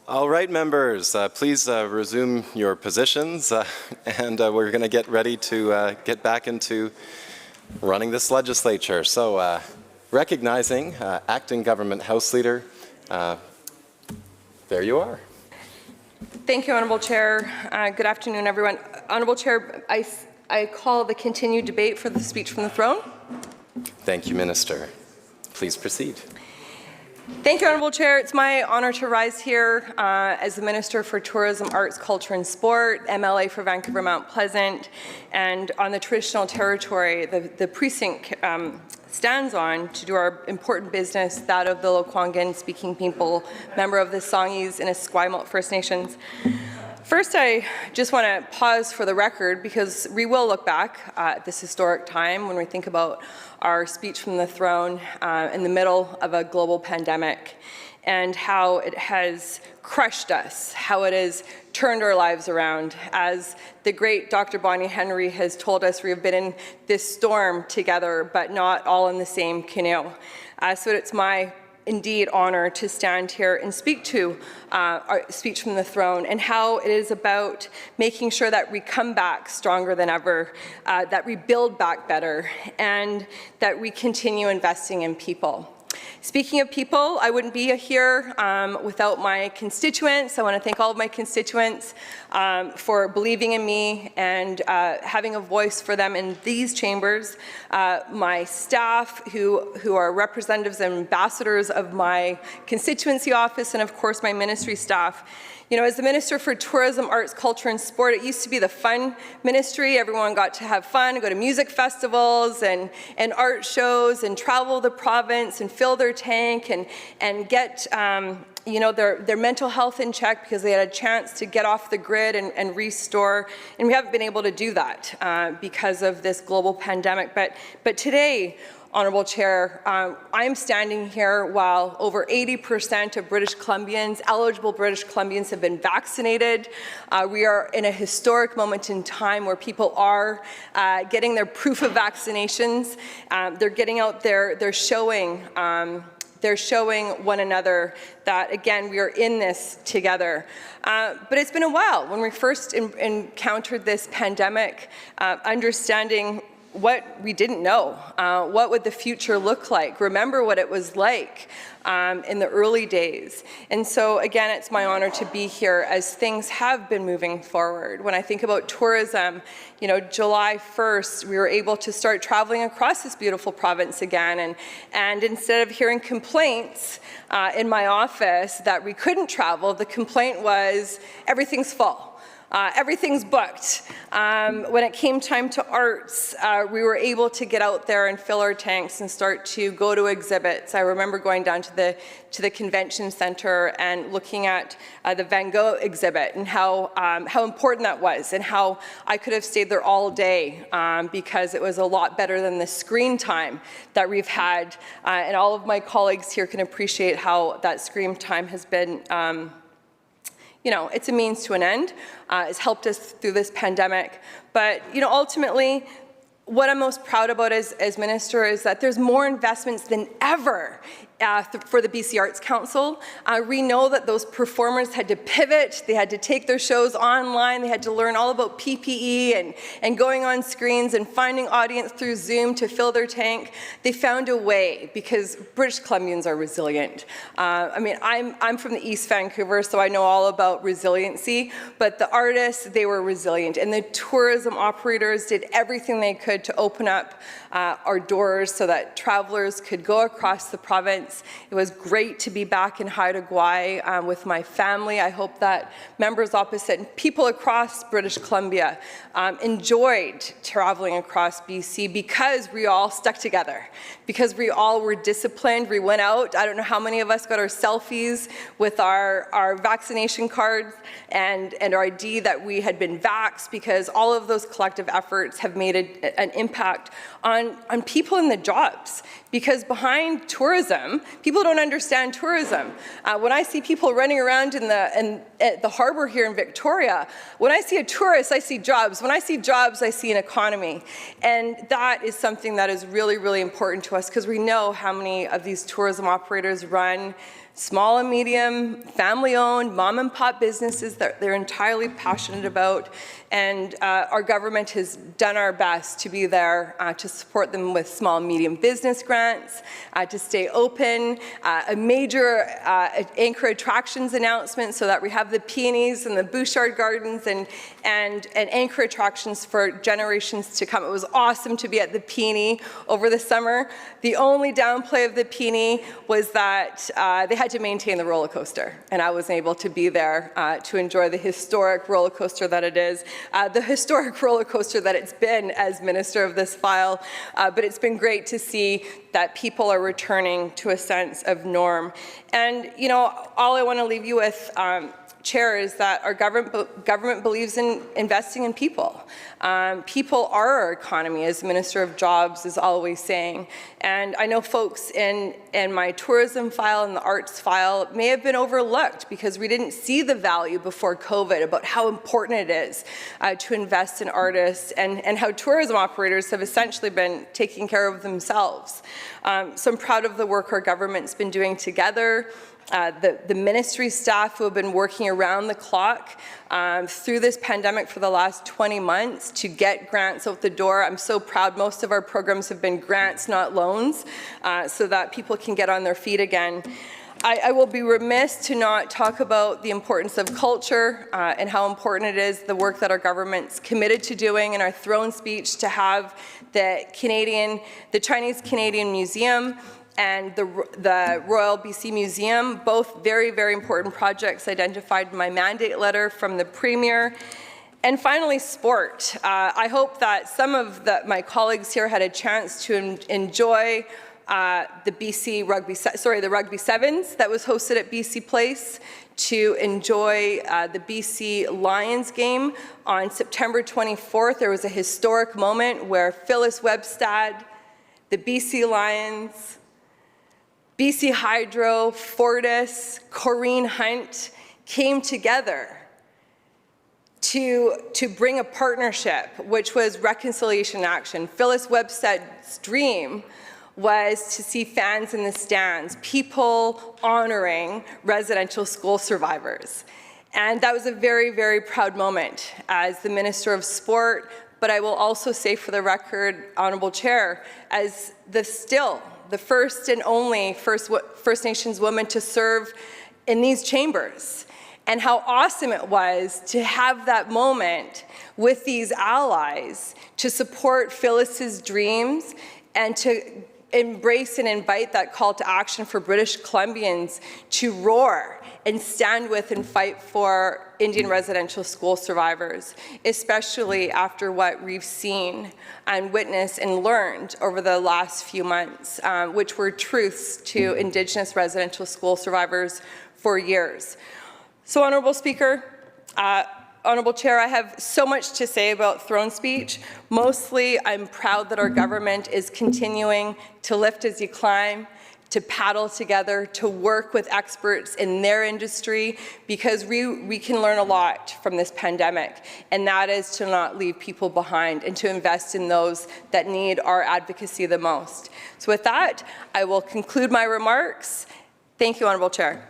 All right, members, please resume your positions, and we're going to get ready to get back into running this legislature. So, recognizing Acting Government House Leader, there you are. Thank you, Honourable Chair. Good afternoon, everyone. Honourable Chair, I call the continued debate for the speech from the throne. Thank you, Minister. Please proceed. Thank you, Honourable Chair. It's my honour to rise here as the Minister for Tourism, Arts, Culture and Sport, MLA for Vancouver Mount Pleasant, and on the traditional territory the precinct stands on to do our important business, that of the Lekwungen speaking people, member of the Songhees and Esquimalt First Nations. First, I just want to pause for the record because we will look back at this historic time when we think about our speech from the throne in the middle of a global pandemic and how it has crushed us, how it has turned our lives around. As the great Dr. Bonnie Henry has told us, we have been in this storm together, but not all in the same canoe. So it's my indeed honor to stand here and speak to our speech from the throne and how it is about making sure that we come back stronger than ever, that we build back better, and that we continue investing in people. Speaking of people, I wouldn't be here without my constituents. I want to thank all of my constituents for believing in me and having a voice for them in these chambers. My staff, who are representatives and ambassadors of my constituency office, and of course my ministry staff. You know, as the Minister for Tourism, Arts, Culture and Sport, it used to be the fun ministry. Everyone got to have fun, go to music festivals and art shows and travel the province and fill their tank and get you know, their mental health in check because they had a chance to get off the grid and restore. And we haven't been able to do that because of this global pandemic. But today, Honourable Chair, I'm standing here while over 80% of British Columbians, eligible British Columbians, have been vaccinated. We are in a historic moment in time where people are getting their proof of vaccinations. They're getting out there, they're showing one another that, again, we are in this together. But it's been a while. When we first encountered this pandemic, understanding what we didn't know, what would the future look like, remember what it was like in the early days. And so again, it's my honor to be here as things have been moving forward. When I think about tourism, you know, July 1st, we were able to start traveling across this beautiful province again. And instead of hearing complaints in my office that we couldn't travel, the complaint was everything's full. Everything's booked. When it came time to arts, we were able to get out there and fill our tanks and start to go to exhibits. I remember going down to the convention center and looking at the Van Gogh exhibit and how important that was and how I could have stayed there all day because it was a lot better than the screen time that we've had. And all of my colleagues here can appreciate how that screen time has been you know, it's a means to an end. It's helped us through this pandemic. But, you know, ultimately, what I'm most proud about as Minister is that there's more investments than ever for the BC Arts Council. We know that those performers had to pivot, they had to take their shows online, they had to learn all about PPE and going on screens and finding audience through Zoom to fill their tank. They found a way because British Columbians are resilient. I mean, I'm from the East Vancouver, so I know all about resiliency, but the artists, they were resilient, and the tourism operators did everything they could to open up our doors so that travelers could go across the province. It was great to be back in Haida Gwaii with my family. I hope that members opposite and people across British Columbia enjoyed traveling across BC because we all stuck together, because we all were disciplined. We went out. I don't know how many of us got our selfies with our vaccination cards and our ID that we had been vaxxed, because all of those collective efforts have made an impact on on people in the jobs, because behind tourism, people don't understand tourism. When I see people running around at the harbor here in Victoria, when I see a tourist, I see jobs. When I see jobs, I see an economy. And that is something that is really, really important to us, because we know how many of these tourism operators run small and medium, family-owned, mom-and-pop businesses that they're entirely passionate about. And our government has done our best to be there to support them with small and medium business grants, to stay open, a major anchor attractions announcement so that we have the peonies and the Bouchard Gardens and anchor attractions for generations to come. It was awesome to be at the peony over the summer. The only downplay of the peony was that they had to maintain the roller coaster, and I wasn't able to be there to enjoy the historic roller coaster that it is. The historic roller coaster that it's been as Minister of this file, but it's been great to see that people are returning to a sense of norm. And, you know, all I want to leave you with, Chair, is that our government believes in investing in people. People are our economy, as Minister of Jobs is always saying. And I know folks in my tourism file and the arts file may have been overlooked because we didn't see the value before COVID about how important it is to invest in artists and how tourism operators have essentially been taking care of themselves. So I'm proud of the work our government's been doing together. The ministry staff who have been working around the clock through this pandemic for the last 20 months to get grants out the door. I'm so proud. Most of our programs have been grants, not loans, so that people can get on their feet again. I will be remiss to not talk about the importance of culture and how important it is, the work that our government's committed to doing in our throne speech, to have the Chinese-Canadian Museum and the Royal BC Museum, both very, very important projects identified in my mandate letter from the Premier. And finally, sport. I hope that some of my colleagues here had a chance to enjoy the Rugby Sevens that was hosted at BC Place, to enjoy the BC Lions game on September 24th. There was a historic moment where Phyllis Webstad, the BC Lions, BC Hydro, Fortis, Corrine Hunt came together to bring a partnership, which was reconciliation action. Phyllis Webstad's dream was to see fans in the stands, people honoring residential school survivors. And that was a very, very proud moment as the Minister of Sport, but I will also say for the record, Honourable Chair, as the first and only First Nations woman to serve in these chambers, and how awesome it was to have that moment with these allies to support Phyllis's dreams and to embrace and invite that call to action for British Columbians to roar and stand with and fight for Indian residential school survivors, especially after what we've seen and witnessed and learned over the last few months, which were truths to Indigenous residential school survivors for years. So, Honourable Speaker, Honourable Chair, I have so much to say about throne speech. Mostly, I'm proud that our government is continuing to lift as you climb, to paddle together, to work with experts in their industry, because we can learn a lot from this pandemic, and that is to not leave people behind and to invest in those that need our advocacy the most. So with that, I will conclude my remarks. Thank you, Honourable Chair.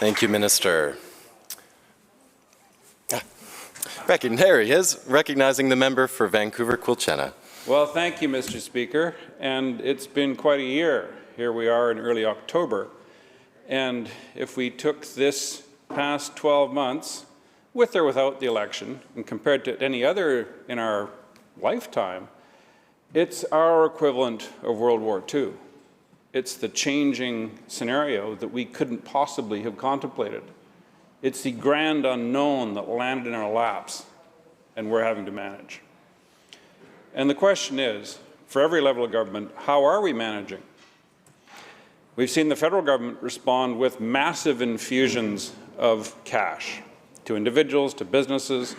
Thank you, Minister. There he is, recognizing the member for Vancouver-Quilchena. Well, thank you, Mr. Speaker. And it's been quite a year. Here we are in early October. And if we took this past 12 months, with or without the election, and compared to any other in our lifetime, it's our equivalent of World War II. It's the changing scenario that we couldn't possibly have contemplated. It's the grand unknown that landed in our laps, and we're having to manage. And the question is, for every level of government, how are we managing? We've seen the federal government respond with massive infusions of cash, to individuals, to businesses,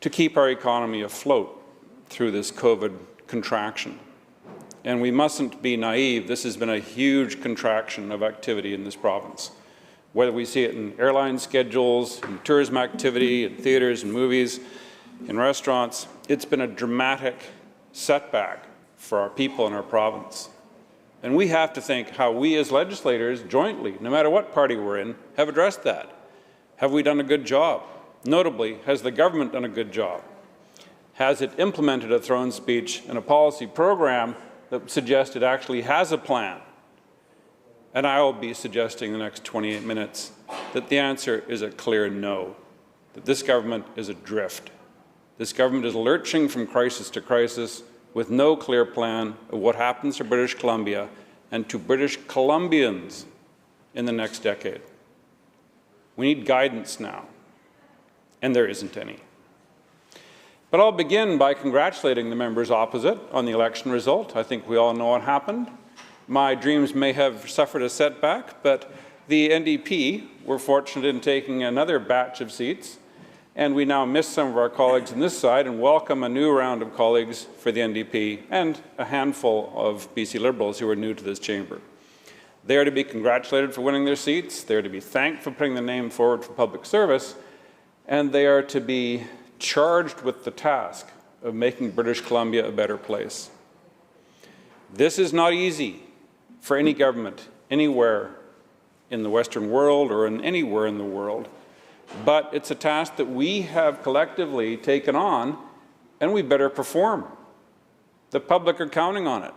to keep our economy afloat through this COVID contraction. And we mustn't be naive. This has been a huge contraction of activity in this province. Whether we see it in airline schedules, in tourism activity, in theatres and movies, in restaurants, it's been a dramatic setback for our people in our province. And we have to think how we as legislators jointly, no matter what party we're in, have addressed that. Have we done a good job? Notably, has the government done a good job? Has it implemented a throne speech and a policy program that suggests it actually has a plan? And I will be suggesting in the next 28 minutes that the answer is a clear no, that this government is adrift. This government is lurching from crisis to crisis with no clear plan of what happens to British Columbia and to British Columbians in the next decade. We need guidance now, and there isn't any. But I'll begin by congratulating the members opposite on the election result. I think we all know what happened. My dreams may have suffered a setback, but the NDP were fortunate in taking another batch of seats, and we now miss some of our colleagues on this side and welcome a new round of colleagues for the NDP and a handful of BC Liberals who are new to this chamber. They are to be congratulated for winning their seats, they are to be thanked for putting the name forward for public service, and they are to be charged with the task of making British Columbia a better place. This is not easy for any government anywhere in the Western world or anywhere in the world, but it's a task that we have collectively taken on, and we better perform. The public are counting on it.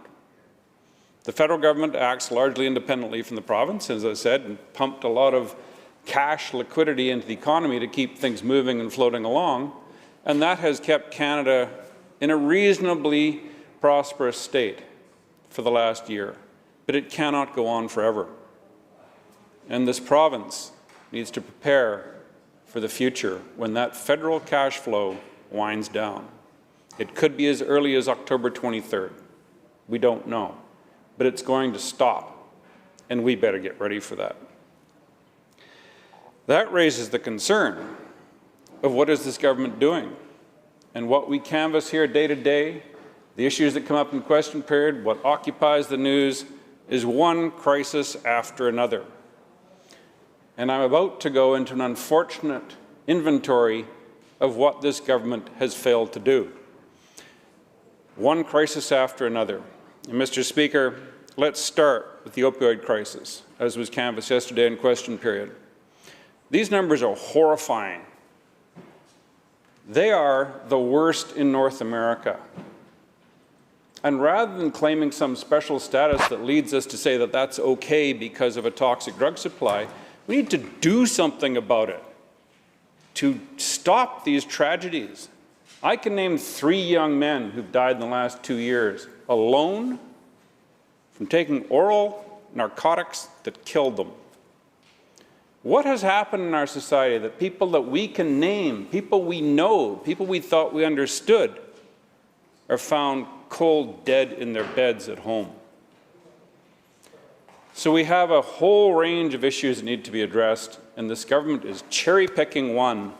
The federal government acts largely independently from the province, as I said, and pumped a lot of cash liquidity into the economy to keep things moving and floating along, and that has kept Canada in a reasonably prosperous state for the last year. But it cannot go on forever. And this province needs to prepare for the future when that federal cash flow winds down. It could be as early as October 23rd. We don't know. But it's going to stop, and we better get ready for that. That raises the concern of what is this government doing? And what we canvass here day to day, the issues that come up in question period, what occupies the news, is one crisis after another. And I'm about to go into an unfortunate inventory of what this government has failed to do. One crisis after another. And Mr. Speaker, let's start with the opioid crisis, as was canvassed yesterday in question period. These numbers are horrifying. They are the worst in North America. And rather than claiming some special status that leads us to say that that's okay because of a toxic drug supply, we need to do something about it to stop these tragedies. I can name 3 young men who've died in the last 2 years alone from taking oral narcotics that killed them. What has happened in our society that people that we can name, people we know, people we thought we understood, are found cold dead in their beds at home? So we have a whole range of issues that need to be addressed, and this government is cherry-picking one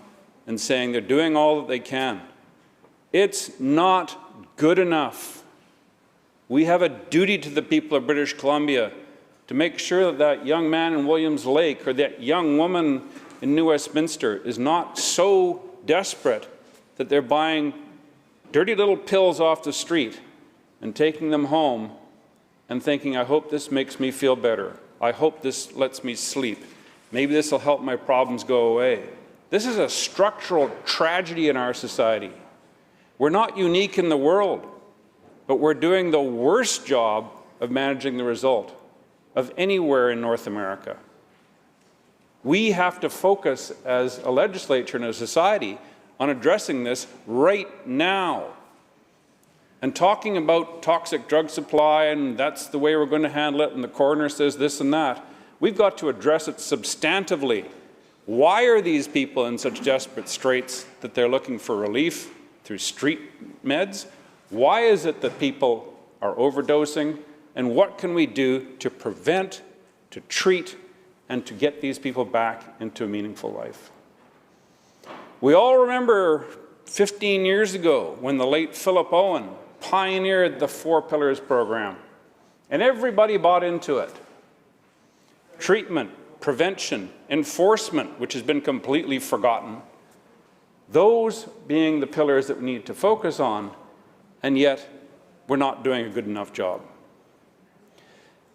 and saying they're doing all that they can. It's not good enough. We have a duty to the people of British Columbia to make sure that that young man in Williams Lake or that young woman in New Westminster is not so desperate that they're buying dirty little pills off the street and taking them home and thinking, I hope this makes me feel better. I hope this lets me sleep. Maybe this will help my problems go away. This is a structural tragedy in our society. We're not unique in the world, but we're doing the worst job of managing the result of anywhere in North America. We have to focus as a legislature and a society on addressing this right now. And talking about toxic drug supply and that's the way we're going to handle it and the coroner says this and that, we've got to address it substantively. Why are these people in such desperate straits that they're looking for relief through street meds? Why is it that people are overdosing? And what can we do to prevent, to treat, and to get these people back into a meaningful life? We all remember 15 years ago when the late Philip Owen pioneered the 4 Pillars program, and everybody bought into it. Treatment, prevention, enforcement, which has been completely forgotten, those being the pillars that we need to focus on, and yet we're not doing a good enough job.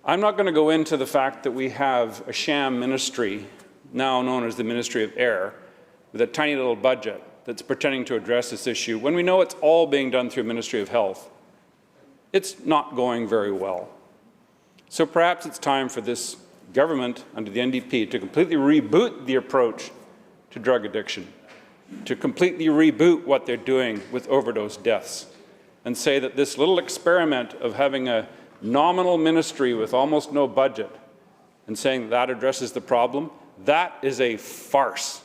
I'm not going to go into the fact that we have a sham ministry, now known as the Ministry of Air, with a tiny little budget that's pretending to address this issue when we know it's all being done through Ministry of Health. It's not going very well. So perhaps it's time for this government under the NDP to completely reboot the approach to drug addiction, to completely reboot what they're doing with overdose deaths, and say that this little experiment of having a nominal ministry with almost no budget and saying that addresses the problem, that is a farce.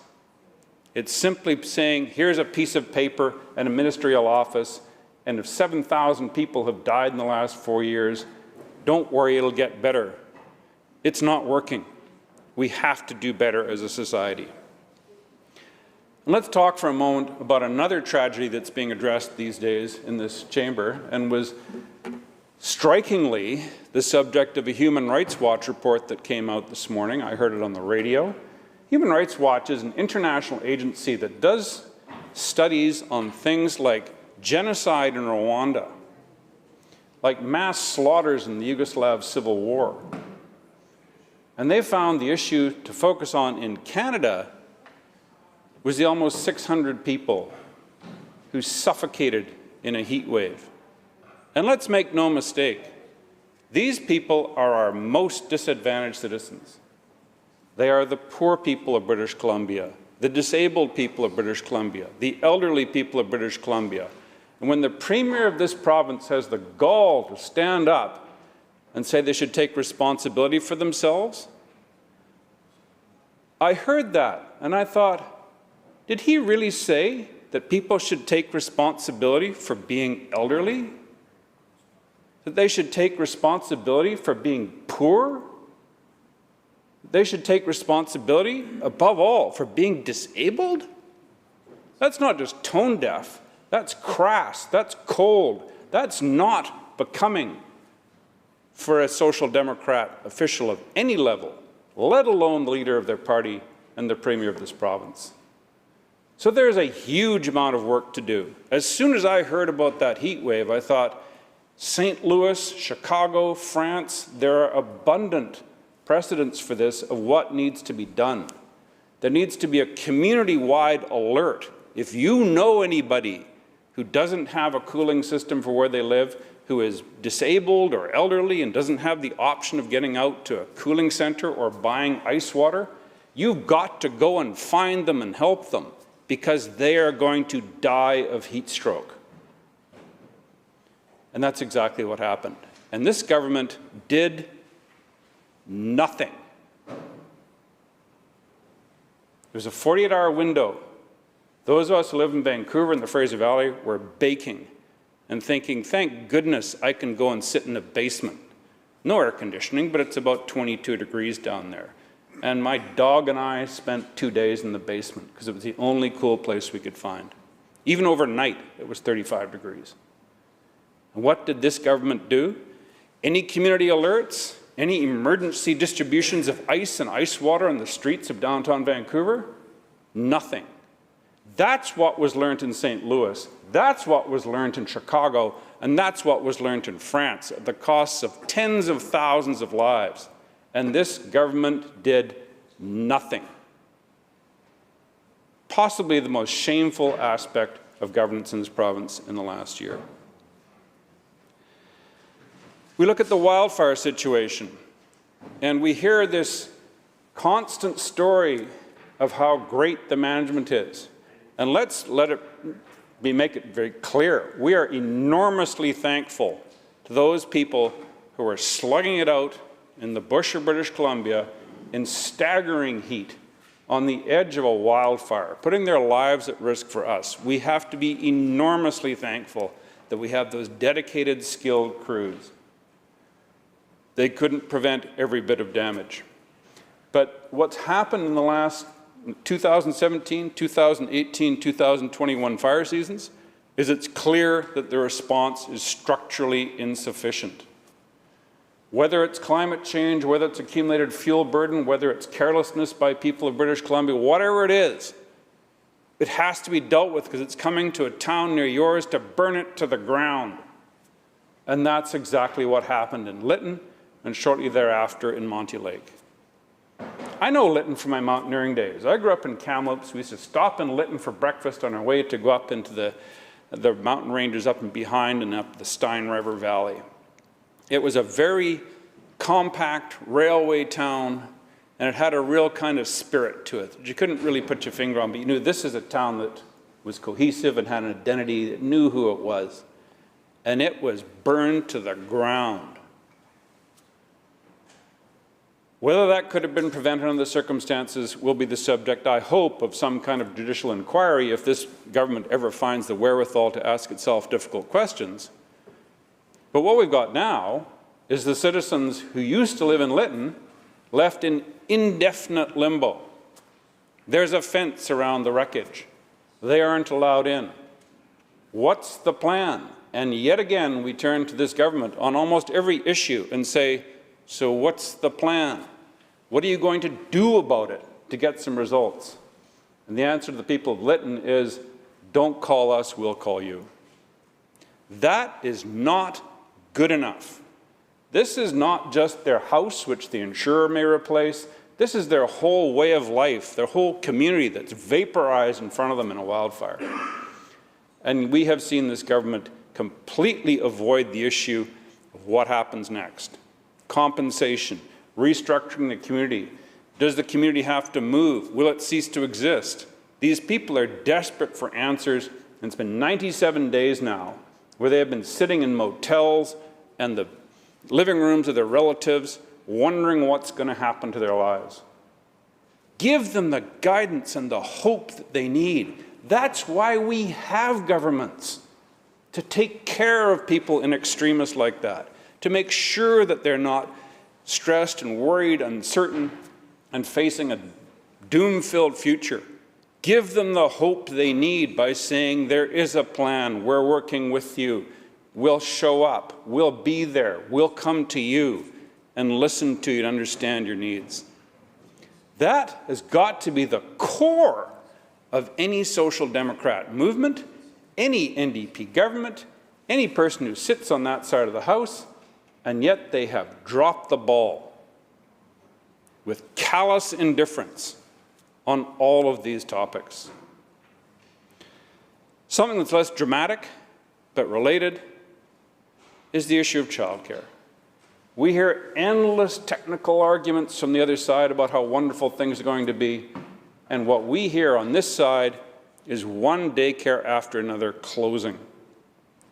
It's simply saying, here's a piece of paper and a ministerial office, and if 7,000 people have died in the last 4 years, don't worry, it'll get better. It's not working. We have to do better as a society. And let's talk for a moment about another tragedy that's being addressed these days in this chamber and was strikingly the subject of a Human Rights Watch report that came out this morning. I heard it on the radio. Human Rights Watch is an international agency that does studies on things like genocide in Rwanda, like mass slaughters in the Yugoslav Civil War. And they found the issue to focus on in Canada was the almost 600 people who suffocated in a heat wave. And let's make no mistake, these people are our most disadvantaged citizens. They are the poor people of British Columbia, the disabled people of British Columbia, the elderly people of British Columbia. And when the Premier of this province has the gall to stand up and say they should take responsibility for themselves, I heard that and I thought, did he really say that people should take responsibility for being elderly? That they should take responsibility for being poor? They should take responsibility, above all, for being disabled? That's not just tone deaf. That's crass. That's cold. That's not becoming for a Social Democrat official of any level, let alone the leader of their party and the Premier of this province. So there's a huge amount of work to do. As soon as I heard about that heat wave, I thought, St. Louis, Chicago, France, there are abundant precedents for this of what needs to be done. There needs to be a community-wide alert. If you know anybody who doesn't have a cooling system for where they live, who is disabled or elderly and doesn't have the option of getting out to a cooling center or buying ice water, you've got to go and find them and help them because they are going to die of heat stroke. And that's exactly what happened. And this government did nothing. There's a 48-hour window. Those of us who live in Vancouver and the Fraser Valley were baking and thinking, thank goodness I can go and sit in a basement. No air conditioning, but it's about 22 degrees down there. And my dog and I spent 2 days in the basement because it was the only cool place we could find. Even overnight, it was 35 degrees. And what did this government do? Any community alerts? Any emergency distributions of ice and ice water on the streets of downtown Vancouver? Nothing. That's what was learned in St. Louis. That's what was learned in Chicago. And that's what was learned in France at the cost of tens of thousands of lives. And this government did nothing. Possibly the most shameful aspect of governance in this province in the last year. We look at the wildfire situation, and we hear this constant story of how great the management is. And let's make it very clear. We are enormously thankful to those people who are slugging it out in the bush of British Columbia in staggering heat on the edge of a wildfire, putting their lives at risk for us. We have to be enormously thankful that we have those dedicated, skilled crews. They couldn't prevent every bit of damage. But what's happened in the last 2017, 2018, 2021 fire seasons is it's clear that the response is structurally insufficient. Whether it's climate change, whether it's accumulated fuel burden, whether it's carelessness by people of British Columbia, whatever it is, it has to be dealt with because it's coming to a town near yours to burn it to the ground. And that's exactly what happened in Lytton and shortly thereafter in Monty Lake. I know Lytton from my mountaineering days. I grew up in Kamloops. We used to stop in Lytton for breakfast on our way to go up into the mountain ranges up and behind and up the Stein River Valley. It was a very compact railway town, and it had a real kind of spirit to it that you couldn't really put your finger on, but you knew this is a town that was cohesive and had an identity, that knew who it was. And it was burned to the ground. Whether that could have been prevented under the circumstances will be the subject, I hope, of some kind of judicial inquiry if this government ever finds the wherewithal to ask itself difficult questions. But what we've got now is the citizens who used to live in Lytton left in indefinite limbo. There's a fence around the wreckage. They aren't allowed in. What's the plan? And yet again, we turn to this government on almost every issue and say, so what's the plan? What are you going to do about it to get some results? And the answer to the people of Lytton is, don't call us, we'll call you. That is not good enough. This is not just their house, which the insurer may replace. This is their whole way of life, their whole community that's vaporized in front of them in a wildfire. And we have seen this government completely avoid the issue of what happens next. Compensation, restructuring the community. Does the community have to move? Will it cease to exist? These people are desperate for answers, and it's been 97 days now where they have been sitting in motels and the living rooms of their relatives, wondering what's going to happen to their lives. Give them the guidance and the hope that they need. That's why we have governments, to take care of people in extremis like that, to make sure that they're not stressed and worried, uncertain, and facing a doom-filled future. Give them the hope they need by saying, there is a plan, we're working with you, we'll show up, we'll be there, we'll come to you and listen to you and understand your needs. That has got to be the core of any social democrat movement, any NDP government, any person who sits on that side of the House, and yet they have dropped the ball with callous indifference on all of these topics. Something that's less dramatic but related is the issue of childcare. We hear endless technical arguments from the other side about how wonderful things are going to be, and what we hear on this side is one daycare after another closing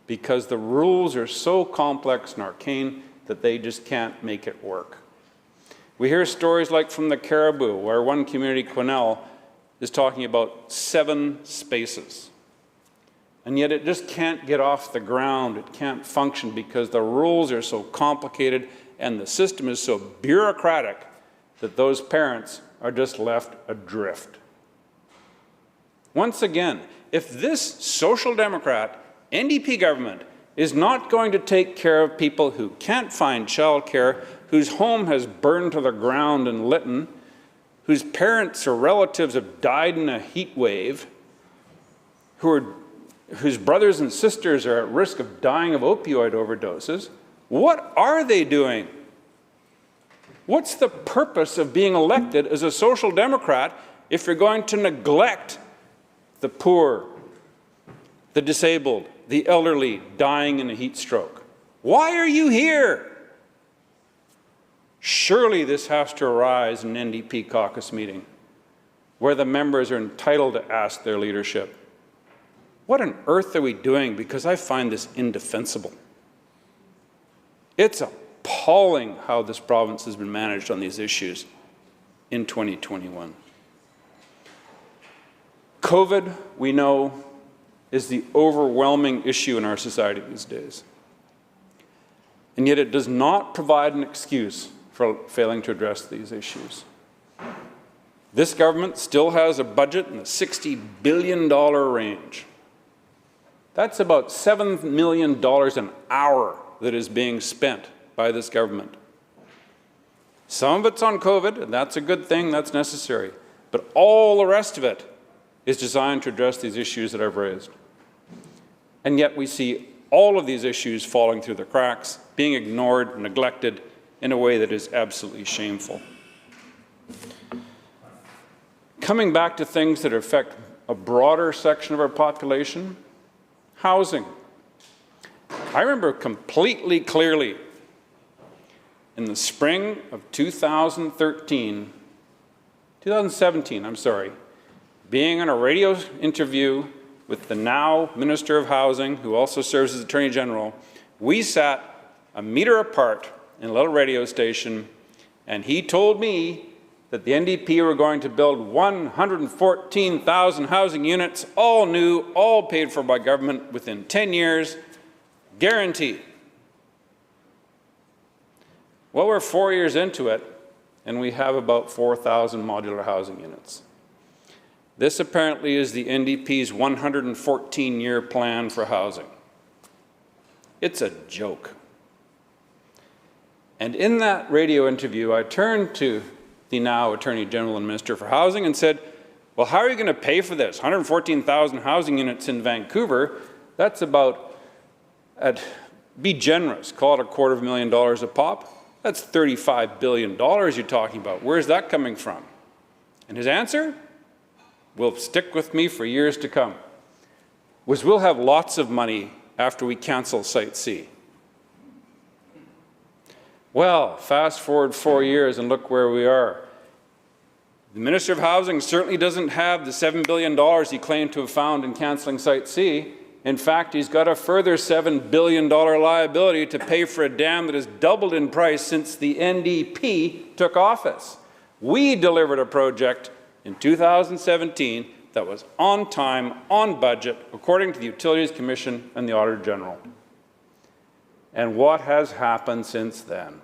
because the rules are so complex and arcane that they just can't make it work. We hear stories like from the Caribou, where one community, Quesnel, is talking about 7 spaces. And yet it just can't get off the ground. It can't function because the rules are so complicated and the system is so bureaucratic that those parents are just left adrift. Once again, if this social democrat NDP government is not going to take care of people who can't find childcare, whose home has burned to the ground in Lytton, whose parents or relatives have died in a heat wave, whose brothers and sisters are at risk of dying of opioid overdoses, what are they doing? What's the purpose of being elected as a social democrat if you're going to neglect the poor, the disabled, the elderly dying in a heat stroke? Why are you here? Surely this has to arise in an NDP caucus meeting where the members are entitled to ask their leadership, what on earth are we doing? Because I find this indefensible. It's appalling how this province has been managed on these issues in 2021. COVID, we know, is the overwhelming issue in our society these days. And yet it does not provide an excuse for failing to address these issues. This government still has a budget in the $60 billion range. That's about $7 million an hour that is being spent by this government. Some of it's on COVID, and that's a good thing, that's necessary. But all the rest of it is designed to address these issues that I've raised. And yet we see all of these issues falling through the cracks, being ignored, neglected in a way that is absolutely shameful. Coming back to things that affect a broader section of our population, housing. I remember completely clearly in the spring of 2017, being on a radio interview with the now Minister of Housing, who also serves as Attorney General. We sat a meter apart in a little radio station, and he told me that the NDP were going to build 114,000 housing units, all new, all paid for by government within 10 years, guaranteed. Well, we're 4 years into it, and we have about 4,000 modular housing units. This apparently is the NDP's 114-year plan for housing. It's a joke. And in that radio interview, I turned to the now Attorney General and Minister for Housing and said, well, how are you going to pay for this? 114,000 housing units in Vancouver, that's about, be generous, call it $250,000 a pop. That's $35 billion you're talking about. Where's that coming from? And his answer will stick with me for years to come, was we'll have lots of money after we cancel Site C. Well, fast forward 4 years and look where we are. The Minister of Housing certainly doesn't have the $7 billion he claimed to have found in cancelling Site C. In fact, he's got a further $7 billion liability to pay for a dam that has doubled in price since the NDP took office. We delivered a project in 2017 that was on time, on budget, according to the Utilities Commission and the Auditor General. And what has happened since then?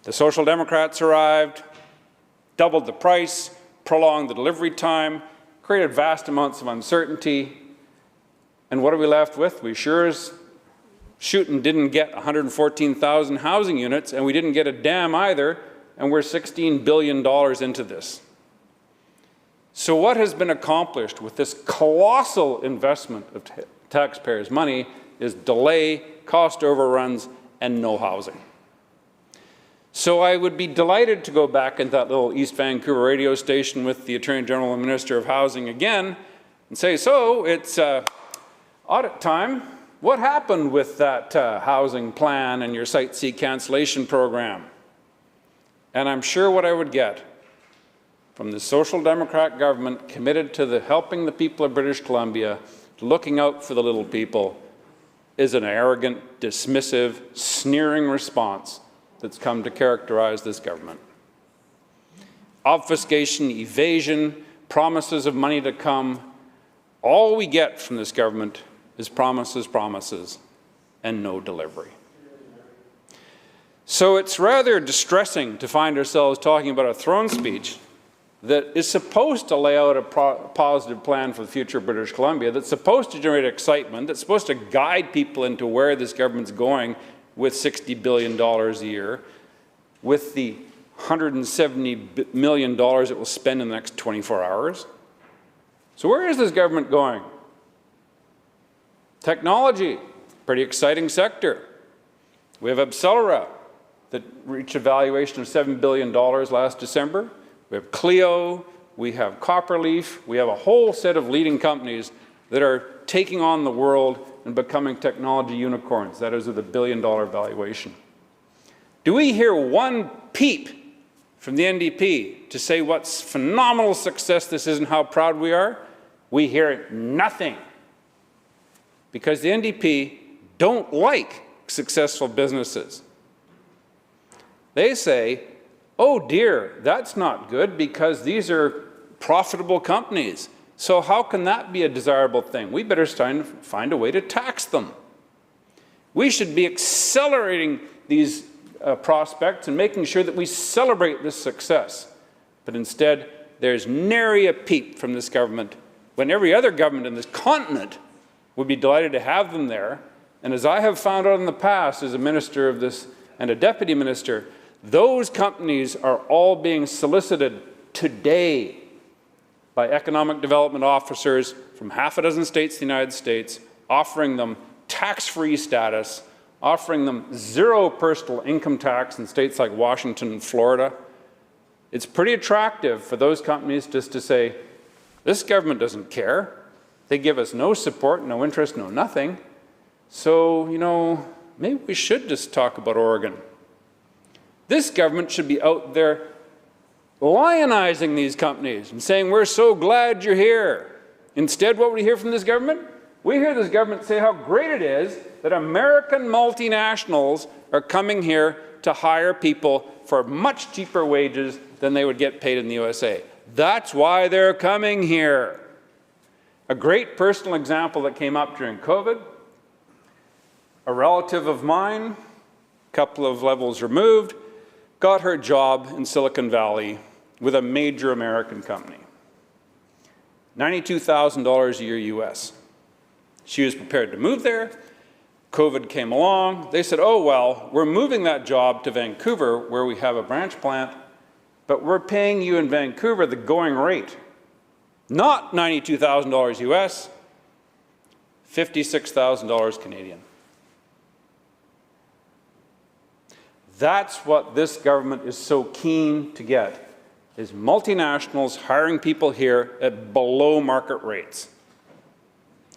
The Social Democrats arrived, doubled the price, prolonged the delivery time, created vast amounts of uncertainty. And what are we left with? We sure as shooting didn't get 114,000 housing units, and we didn't get a dam either, and we're $16 billion into this. So what has been accomplished with this colossal investment of taxpayers' money is delay, cost overruns, and no housing. So I would be delighted to go back into that little East Vancouver radio station with the Attorney General and Minister of Housing again and say, so it's audit time. What happened with that housing plan and your Site C cancellation program? And I'm sure what I would get from the Social Democrat government committed to helping the people of British Columbia, looking out for the little people, is an arrogant, dismissive, sneering response that's come to characterize this government. Obfuscation, evasion, promises of money to come. All we get from this government is promises, promises, and no delivery. So it's rather distressing to find ourselves talking about a throne speech that is supposed to lay out a positive plan for the future of British Columbia, that's supposed to generate excitement, that's supposed to guide people into where this government's going with $60 billion a year, with the $170 million it will spend in the next 24 hours. So where is this government going? Technology, pretty exciting sector. We have Accelera that reached a valuation of $7 billion last December. We have Clio, we have Copperleaf, we have a whole set of leading companies that are taking on the world and becoming technology unicorns, that is with a $1 billion valuation. Do we hear one peep from the NDP to say what phenomenal success this is and how proud we are? We hear nothing. Because the NDP don't like successful businesses. They say, oh dear, that's not good because these are profitable companies. So how can that be a desirable thing? We better find a way to tax them. We should be accelerating these prospects and making sure that we celebrate this success. But instead, there's nary a peep from this government, when every other government in this continent would be delighted to have them there. And as I have found out in the past as a minister of this and a deputy minister, those companies are all being solicited today by economic development officers from half a dozen states in the United States, offering them tax-free status, offering them zero personal income tax in states like Washington and Florida. It's pretty attractive for those companies just to say, this government doesn't care. They give us no support, no interest, no nothing. So, you know, maybe we should just talk about Oregon. This government should be out there lionizing these companies and saying, we're so glad you're here. Instead, what we hear from this government? We hear this government say how great it is that American multinationals are coming here to hire people for much cheaper wages than they would get paid in the USA. That's why they're coming here. A great personal example that came up during COVID, a relative of mine, a couple of levels removed, got her job in Silicon Valley with a major American company. $92,000 a year US. She was prepared to move there. COVID came along. They said, oh, well, we're moving that job to Vancouver where we have a branch plant, but we're paying you in Vancouver the going rate. Not $92,000 US, $56,000 Canadian. That's what this government is so keen to get, is multinationals hiring people here at below market rates.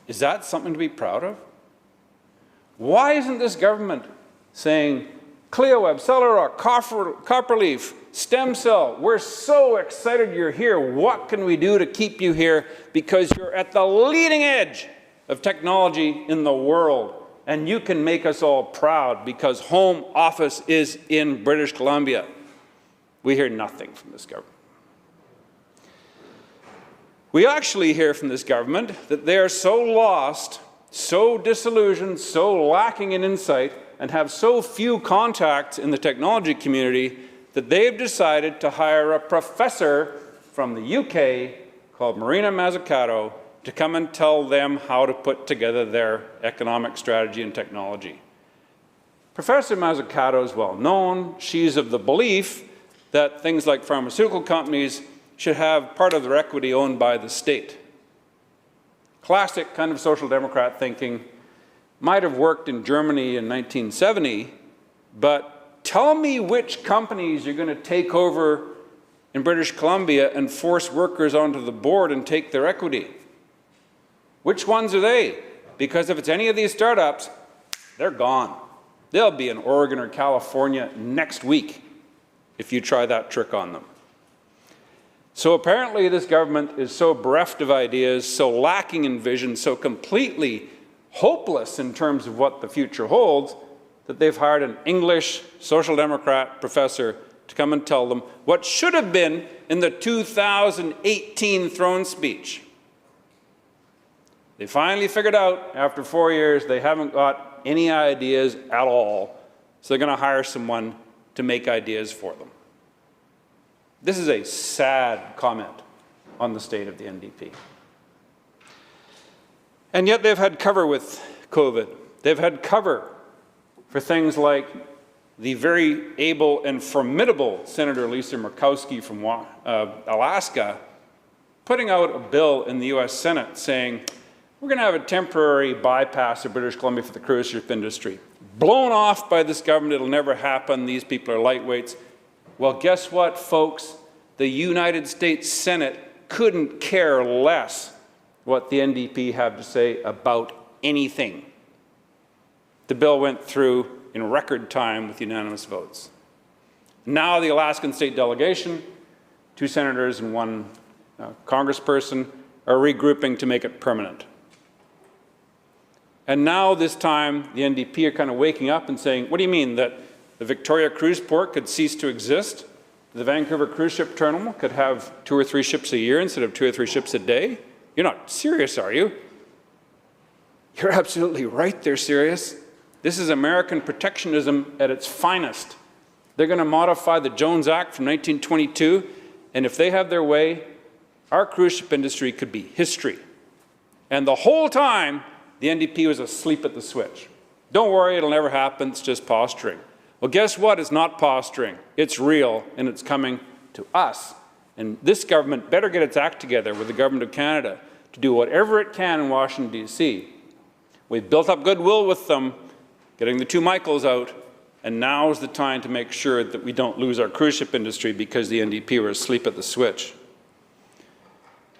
Is that something to be proud of? Why isn't this government saying, Cleoweb, Celerock, Copperleaf, stem cell, we're so excited you're here. What can we do to keep you here? Because you're at the leading edge of technology in the world. And you can make us all proud because home office is in British Columbia. We hear nothing from this government. We actually hear from this government that they are so lost, so disillusioned, so lacking in insight, and have so few contacts in the technology community that they've decided to hire a professor from the UK called Marina Mazzucato to come and tell them how to put together their economic strategy and technology. Professor Mazzucato is well known. She's of the belief that things like pharmaceutical companies should have part of their equity owned by the state. Classic kind of social democrat thinking. Might have worked in Germany in 1970, but tell me which companies you're going to take over in British Columbia and force workers onto the board and take their equity. Which ones are they? Because if it's any of these startups, they're gone. They'll be in Oregon or California next week if you try that trick on them. So apparently this government is so bereft of ideas, so lacking in vision, so completely hopeless in terms of what the future holds, that they've hired an English social democrat professor to come and tell them what should have been in the 2018 throne speech. They finally figured out, after 4 years, they haven't got any ideas at all, so they're going to hire someone to make ideas for them. This is a sad comment on the state of the NDP. And yet they've had cover with COVID. They've had cover for things like the very able and formidable Senator Lisa Murkowski from Alaska putting out a bill in the US Senate saying, we're going to have a temporary bypass of British Columbia for the cruise ship industry. Blown off by this government, it'll never happen, these people are lightweights. Well, guess what, folks? The United States Senate couldn't care less what the NDP have to say about anything. The bill went through in record time with unanimous votes. Now the Alaskan state delegation, 2 senators and 1 congressperson, are regrouping to make it permanent. And now this time the NDP are kind of waking up and saying, what do you mean, that the Victoria Cruise Port could cease to exist? The Vancouver Cruise Ship Terminal could have 2 or 3 ships a year instead of 2 or 3 ships a day? You're not serious, are you? You're absolutely right, they're serious. This is American protectionism at its finest. They're going to modify the Jones Act from 1922 And if they have their way, our cruise ship industry could be history. And the whole time, the NDP was asleep at the switch. Don't worry, it'll never happen, it's just posturing. Well, guess what? It's not posturing. It's real, and it's coming to us. And this government better get its act together with the Government of Canada to do whatever it can in Washington, D.C. We've built up goodwill with them, getting the two Michaels out, and now is the time to make sure that we don't lose our cruise ship industry because the NDP were asleep at the switch.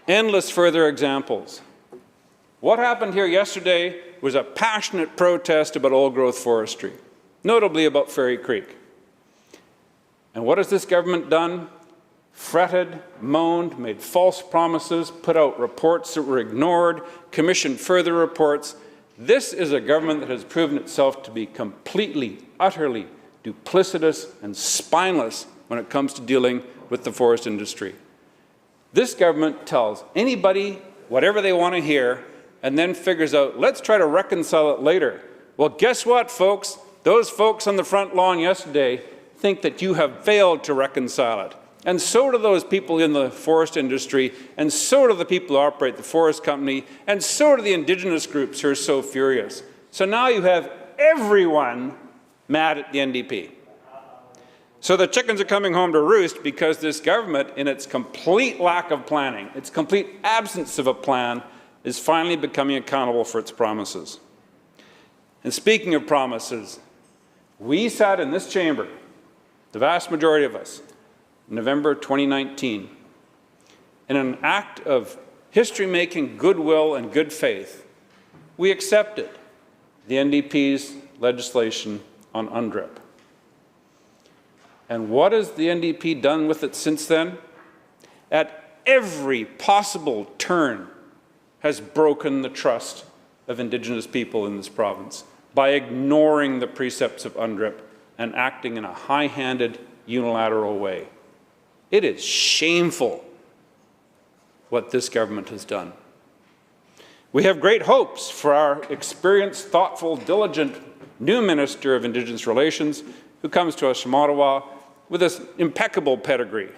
Endless further examples. What happened here yesterday was a passionate protest about old-growth forestry, notably about Fairy Creek. And what has this government done? Fretted, moaned, made false promises, put out reports that were ignored, commissioned further reports. This is a government that has proven itself to be completely, utterly duplicitous and spineless when it comes to dealing with the forest industry. This government tells anybody whatever they want to hear and then figures out, let's try to reconcile it later. Well, guess what, folks? Those folks on the front lawn yesterday think that you have failed to reconcile it. And so do those people in the forest industry, and so do the people who operate the forest company, and so do the Indigenous groups who are so furious. So now you have everyone mad at the NDP. So the chickens are coming home to roost because this government, in its complete lack of planning, its complete absence of a plan, is finally becoming accountable for its promises. And speaking of promises, we sat in this chamber, the vast majority of us, November 2019, in an act of history-making goodwill and good faith, we accepted the NDP's legislation on UNDRIP. And what has the NDP done with it since then? At every possible turn has broken the trust of Indigenous people in this province by ignoring the precepts of UNDRIP and acting in a high-handed, unilateral way. It is shameful what this government has done. We have great hopes for our experienced, thoughtful, diligent new Minister of Indigenous Relations who comes to us from Ottawa with this impeccable pedigree.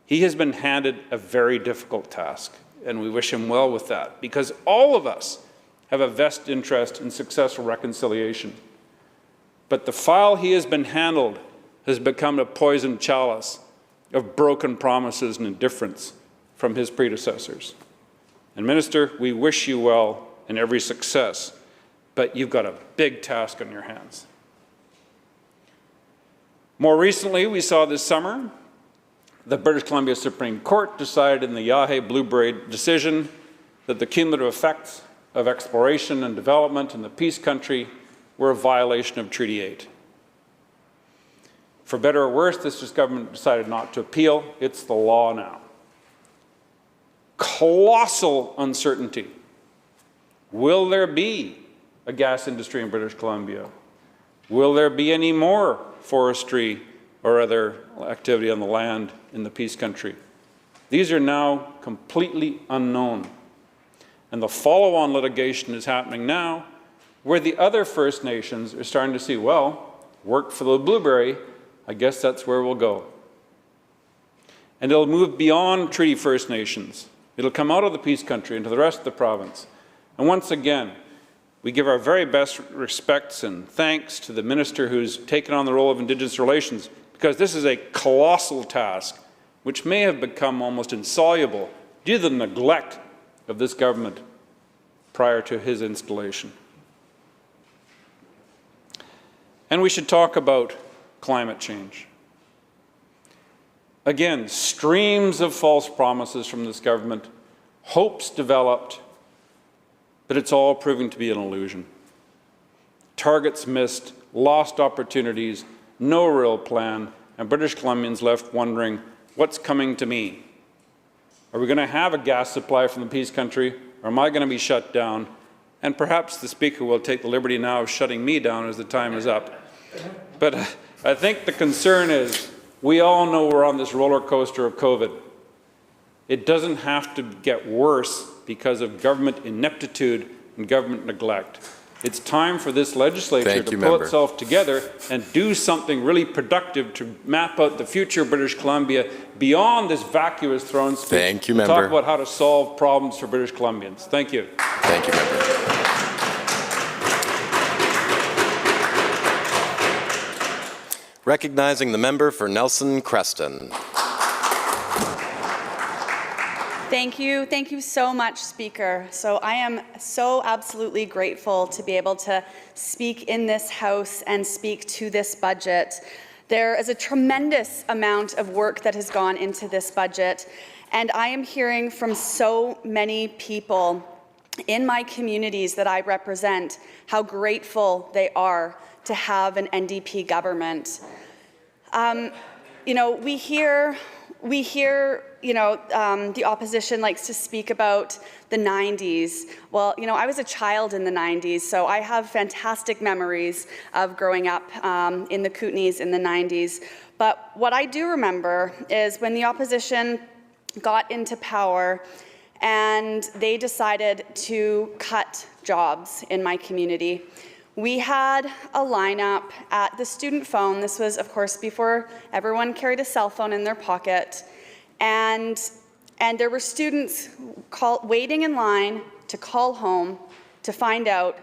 He has been handed a very difficult task, and we wish him well with that, because all of us have a vested interest in successful reconciliation. But the file he has been handled has become a poisoned chalice of broken promises and indifference from his predecessors. And Minister, we wish you well and every success, but you've got a big task on your hands. More recently, we saw this summer, the British Columbia Supreme Court decided in the Yahe Blueberry decision that the cumulative effects of exploration and development in the Peace Country were a violation of Treaty 8. For better or worse, this government decided not to appeal. It's the law now. Colossal uncertainty. Will there be a gas industry in British Columbia? Will there be any more forestry or other activity on the land in the Peace Country? These are now completely unknown. And the follow-on litigation is happening now where the other First Nations are starting to see, well, work for the blueberry, I guess that's where we'll go. And it'll move beyond Treaty First Nations. It'll come out of the Peace Country into the rest of the province. And once again, we give our very best respects and thanks to the minister who's taken on the role of Indigenous Relations, because this is a colossal task which may have become almost insoluble due to the neglect of this government prior to his installation. And we should talk about climate change. Again, streams of false promises from this government, hopes developed, but it's all proving to be an illusion. Targets missed, lost opportunities, no real plan, and British Columbians left wondering, what's coming to me? Are we going to have a gas supply from the Peace Country, or am I going to be shut down? And perhaps the Speaker will take the liberty now of shutting me down as the time is up. But I think the concern is, we all know we're on this roller coaster of COVID. It doesn't have to get worse because of government ineptitude and government neglect. It's time for this legislature to pull itself together and do something really productive to map out the future of British Columbia beyond this vacuous throne speech. Thank you, member. Talk about how to solve problems for British Columbians. Thank you. Thank you, member. Recognizing the member for Nelson Creston. Thank you. Thank you so much, Speaker. So I am so absolutely grateful to be able to speak in this House and speak to this budget. There is a tremendous amount of work that has gone into this budget, and I am hearing from so many people in my communities that I represent how grateful they are to have an NDP government. You know, we hear, the opposition likes to speak about the 90s. Well, you know, I was a child in the 90s, so I have fantastic memories of growing up in the Kootenays in the 90s. But what I do remember is when the opposition got into power and they decided to cut jobs in my community. We had a lineup at the student phone. This was, of course, before everyone carried a cell phone in their pocket. And there were students waiting in line to call home to find out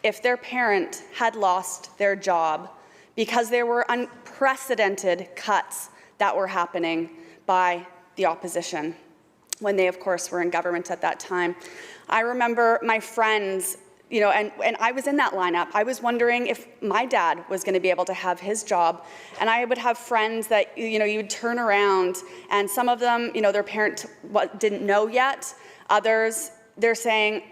if their parent had lost their job because there were unprecedented cuts that were happening by the opposition when they, of course, were in government at that time. I remember my friends, you know, and I was in that lineup. I was wondering if my dad was going to be able to have his job. And I would have friends that, you know, you'd turn around and some of them, you know, their parent didn't know yet. Others, they're saying,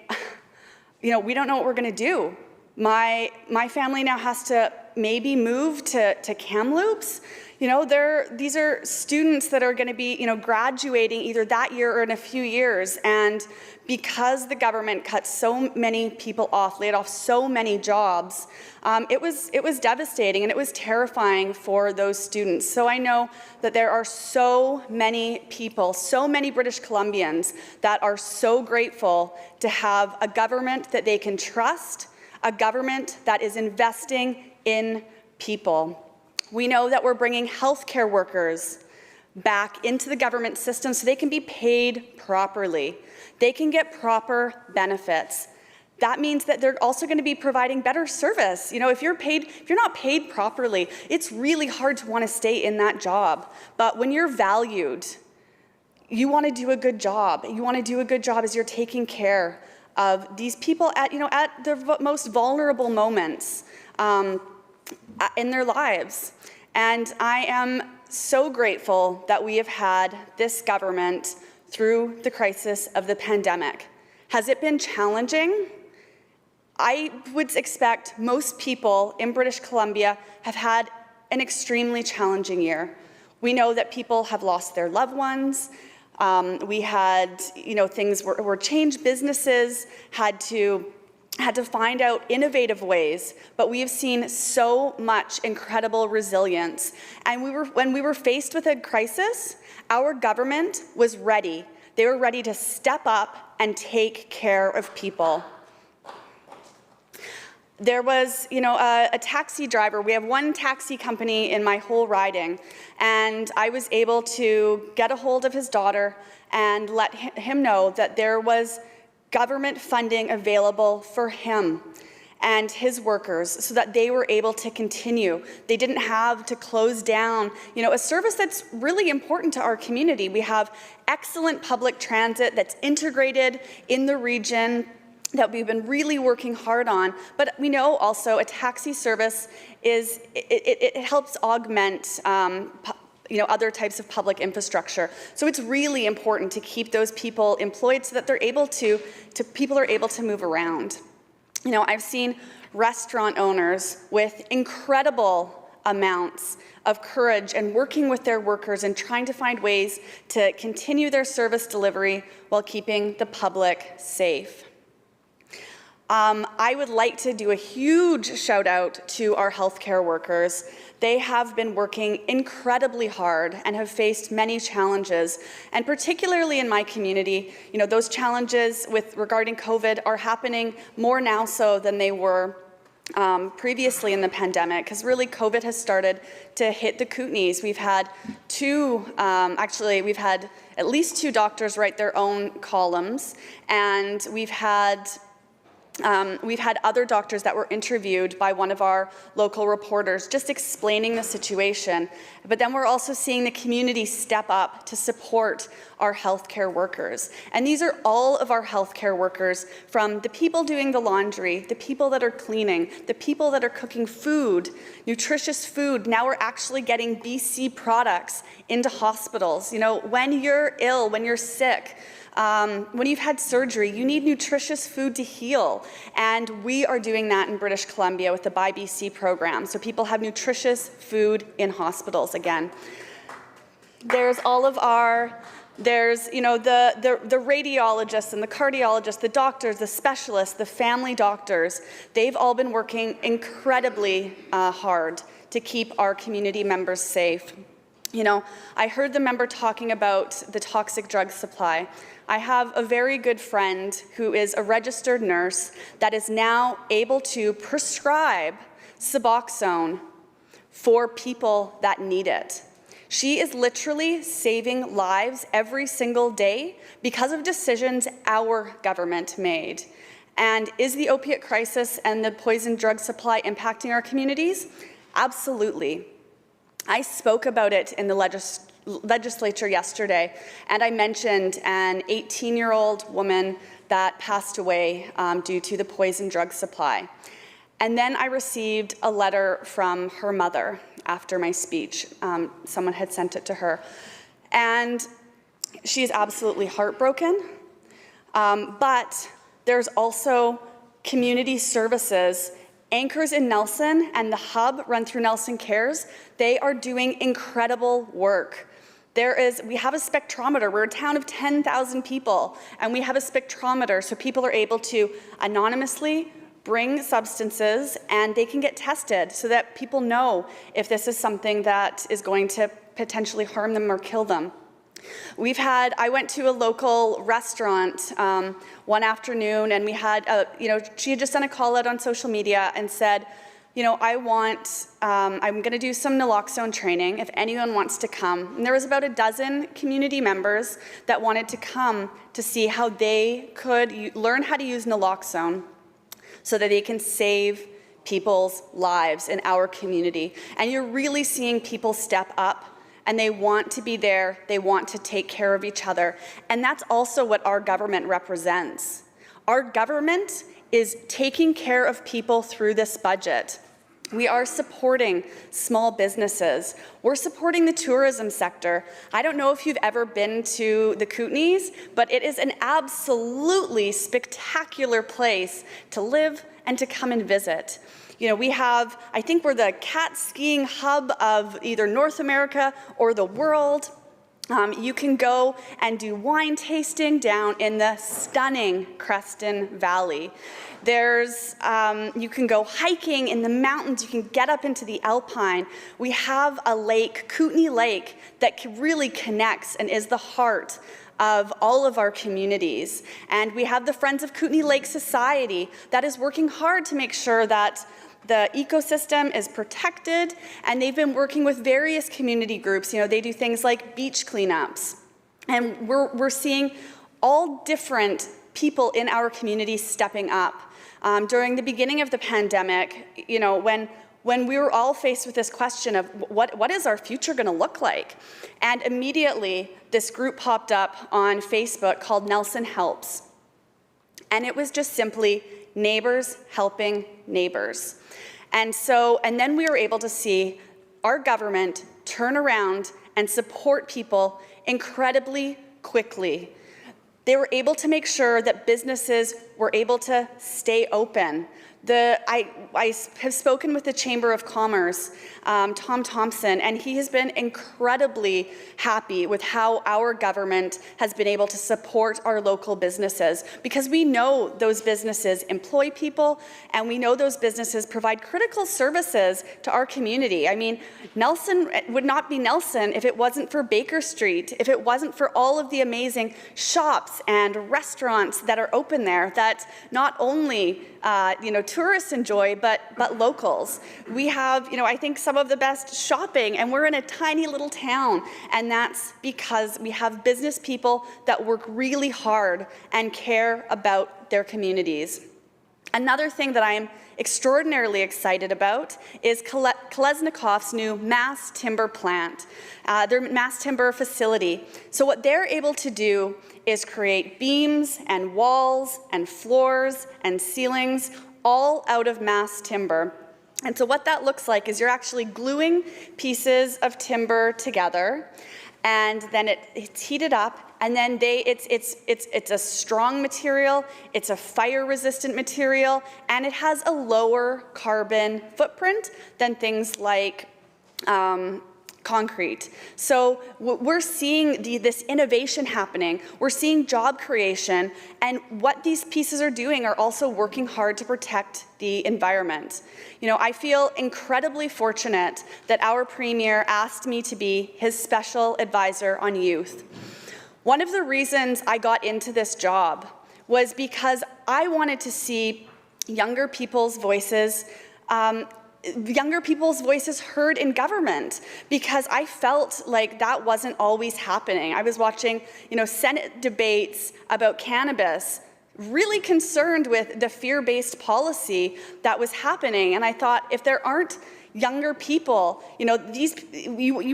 you know, we don't know what we're going to do. My family now has to maybe move to Kamloops. You know, these are students that are going to be, you know, graduating either that year or in a few years. And because the government cut so many people off, laid off so many jobs, it was devastating and it was terrifying for those students. So I know that there are so many people, so many British Columbians that are so grateful to have a government that they can trust, a government that is investing in people. We know that we're bringing healthcare workers back into the government system so they can be paid properly. They can get proper benefits. That means that they're also going to be providing better service. You know, if you're not paid properly, it's really hard to want to stay in that job. But when you're valued, you want to do a good job. You want to do a good job as you're taking care of these people at their most vulnerable moments in their lives. And I am so grateful that we have had this government through the crisis of the pandemic. Has it been challenging? I would expect most people in British Columbia have had an extremely challenging year. We know that people have lost their loved ones. We had, you know, things were changed. Businesses had to find out innovative ways, but we have seen so much incredible resilience. And when we were faced with a crisis, our government was ready. They were ready to step up and take care of people. There was, you know, a taxi driver. We have one taxi company in my whole riding, and I was able to get a hold of his daughter and let him know that there was government funding available for him and his workers so that they were able to continue. They didn't have to close down, you know, a service that's really important to our community. We have excellent public transit that's integrated in the region that we've been really working hard on. But we know also a taxi service it helps augment other types of public infrastructure. So it's really important to keep those people employed so that people are able to move around. You know, I've seen restaurant owners with incredible amounts of courage and working with their workers and trying to find ways to continue their service delivery while keeping the public safe. I would like to do a huge shout out to our healthcare workers. They have been working incredibly hard and have faced many challenges. And particularly in my community, those challenges regarding COVID are happening more now so than they were previously in the pandemic, because really COVID has started to hit the Kootenays. We've had we've had at least 2 doctors write their own columns, and we've had other doctors that were interviewed by one of our local reporters just explaining the situation. But then we're also seeing the community step up to support our healthcare workers. And these are all of our healthcare workers, from the people doing the laundry, the people that are cleaning, the people that are cooking food, nutritious food. Now we're actually getting BC products into hospitals. When you're ill, when you're sick, when you've had surgery, you need nutritious food to heal. And we are doing that in British Columbia with the Buy BC program. So people have nutritious food in hospitals again. There's all of our, the radiologists and the cardiologists, the doctors, the specialists, the family doctors. They've all been working incredibly hard to keep our community members safe. I heard the member talking about the toxic drug supply. I have a very good friend who is a registered nurse that is now able to prescribe Suboxone for people that need it. She is literally saving lives every single day because of decisions our government made. And is the opiate crisis and the poison drug supply impacting our communities? Absolutely. I spoke about it in the legislature yesterday, and I mentioned an 18-year-old woman that passed away due to the poison drug supply. And then I received a letter from her mother after my speech. Someone had sent it to her. And she is absolutely heartbroken. But there's also community services. Anchors in Nelson and the hub run through Nelson Cares. They are doing incredible work. We have a spectrometer. We're a town of 10,000 people, and we have a spectrometer so people are able to anonymously bring substances and they can get tested so that people know if this is something that is going to potentially harm them or kill them. I went to a local restaurant one afternoon, and we had, she had just done a call out on social media and said, I'm going to do some naloxone training if anyone wants to come. And there was about a dozen community members that wanted to come to see how they could learn how to use naloxone so that they can save people's lives in our community. And you're really seeing people step up, and they want to be there, they want to take care of each other. And that's also what our government represents. Our government is taking care of people through this budget. We are supporting small businesses. We're supporting the tourism sector. I don't know if you've ever been to the Kootenays, but it is an absolutely spectacular place to live and to come and visit. I think we're the cat skiing hub of either North America or the world. You can go and do wine tasting down in the stunning Creston Valley. You can go hiking in the mountains. You can get up into the Alpine. We have a lake, Kootenay Lake, that really connects and is the heart of all of our communities. And we have the Friends of Kootenay Lake Society that is working hard to make sure that the ecosystem is protected, and they've been working with various community groups. They do things like beach cleanups. And we're seeing all different people in our community stepping up. During the beginning of the pandemic, when we were all faced with this question of what is our future going to look like? And immediately this group popped up on Facebook called Nelson Helps. And it was just simply neighbors helping neighbors. And then we were able to see our government turn around and support people incredibly quickly. They were able to make sure that businesses were able to stay open. I have spoken with the Chamber of Commerce, Tom Thompson, and he has been incredibly happy with how our government has been able to support our local businesses, because we know those businesses employ people, and we know those businesses provide critical services to our community. I mean, Nelson would not be Nelson if it wasn't for Baker Street, if it wasn't for all of the amazing shops and restaurants that are open there that not only tourists enjoy, but locals. We have, I think some of the best shopping, and we're in a tiny little town, and that's because we have business people that work really hard and care about their communities. Another thing that I'm extraordinarily excited about is Kolesnikov's new mass timber plant, their mass timber facility. So what they're able to do is create beams and walls and floors and ceilings all out of mass timber. And so what that looks like is you're actually gluing pieces of timber together, and then it's heated up, and then it's a strong material, it's a fire-resistant material, and it has a lower carbon footprint than things like concrete. So we're seeing this innovation happening. We're seeing job creation, and what these pieces are doing are also working hard to protect the environment. I feel incredibly fortunate that our Premier asked me to be his special advisor on youth. One of the reasons I got into this job was because I wanted to see younger people's voices heard in government, because I felt like that wasn't always happening. I was watching, Senate debates about cannabis, really concerned with the fear-based policy that was happening, and I thought, if there aren't younger people, you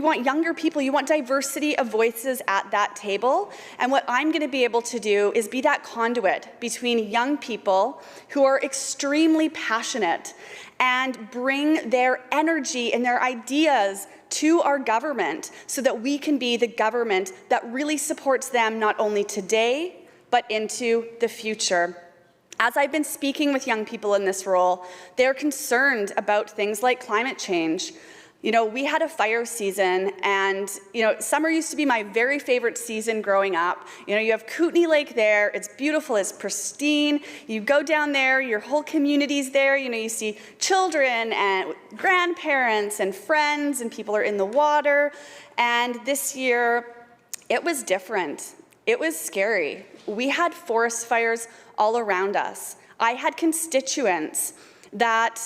want younger people, you want diversity of voices at that table, and what I'm going to be able to do is be that conduit between young people who are extremely passionate and bring their energy and their ideas to our government, so that we can be the government that really supports them not only today, but into the future. As I've been speaking with young people in this role, they're concerned about things like climate change. We had a fire season, and summer used to be my very favorite season growing up. You have Kootenay Lake there, it's beautiful, it's pristine. You go down there, your whole community's there, you see children and grandparents and friends, and people are in the water. And this year, it was different. It was scary. We had forest fires all around us. I had constituents that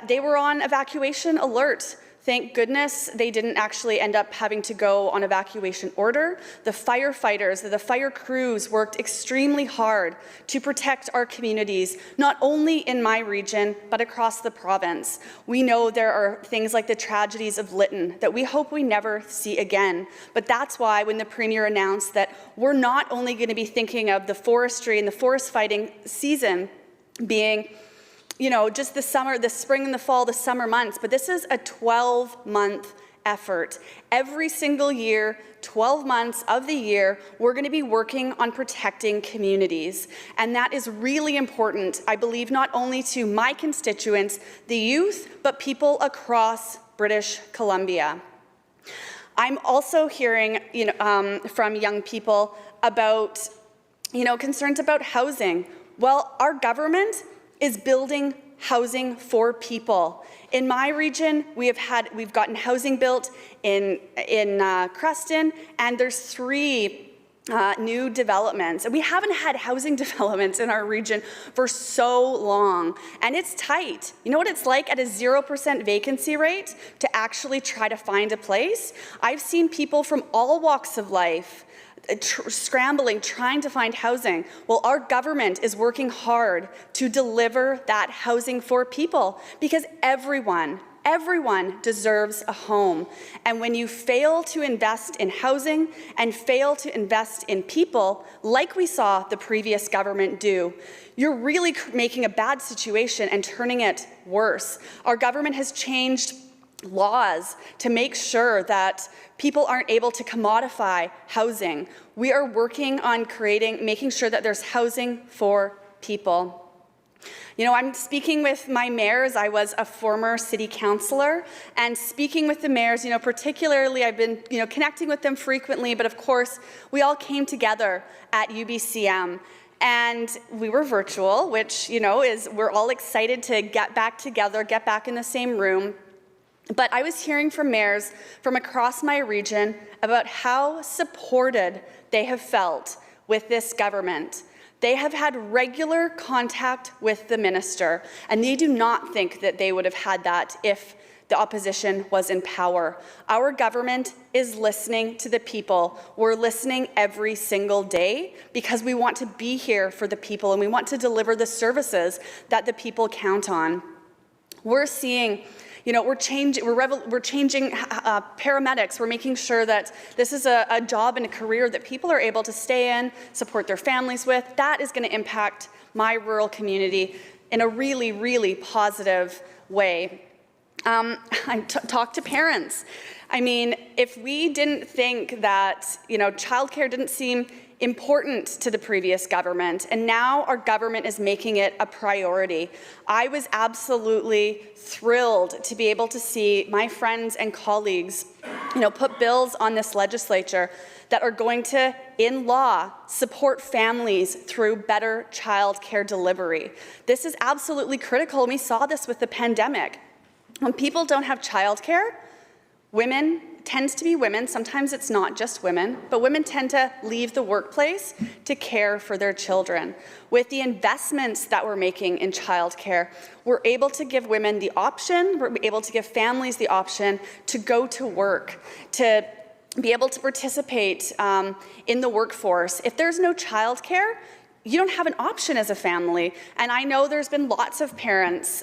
they were on evacuation alert. Thank goodness they didn't actually end up having to go on evacuation order. The firefighters, the fire crews worked extremely hard to protect our communities, not only in my region, but across the province. We know there are things like the tragedies of Lytton that we hope we never see again. But that's why when the Premier announced that we're not only going to be thinking of the forestry and the forest fighting season being just the summer, the spring and the fall, the summer months, but this is a 12-month effort. Every single year, 12 months of the year, we're going to be working on protecting communities. And that is really important, I believe, not only to my constituents, the youth, but people across British Columbia. I'm also hearing from young people about concerns about housing. Well, our government is building housing for people. In my region, we've gotten housing built in Creston, and there's 3 new developments. And we haven't had housing developments in our region for so long, and it's tight. You know what it's like at a 0% vacancy rate to actually try to find a place? I've seen people from all walks of life scrambling, trying to find housing. Well, our government is working hard to deliver that housing for people, because everyone deserves a home. And when you fail to invest in housing and fail to invest in people, like we saw the previous government do, you're really making a bad situation and turning it worse. Our government has changed laws to make sure that people aren't able to commodify housing. We are working on making sure that there's housing for people. You know, I'm speaking with my mayors. I was a former city councillor, and speaking with the mayors, you know, particularly I've been, you know, connecting with them frequently, but of course, we all came together at UBCM. And we were virtual, which, you know, we're all excited to get back together, get back in the same room. But I was hearing from mayors from across my region about how supported they have felt with this government. They have had regular contact with the minister, and they do not think that they would have had that if the opposition was in power. Our government is listening to the people. We're listening every single day because we want to be here for the people and we want to deliver the services that the people count on. We're seeing, you know, we're changing paramedics. We're making sure that this is a job and a career that people are able to stay in, support their families with. That is going to impact my rural community in a really, really positive way. I talk to parents. I mean, if we didn't think that, you know, childcare didn't seem important to the previous government, and now our government is making it a priority. I was absolutely thrilled to be able to see my friends and colleagues, you know, put bills on this legislature that are going to, in law, support families through better childcare delivery. This is absolutely critical, and we saw this with the pandemic. When people don't have childcare, women, tends to be women, sometimes it's not just women, but women tend to leave the workplace to care for their children. With the investments that we're making in childcare, we're able to give women the option, we're able to give families the option to go to work, to be able to participate in the workforce. If there's no childcare, you don't have an option as a family. And I know there's been lots of parents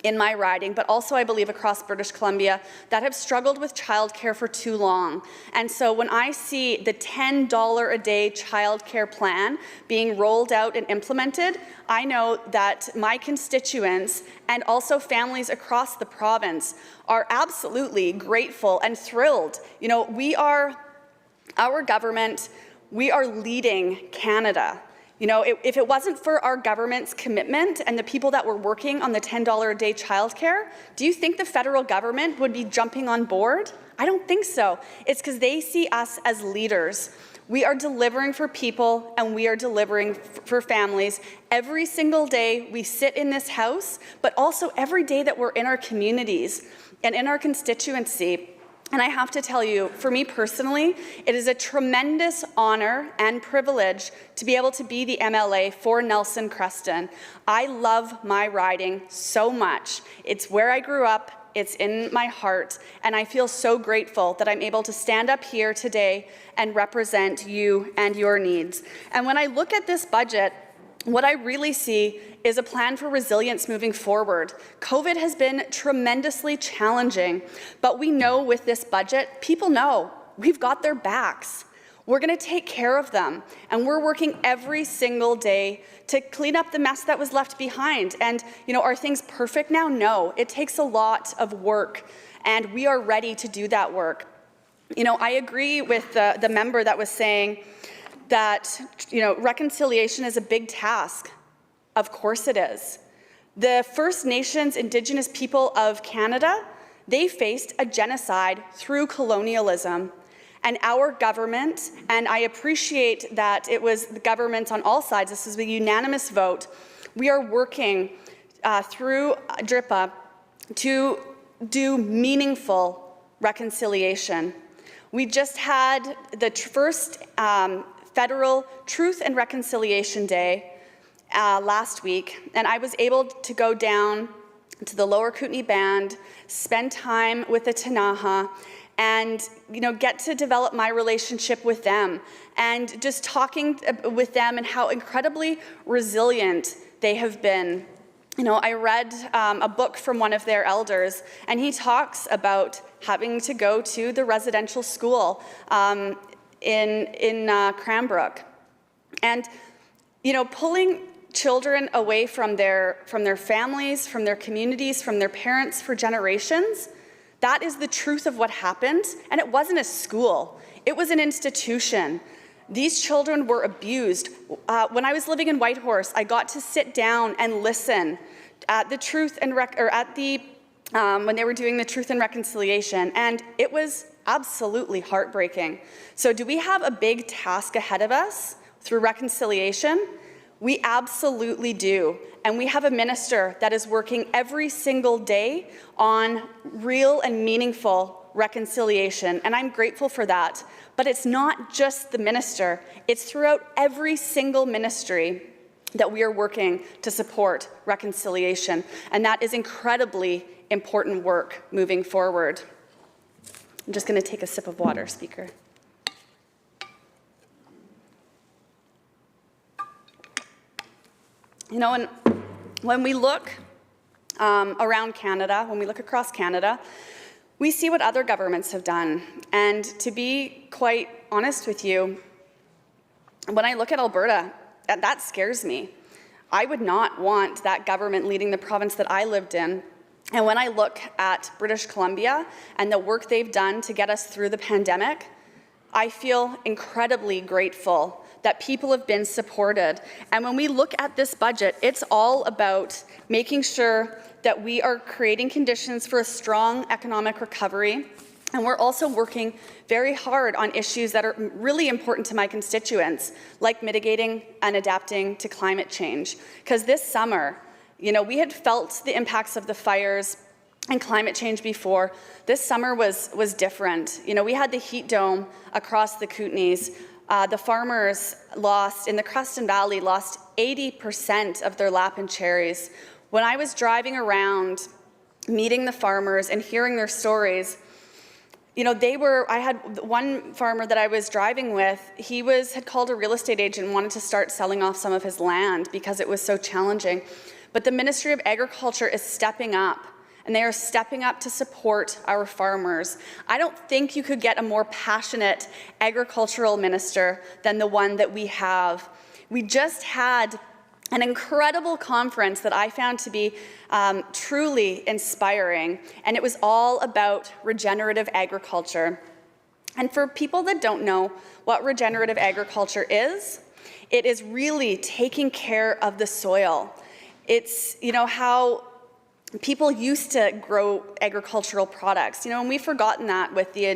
in my riding, but also I believe across British Columbia, that have struggled with childcare for too long. And so when I see the $10 a day childcare plan being rolled out and implemented, I know that my constituents and also families across the province are absolutely grateful and thrilled. You know, our government, we are leading Canada. You know, if it wasn't for our government's commitment and the people that were working on the $10 a day childcare, do you think the federal government would be jumping on board? I don't think so. It's because they see us as leaders. We are delivering for people and we are delivering for families. Every single day we sit in this house, but also every day that we're in our communities and in our constituency. And I have to tell you, for me personally, it is a tremendous honor and privilege to be able to be the MLA for Nelson Creston. I love my riding so much. It's where I grew up, it's in my heart, and I feel so grateful that I'm able to stand up here today and represent you and your needs. And when I look at this budget, what I really see is a plan for resilience moving forward. COVID has been tremendously challenging, but we know with this budget, people know we've got their backs. We're going to take care of them, and we're working every single day to clean up the mess that was left behind. And, you know, are things perfect now? No. It takes a lot of work, and we are ready to do that work. You know, I agree with the member that was saying that, you know, reconciliation is a big task. Of course it is. The First Nations Indigenous people of Canada, they faced a genocide through colonialism. And our government, and I appreciate that it was the government on all sides, this is a unanimous vote, we are working through DRIPA to do meaningful reconciliation. We just had the first Federal Truth and Reconciliation Day last week, and I was able to go down to the Lower Kootenay Band, spend time with the Tanaha, and, you know, get to develop my relationship with them, and just talking with them and how incredibly resilient they have been. You know, I read a book from one of their elders, and he talks about having to go to the residential school in Cranbrook. And, you know, pulling children away from their families, from their communities, from their parents for generations, that is the truth of what happened. And it wasn't a school, it was an institution. These children were abused. When I was living in Whitehorse, I got to sit down and listen at the Truth and when they were doing the Truth and Reconciliation, and it was absolutely heartbreaking. So do we have a big task ahead of us through reconciliation? We absolutely do. And we have a minister that is working every single day on real and meaningful reconciliation, and I'm grateful for that. But it's not just the minister, it's throughout every single ministry that we are working to support reconciliation, and that is incredibly important work moving forward. I'm just going to take a sip of water, Speaker. You know, and when we look around Canada, when we look across Canada, we see what other governments have done. And to be quite honest with you, when I look at Alberta, that scares me. I would not want that government leading the province that I lived in. And when I look at British Columbia and the work they've done to get us through the pandemic, I feel incredibly grateful that people have been supported. And when we look at this budget, it's all about making sure that we are creating conditions for a strong economic recovery. And we're also working very hard on issues that are really important to my constituents, like mitigating and adapting to climate change. Because this summer, you know, we had felt the impacts of the fires and climate change before. This summer was different. You know, we had the heat dome across the Kootenays. The farmers in the Creston Valley lost 80% of their lap and cherries. When I was driving around, meeting the farmers and hearing their stories, you know, I had one farmer that I was driving with, he had called a real estate agent and wanted to start selling off some of his land because it was so challenging. But the Ministry of Agriculture is stepping up, and they are stepping up to support our farmers. I don't think you could get a more passionate agricultural minister than the one that we have. We just had an incredible conference that I found to be truly inspiring, and it was all about regenerative agriculture. And for people that don't know what regenerative agriculture is, it is really taking care of the soil. It's, you know, how people used to grow agricultural products, you know, and we've forgotten that with the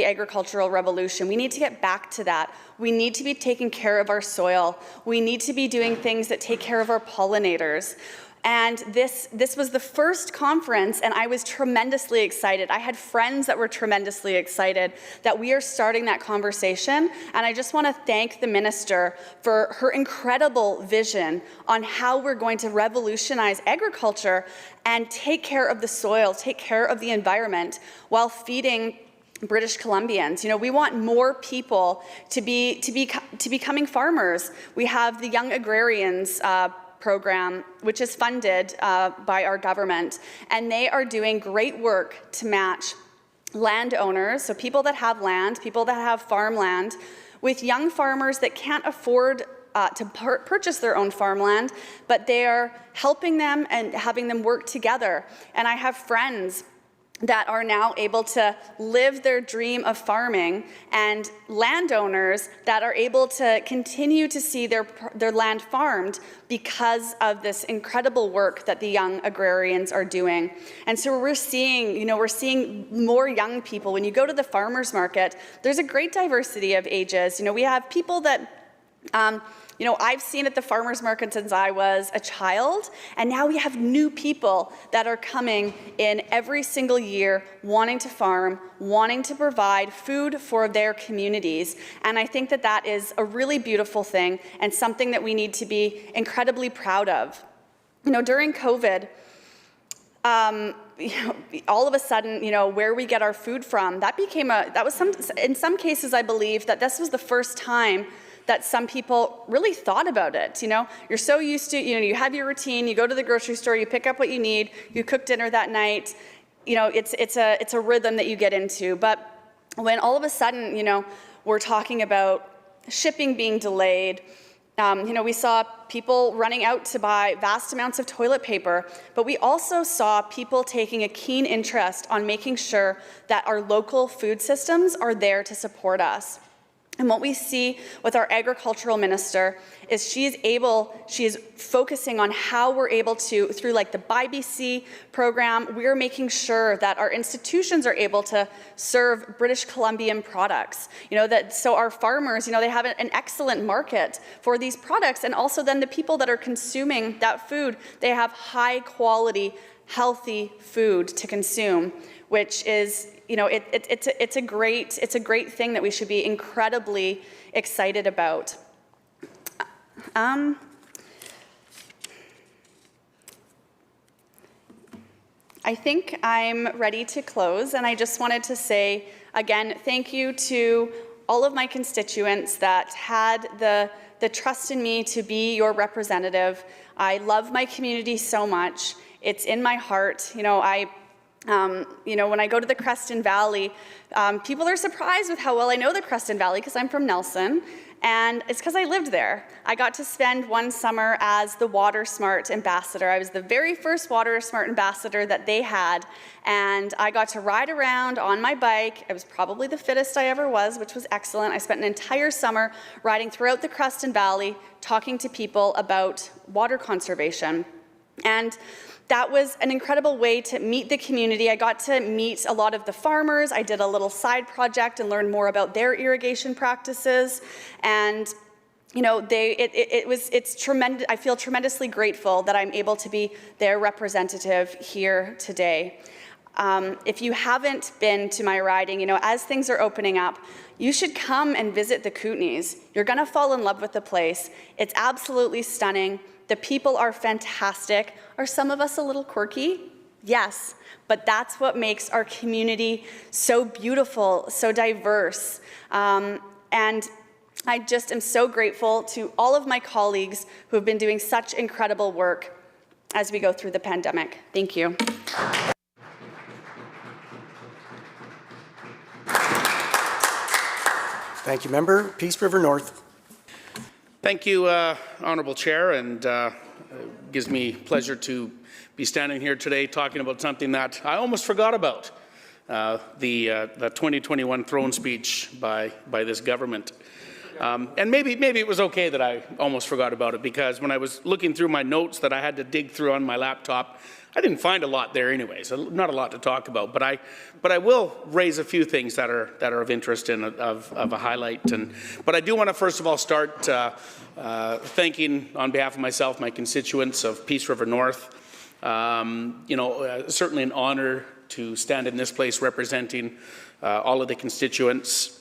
agricultural revolution. We need to get back to that. We need to be taking care of our soil. We need to be doing things that take care of our pollinators. And this was the first conference, and I was tremendously excited. I had friends that were tremendously excited that we are starting that conversation. And I just want to thank the minister for her incredible vision on how we're going to revolutionize agriculture and take care of the soil, take care of the environment while feeding British Columbians. You know, we want more people to be becoming farmers. We have the Young Agrarians program, which is funded by our government, and they are doing great work to match landowners, so people that have land, people that have farmland, with young farmers that can't afford to purchase their own farmland, but they are helping them and having them work together. And I have friends that are now able to live their dream of farming, and landowners that are able to continue to see their land farmed because of this incredible work that the young agrarians are doing. And so we're seeing more young people. When you go to the farmers market, there's a great diversity of ages. You know, we have people that I've seen at the farmers market since I was a child, and now we have new people that are coming in every single year wanting to farm, wanting to provide food for their communities. And I think that that is a really beautiful thing and something that we need to be incredibly proud of. You know, during COVID, all of a sudden, where we get our food from, in some cases, I believe that this was the first time that some people really thought about it. You're so used to, you have your routine, you go to the grocery store, you pick up what you need, you cook dinner that night. It's a rhythm that you get into. But when all of a sudden, we're talking about shipping being delayed, we saw people running out to buy vast amounts of toilet paper, but we also saw people taking a keen interest on making sure that our local food systems are there to support us. And what we see with our agricultural minister is she is focusing on how we're able to, through like the Buy BC program, we're making sure that our institutions are able to serve British Columbian products. So our farmers, they have an excellent market for these products, and also then the people that are consuming that food, they have high quality, healthy food to consume, which is, it's a great thing that we should be incredibly excited about. I think I'm ready to close, and I just wanted to say again, thank you to all of my constituents that had the trust in me to be your representative. I love my community so much. It's in my heart. When I go to the Creston Valley, people are surprised with how well I know the Creston Valley because I'm from Nelson, and it's because I lived there. I got to spend one summer as the Water Smart ambassador. I was the very first Water Smart ambassador that they had, and I got to ride around on my bike. I was probably the fittest I ever was, which was excellent. I spent an entire summer riding throughout the Creston Valley, talking to people about water conservation. And that was an incredible way to meet the community. I got to meet a lot of the farmers. I did a little side project and learned more about their irrigation practices. And it's tremendous. I feel tremendously grateful that I'm able to be their representative here today. If you haven't been to my riding, as things are opening up, you should come and visit the Kootenays. You're gonna fall in love with the place. It's absolutely stunning. The people are fantastic. Are some of us a little quirky? Yes, but that's what makes our community so beautiful, so diverse. And I just am so grateful to all of my colleagues who have been doing such incredible work as we go through the pandemic. Thank you. Thank you, member. Peace River North. Thank you, Honourable Chair, and it gives me pleasure to be standing here today talking about something that I almost forgot about, the 2021 throne speech by this government. And maybe it was okay that I almost forgot about it, because when I was looking through my notes that I had to dig through on my laptop, I didn't find a lot there anyway, so not a lot to talk about. But I will raise a few things that are of interest and of a highlight. But I do want to first of all start thanking on behalf of myself, my constituents of Peace River North. Certainly an honor to stand in this place representing all of the constituents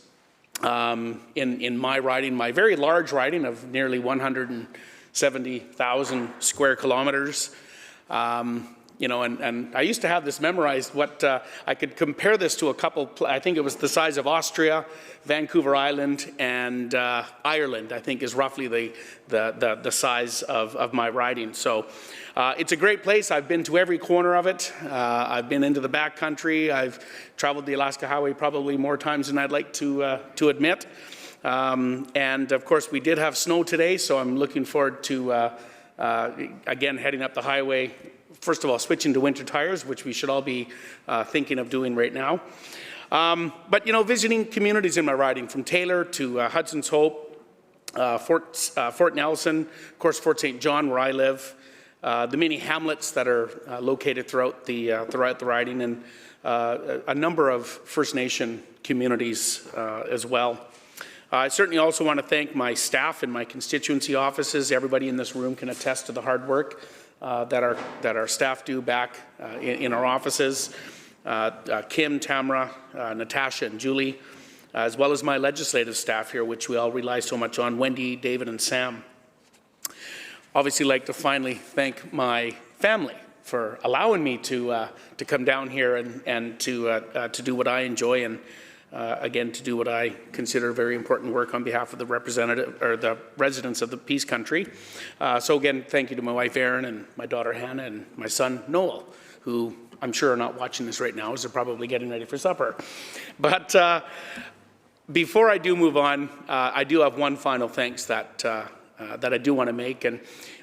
in my riding, my very large riding of nearly 170,000 square kilometers. And I used to have this memorized. I could compare this to a couple. I think it was the size of Austria, Vancouver Island, and Ireland. I think is roughly the size of my riding. So it's a great place. I've been to every corner of it. I've been into the back country. I've traveled the Alaska Highway probably more times than I'd like to admit. And of course, we did have snow today, so I'm looking forward to again heading up the highway. First of all, switching to winter tires, which we should all be thinking of doing right now. But visiting communities in my riding, from Taylor to Hudson's Hope, Fort Nelson, of course, Fort St. John, where I live, the many hamlets that are located throughout the riding, and a number of First Nation communities as well. I certainly also want to thank my staff in my constituency offices. Everybody in this room can attest to the hard work that our staff do back in our offices. Kim, Tamara, Natasha, and Julie, as well as my legislative staff here, which we all rely so much on, Wendy, David, and Sam. Obviously like to finally thank my family for allowing me to come down here and to do what I enjoy, and again, to do what I consider very important work on behalf of the the residents of the Peace Country. So again, thank you to my wife Erin and my daughter Hannah and my son Noel, who I'm sure are not watching this right now, as they're probably getting ready for supper. But before I do move on, I do have one final thanks that I do want to make. And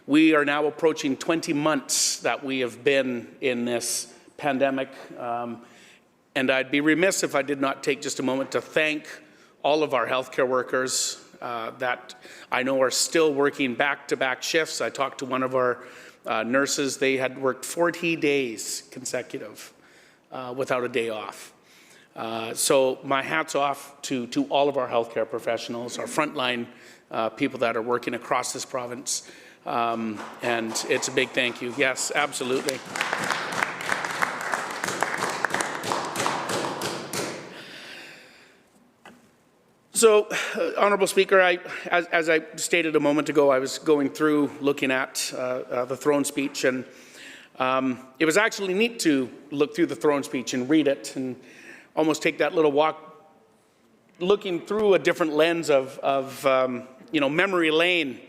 we are now approaching 20 months that we have been in this pandemic. And I'd be remiss if I did not take just a moment to thank all of our healthcare workers that I know are still working back-to-back shifts. I talked to one of our nurses. They had worked 40 days consecutive without a day off. So my hat's off to all of our healthcare professionals, our frontline people that are working across this province. And it's a big thank you. Yes, absolutely. So, Honourable Speaker, as I stated a moment ago, I was going through looking at the throne speech, and it was actually neat to look through the throne speech and read it and almost take that little walk looking through a different lens of memory lane,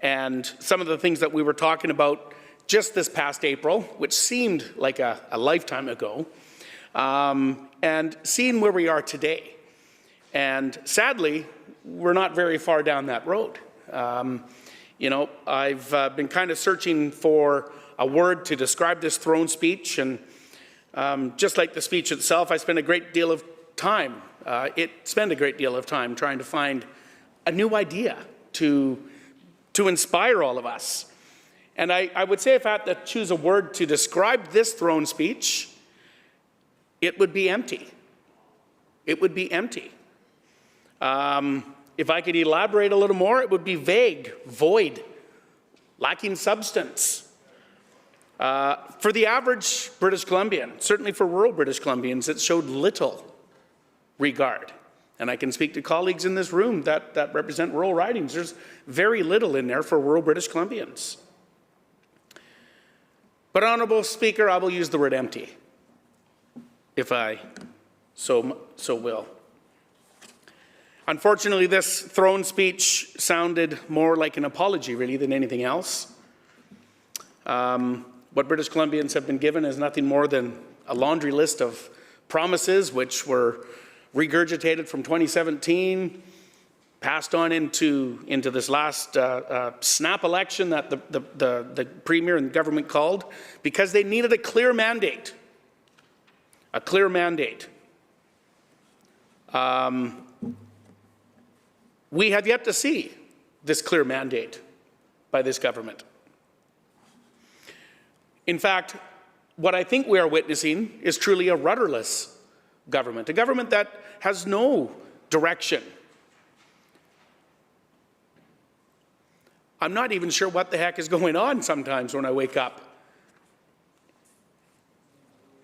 and some of the things that we were talking about just this past April, which seemed like a lifetime ago, and seeing where we are today. And sadly, we're not very far down that road. I've been kind of searching for a word to describe this throne speech, and just like the speech itself, I spent a great deal of time, trying to find a new idea to inspire all of us. And I would say if I had to choose a word to describe this throne speech, it would be empty. It would be empty. If I could elaborate a little more, it would be vague, void, lacking substance. For the average British Columbian, certainly for rural British Columbians, it showed little regard. And I can speak to colleagues in this room that represent rural ridings. There's very little in there for rural British Columbians. But, Honourable Speaker, I will use the word empty, if I so will. Unfortunately, this throne speech sounded more like an apology, really, than anything else. What British Columbians have been given is nothing more than a laundry list of promises which were regurgitated from 2017, passed on into this last snap election that the Premier and the government called, because they needed a clear mandate. A clear mandate. We have yet to see this clear mandate by this government. In fact, what I think we are witnessing is truly a rudderless government, a government that has no direction. I'm not even sure what the heck is going on sometimes when I wake up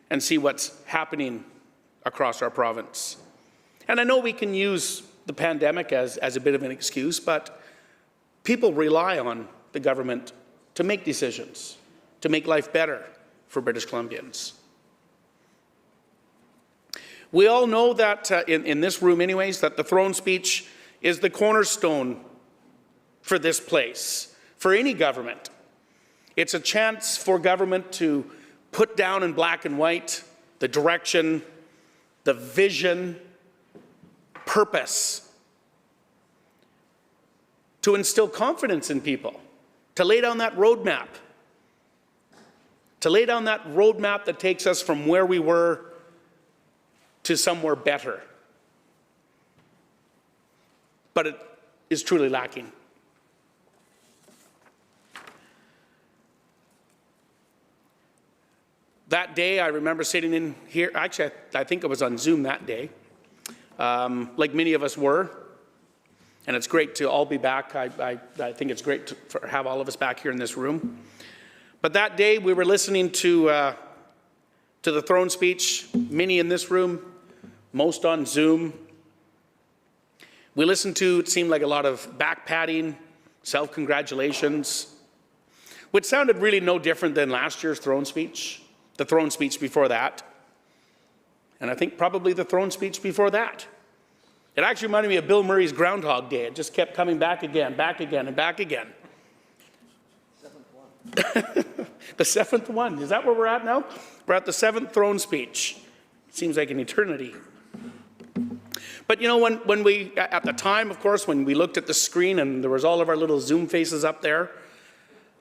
and see what's happening across our province. And I know we can use the pandemic as a bit of an excuse, but people rely on the government to make decisions, to make life better for British Columbians. We all know that, in this room anyways, that the throne speech is the cornerstone for this place, for any government. It's a chance for government to put down in black and white the direction, the vision, purpose, to instill confidence in people, to lay down that roadmap, that takes us from where we were to somewhere better. But it is truly lacking. That day, I remember sitting in here, actually, I think it was on Zoom that day, like many of us were, and it's great to all be back. I think it's great to have all of us back here in this room. But that day, we were listening to the throne speech, many in this room, most on Zoom. We listened to, it seemed like a lot of back-patting, self-congratulations, which sounded really no different than last year's throne speech, the throne speech before that, and I think probably the throne speech before that. It actually reminded me of Bill Murray's Groundhog Day. It just kept coming back again, and back again. The seventh one. Is that where we're at now? We're at the seventh throne speech. It seems like an eternity. But you know, when we, at the time, of course, when we looked at the screen and there was all of our little Zoom faces up there,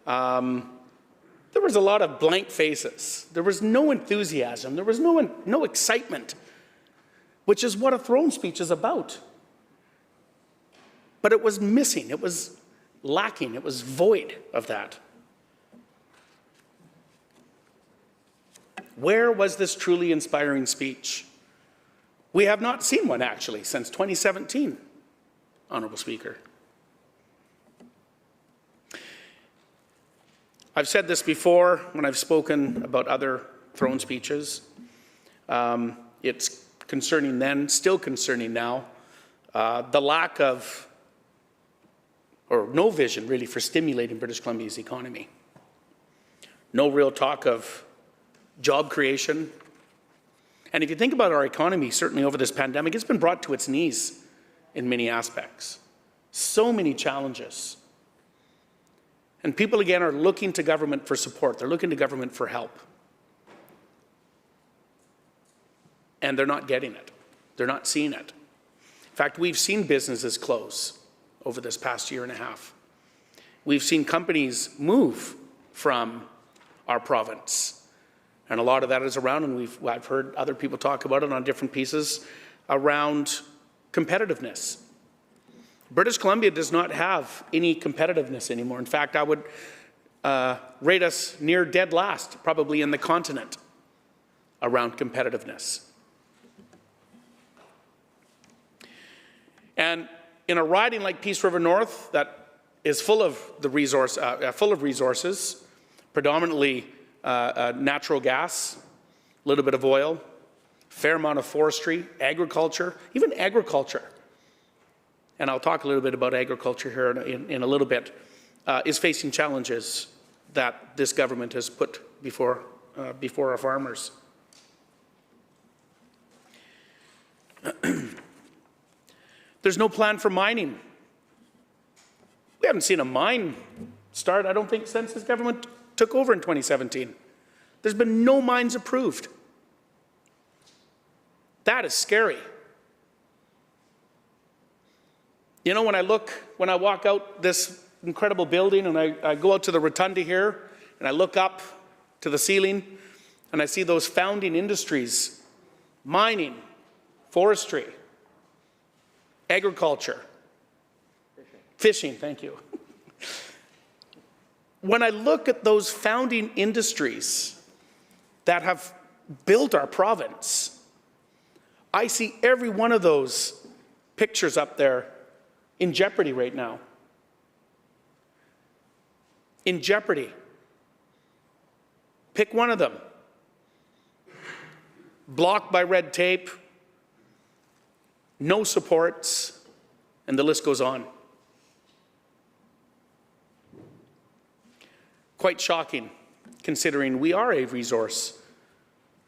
there was a lot of blank faces. There was no enthusiasm. There was no excitement, which is what a throne speech is about. But it was missing, it was lacking, it was void of that. Where was this truly inspiring speech? We have not seen one, actually, since 2017, Honourable Speaker. I've said this before when I've spoken about other throne speeches. It's concerning then, still concerning now, the lack of, or no vision really, for stimulating British Columbia's economy. No real talk of job creation. And if you think about our economy, certainly over this pandemic, it's been brought to its knees in many aspects. So many challenges. And people, again, are looking to government for support. They're looking to government for help. And they're not getting it. They're not seeing it. In fact, we've seen businesses close over this past year and a half. We've seen companies move from our province. And a lot of that is around, and I've heard other people talk about it on different pieces, around competitiveness. British Columbia does not have any competitiveness anymore. In fact, I would rate us near dead last, probably in the continent, around competitiveness. And in a riding like Peace River North that is full of resources, predominantly natural gas, a little bit of oil, fair amount of forestry, agriculture, even agriculture. And I'll talk a little bit about agriculture here in a little bit, is facing challenges that this government has put before our farmers. There's no plan for mining. We haven't seen a mine start, I don't think, since this government took over in 2017. There's been no mines approved. That is scary. You know, when I walk out this incredible building and I go out to the rotunda here and I look up to the ceiling and I see those founding industries, mining, forestry, agriculture, fishing, thank you. When I look at those founding industries that have built our province, I see every one of those pictures up there in jeopardy right now. In jeopardy. Pick one of them. Blocked by red tape, no supports, and the list goes on. Quite shocking, considering we are a resource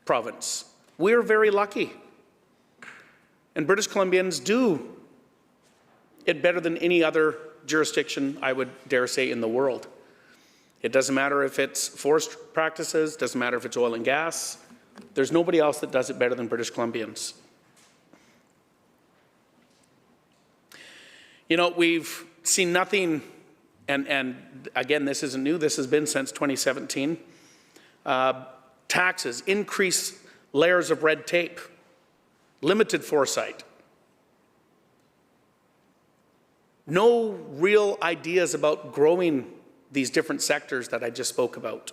province. We're very lucky. And British Columbians do it better than any other jurisdiction, I would dare say, in the world. It doesn't matter if it's forest practices, doesn't matter if it's oil and gas. There's nobody else that does it better than British Columbians. You know, we've seen nothing, and again, this isn't new, this has been since 2017. Taxes, increased layers of red tape, limited foresight. No real ideas about growing these different sectors that I just spoke about.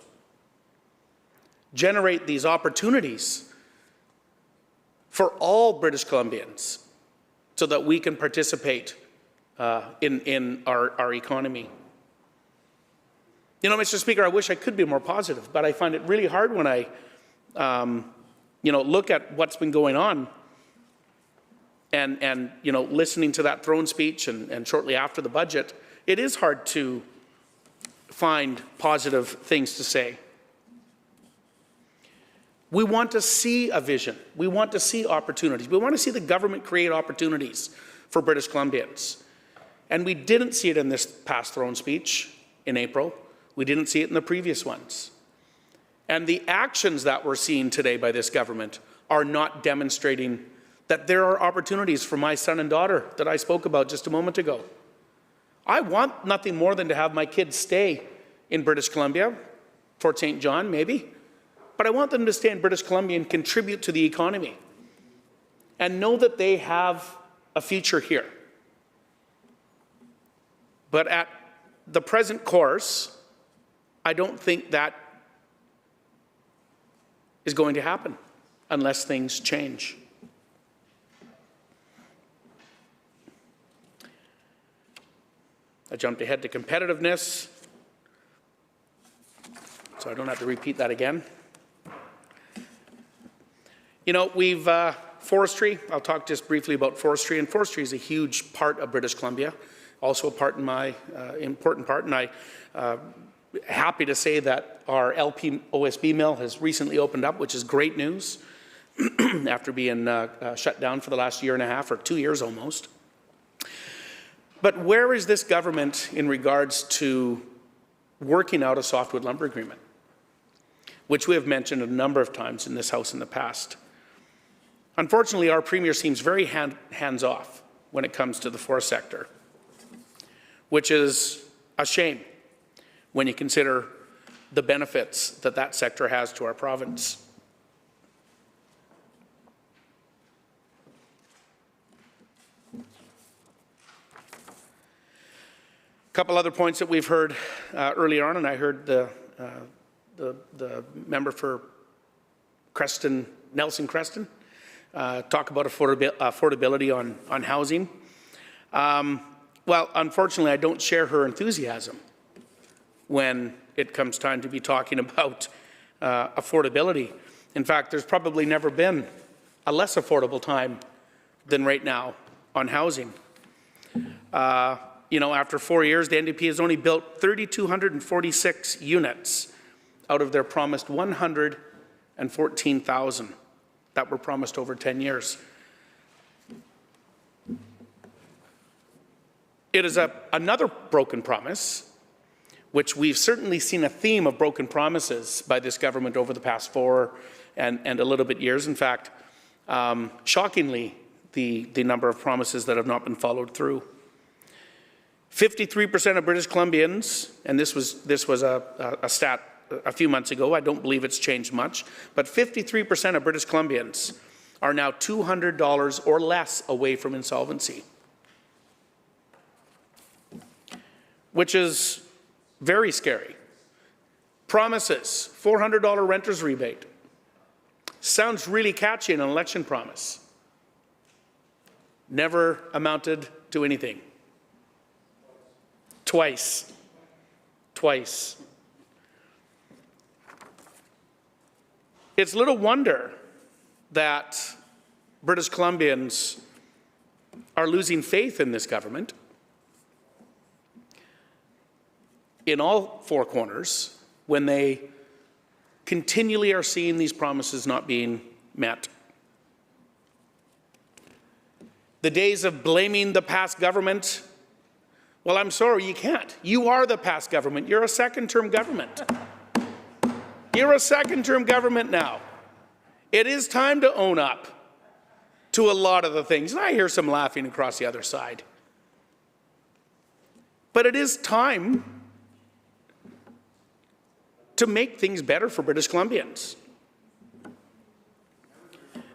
Generate these opportunities for all British Columbians so that we can participate in our economy. You know, Mr. Speaker, I wish I could be more positive, but I find it really hard when I look at what's been going on and listening to that throne speech and shortly after the budget. It is hard to find positive things to say. We want to see a vision. We want to see opportunities. We want to see the government create opportunities for British Columbians. And we didn't see it in this past throne speech in April. We didn't see it in the previous ones. And the actions that we're seeing today by this government are not demonstrating that there are opportunities for my son and daughter that I spoke about just a moment ago. I want nothing more than to have my kids stay in British Columbia, Fort St. John maybe, but I want them to stay in British Columbia and contribute to the economy and know that they have a future here. But at the present course, I don't think that is going to happen unless things change. I jumped ahead to competitiveness, so I don't have to repeat that again. You know, we've forestry. I'll talk just briefly about forestry, and forestry is a huge part of British Columbia, also a part in my important part, and I happy to say that our LP OSB mill has recently opened up, which is great news after being shut down for the last year and a half or 2 years almost. But where is this government in regards to working out a softwood lumber agreement, which we have mentioned a number of times in this House in the past? Unfortunately, our Premier seems very hands-off when it comes to the forest sector, which is a shame when you consider the benefits that that sector has to our province. A couple other points that we've heard earlier on, and I heard the member for Creston, Nelson Creston, talk about affordability on housing. Well, unfortunately, I don't share her enthusiasm when it comes time to be talking about affordability. In fact, there's probably never been a less affordable time than right now on housing. You know, after 4 years, the NDP has only built 3,246 units out of their promised 114,000 that were promised over 10 years. It is another broken promise, which we've certainly seen a theme of broken promises by this government over the past 4 and a little bit years. In fact, shockingly, the number of promises that have not been followed through. 53% of British Columbians, and this was a stat a few months ago, I don't believe it's changed much, but 53% of British Columbians are now $200 or less away from insolvency, which is very scary. Promises, $400 renter's rebate. Sounds really catchy in an election promise. Never amounted to anything. Twice. It's little wonder that British Columbians are losing faith in this government in all 4 corners when they continually are seeing these promises not being met. The days of blaming the past government, well, I'm sorry, you can't. You are the past government. You're a second-term government. You're a second-term government now. It is time to own up to a lot of the things. And I hear some laughing across the other side. But it is time to make things better for British Columbians.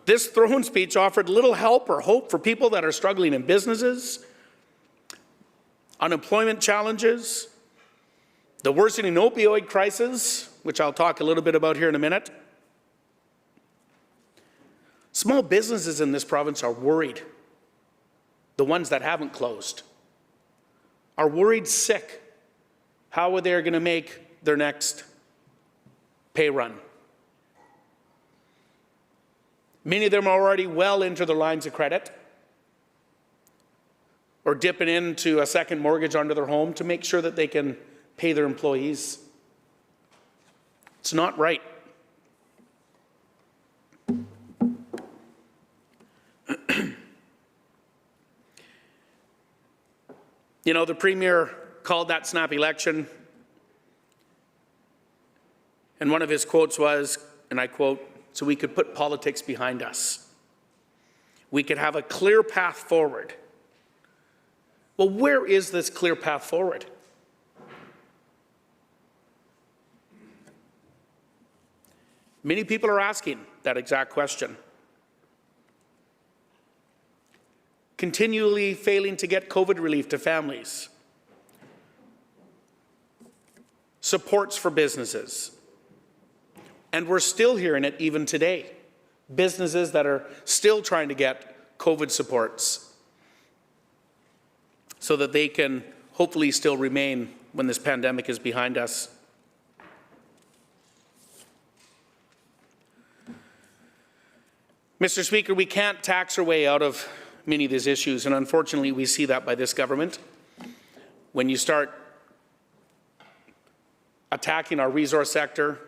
This throne speech offered little help or hope for people that are struggling in businesses, unemployment challenges, the worsening opioid crisis, which I'll talk a little bit about here in a minute. Small businesses in this province are worried. The ones that haven't closed are worried sick how they are going to make their next pay run. Many of them are already well into their lines of credit or dipping into a second mortgage onto their home to make sure that they can pay their employees. It's not right. You know, the Premier called that snap election, and one of his quotes was, and I quote, "So we could put politics behind us. We could have a clear path forward." Well, where is this clear path forward? Many people are asking that exact question. Continually failing to get COVID relief to families. supports for businesses. And we're still hearing it even today. Businesses that are still trying to get COVID supports so that they can hopefully still remain when this pandemic is behind us. Mr. Speaker, we can't tax our way out of many of these issues, and unfortunately we see that by this government. When you start attacking our resource sector,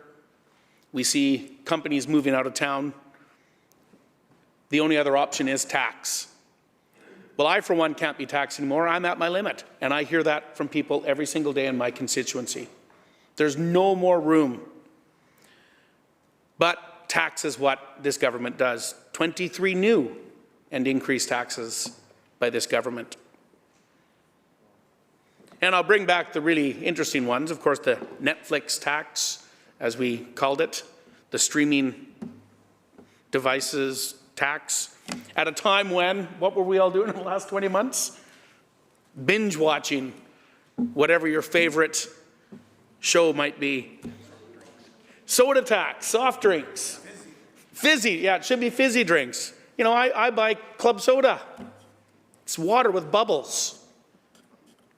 we see companies moving out of town. The only other option is tax. Well, I, for one, can't be taxed anymore. I'm at my limit, and I hear that from people every single day in my constituency. There's no more room. But tax is what this government does. 23 new and increased taxes by this government. And I'll bring back the really interesting ones. Of course, the Netflix tax, as we called it, the streaming devices tax, at a time when, what were we all doing in the last 20 months? Binge watching whatever your favorite show might be. Soda tax, soft drinks. Fizzy, yeah, it should be fizzy drinks. You know, I buy club soda. It's water with bubbles.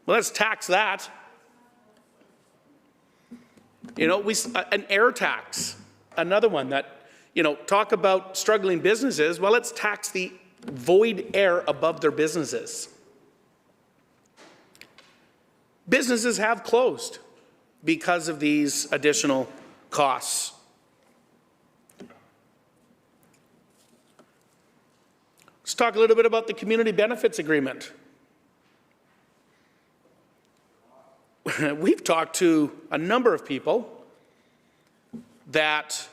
Well, let's tax that. You know, an air tax, another one that, you know, talk about struggling businesses. Well, let's tax the void air above their businesses. Businesses have closed because of these additional costs. Let's talk a little bit about the community benefits agreement. We've talked to a number of people that,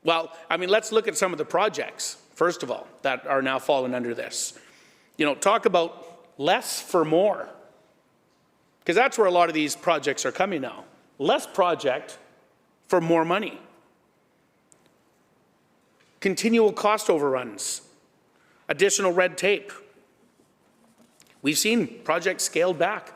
well, I mean, let's look at some of the projects, first of all, that are now falling under this. You know, talk about less for more, because that's where a lot of these projects are coming now. Less project for more money. Continual cost overruns. Additional red tape. We've seen projects scaled back.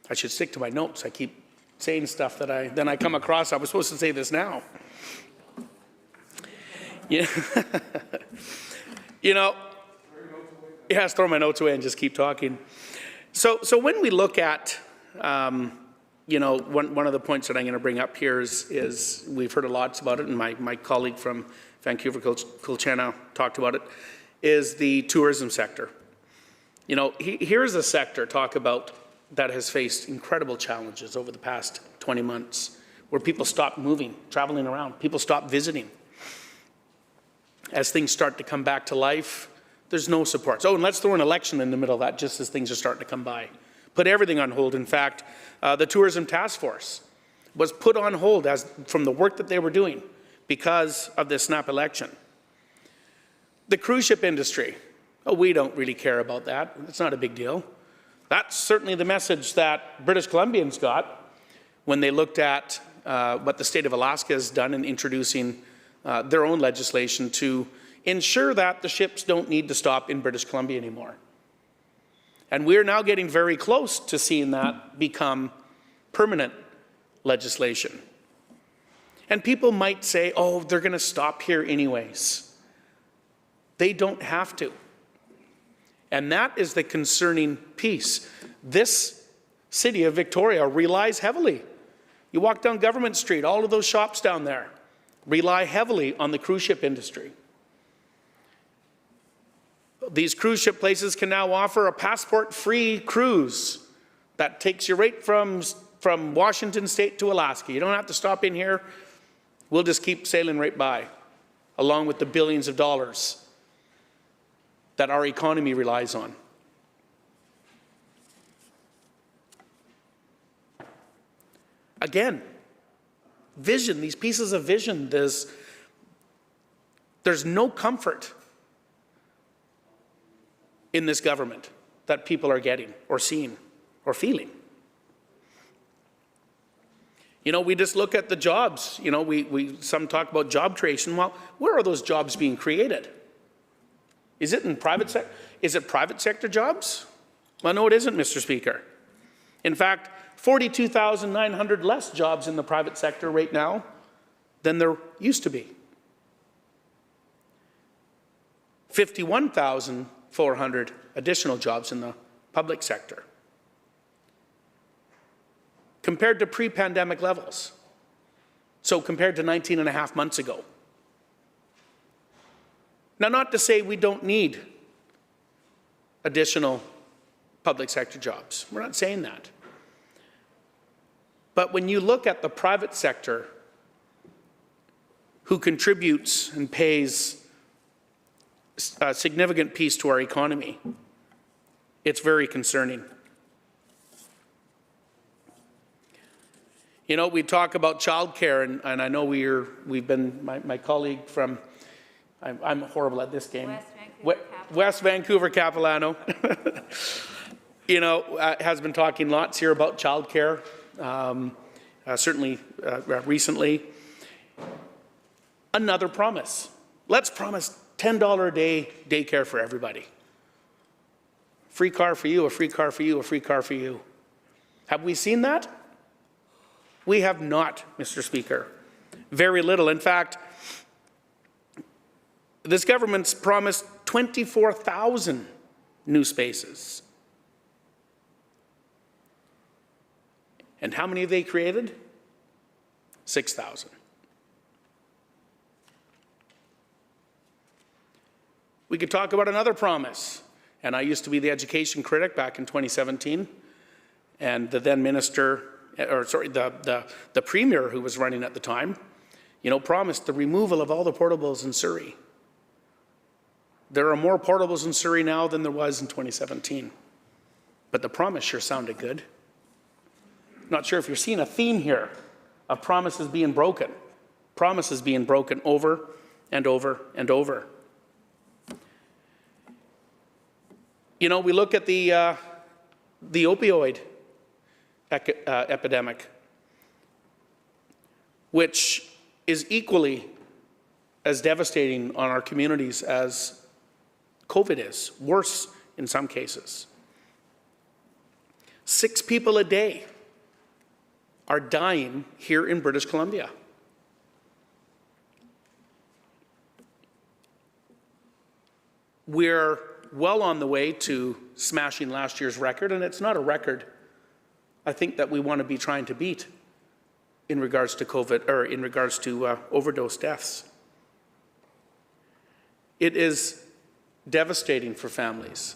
I should stick to my notes. I keep saying stuff that then I come across. I was supposed to say this now. Yeah. You know, yeah, throw my notes away and just keep talking. So when we look at, you know, one of the points that I'm going to bring up here is we've heard a lot about it, and my colleague from Vancouver, Kulchena, talked about it, is the tourism sector. You know, here's a sector talk about that has faced incredible challenges over the past 20 months, where people stop moving, traveling around, people stop visiting. As things start to come back to life, there's no supports. Oh, and let's throw an election in the middle of that just as things are starting to come by. Put everything on hold. In fact, the Tourism Task Force was put on hold from the work that they were doing because of this snap election. The cruise ship industry, oh, we don't really care about that. It's not a big deal. That's certainly the message that British Columbians got when they looked at what the state of Alaska has done in introducing their own legislation to ensure that the ships don't need to stop in British Columbia anymore. And we're now getting very close to seeing that become permanent legislation. And people might say, oh, they're going to stop here anyways. They don't have to. And that is the concerning piece. This city of Victoria relies heavily. You walk down Government Street, all of those shops down there rely heavily on the cruise ship industry. These cruise ship places can now offer a passport-free cruise that takes you right from Washington State to Alaska. You don't have to stop in here. We'll just keep sailing right by, along with the billions of dollars that our economy relies on. Again, vision, these pieces of vision, there's no comfort in this government that people are getting or seeing or feeling. You know, we just look at the jobs. You know, some talk about job creation. Well, where are those jobs being created? Is it in private sector? Is it private sector jobs? Well, no, it isn't, Mr. Speaker. In fact, 42,900 less jobs in the private sector right now than there used to be. 51,400 additional jobs in the public sector, compared to pre-pandemic levels. So compared to 19 and a half months ago. Now, not to say we don't need additional public sector jobs. We're not saying that. But when you look at the private sector, who contributes and pays a significant piece to our economy, it's very concerning. You know, we talk about childcare, and I know we've been, my colleague from, I'm horrible at this game, West Vancouver Capilano, you know, has been talking lots here about childcare, certainly recently. Another promise. Let's promise $10 a day daycare for everybody. Free car for you, a free car for you, a free car for you. Have we seen that? We have not, Mr. Speaker. Very little. In fact, this government's promised 24,000 new spaces. And how many have they created? 6,000. We could talk about another promise. And I used to be the education critic back in 2017. And the then minister, or sorry, the premier who was running at the time, you know, promised the removal of all the portables in Surrey. There are more portables in Surrey now than there was in 2017. But the promise sure sounded good. Not sure if you're seeing a theme here of promises being broken. Promises being broken over and over and over. You know, we look at the opioid epidemic, which is equally as devastating on our communities as COVID is, worse in some cases. 6 people a day are dying here in British Columbia. We're well on the way to smashing last year's record, and it's not a record I think that we want to be trying to beat in regards to COVID, or in regards to overdose deaths. It is devastating for families.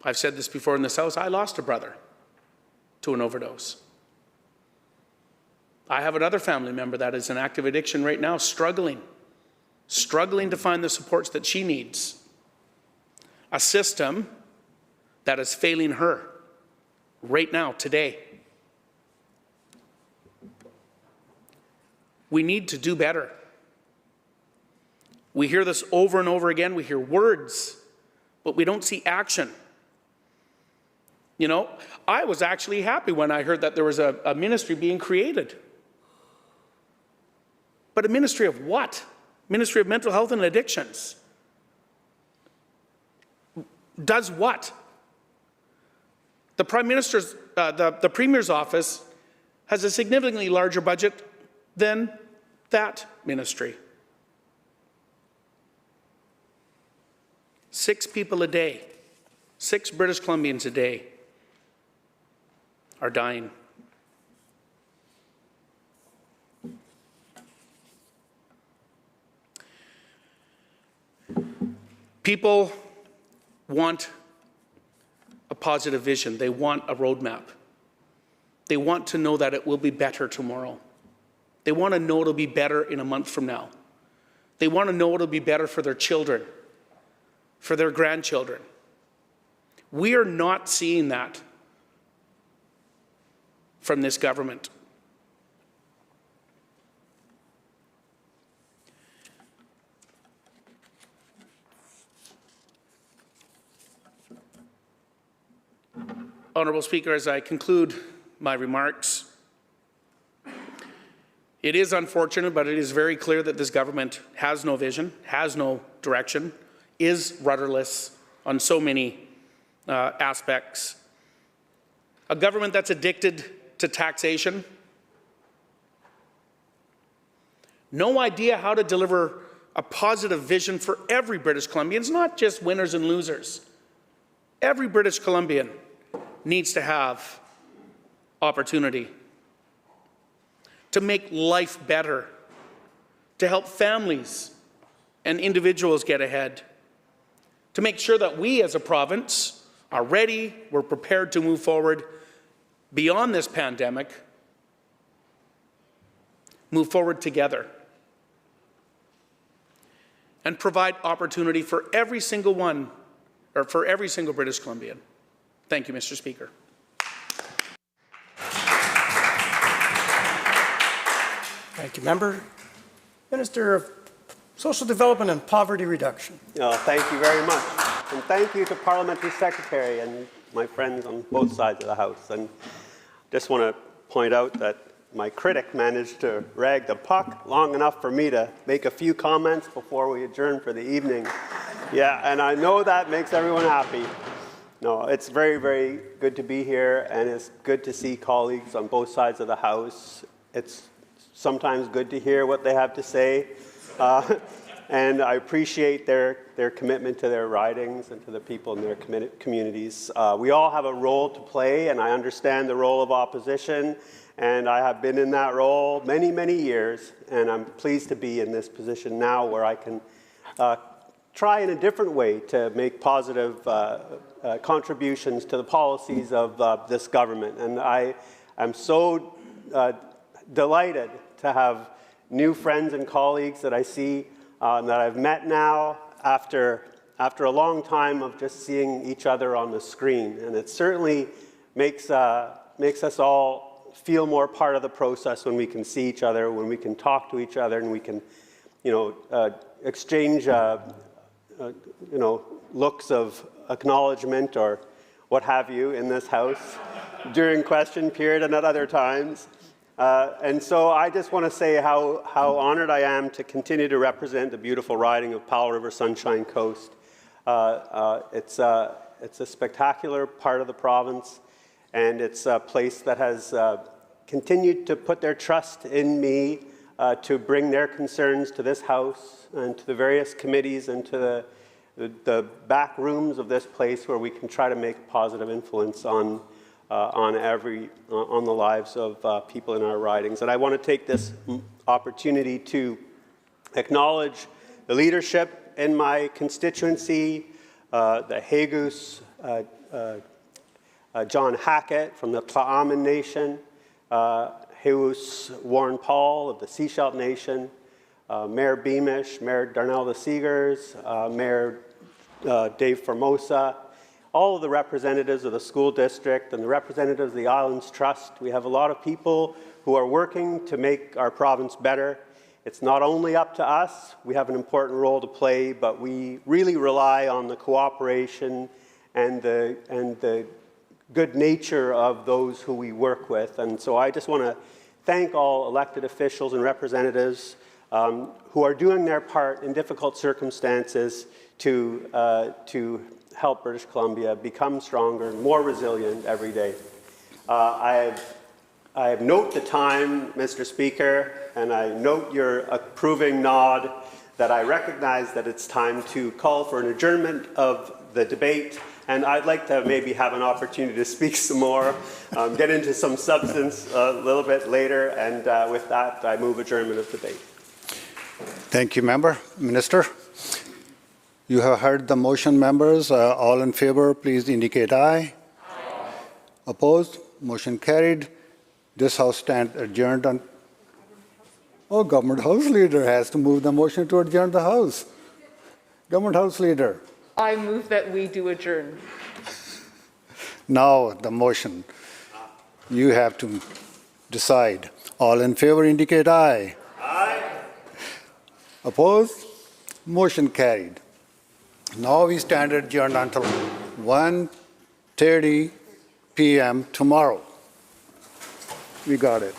I've said this before in this house, I lost a brother to an overdose. I have another family member that is in active addiction right now, struggling to find the supports that she needs. A system that is failing her right now, today. We need to do better. We hear this over and over again. We hear words, but we don't see action. You know, I was actually happy when I heard that there was a ministry being created. But a ministry of what? Ministry of Mental Health and Addictions. Does what? The Prime Minister's, the Premier's office has a significantly larger budget than that ministry. 6 people a day, 6 British Columbians a day are dying. People want a positive vision. They want a roadmap. They want to know that it will be better tomorrow. They want to know it'll be better in a month from now. They want to know it'll be better for their children, for their grandchildren. We are not seeing that from this government. Honourable Speaker, as I conclude my remarks, It is unfortunate, but it is very clear that this government has no vision, has no direction, is rudderless on so many aspects. A government that's addicted to taxation. No idea how to deliver a positive vision for every British Columbian. It's not just winners and losers. Every British Columbian needs to have opportunity to make life better, to help families and individuals get ahead, to make sure that we as a province are ready, we're prepared to move forward beyond this pandemic, move forward together, and provide opportunity for every single one, or for every single British Columbian. Thank you, Mr. Speaker. Thank you, member. Minister of Social Development and Poverty Reduction. Thank you very much. And thank you to Parliamentary Secretary and my friends on both sides of the House. And just want to point out that my critic managed to rag the puck long enough for me to make a few comments before we adjourn for the evening. Yeah, and I know that makes everyone happy. No, it's very, very good to be here, and it's good to see colleagues on both sides of the House. It's sometimes good to hear what they have to say, and I appreciate their commitment to their ridings and to the people in their communities. We all have a role to play, and I understand the role of opposition, and I have been in that role many, many years, and I'm pleased to be in this position now where I can try in a different way to make positive contributions to the policies of this government. And I am so delighted to have new friends and colleagues that I see that I've met now after a long time of just seeing each other on the screen. And it certainly makes us all feel more part of the process when we can see each other, when we can talk to each other, and we can, exchange, looks of acknowledgement or what have you in this House during question period and at other times. And so I just want to say how honored I am to continue to represent the beautiful riding of Powell River Sunshine Coast. It's a spectacular part of the province, and it's a place that has continued to put their trust in me to bring their concerns to this House and to the various committees and to the back rooms of this place where we can try to make a positive influence on the lives of people in our ridings. And I want to take this opportunity to acknowledge the leadership in my constituency, the Hagus, John Hackett from the Tla'amin Nation, Heus Warren Paul of the Sechelt Nation, Mayor Beamish, Mayor Darnell the Seegers, Mayor Dave Formosa, all of the representatives of the school district and the representatives of the Islands Trust. We have a lot of people who are working to make our province better. It's not only up to us, we have an important role to play, but we really rely on the cooperation and the good nature of those who we work with. And so I just want to thank all elected officials and representatives who are doing their part in difficult circumstances to help British Columbia become stronger, more resilient every day. I note the time, Mr. Speaker, and I note your approving nod that I recognize that it's time to call for an adjournment of the debate, and I'd like to maybe have an opportunity to speak some more, get into some substance a little bit later, and with that, I move adjournment of debate. Thank you, Member. Minister, you have heard the motion, members. All in favor, please indicate aye. Aye. Opposed? Motion carried. This House stands adjourned on... Oh, Government House Leader has to move the motion to adjourn the House. Government House Leader. I move that we do adjourn. Now the motion. You have to decide. All in favor indicate aye. Aye. Opposed? Motion carried. Now we stand adjourned until 1:30 p.m. tomorrow. We got it.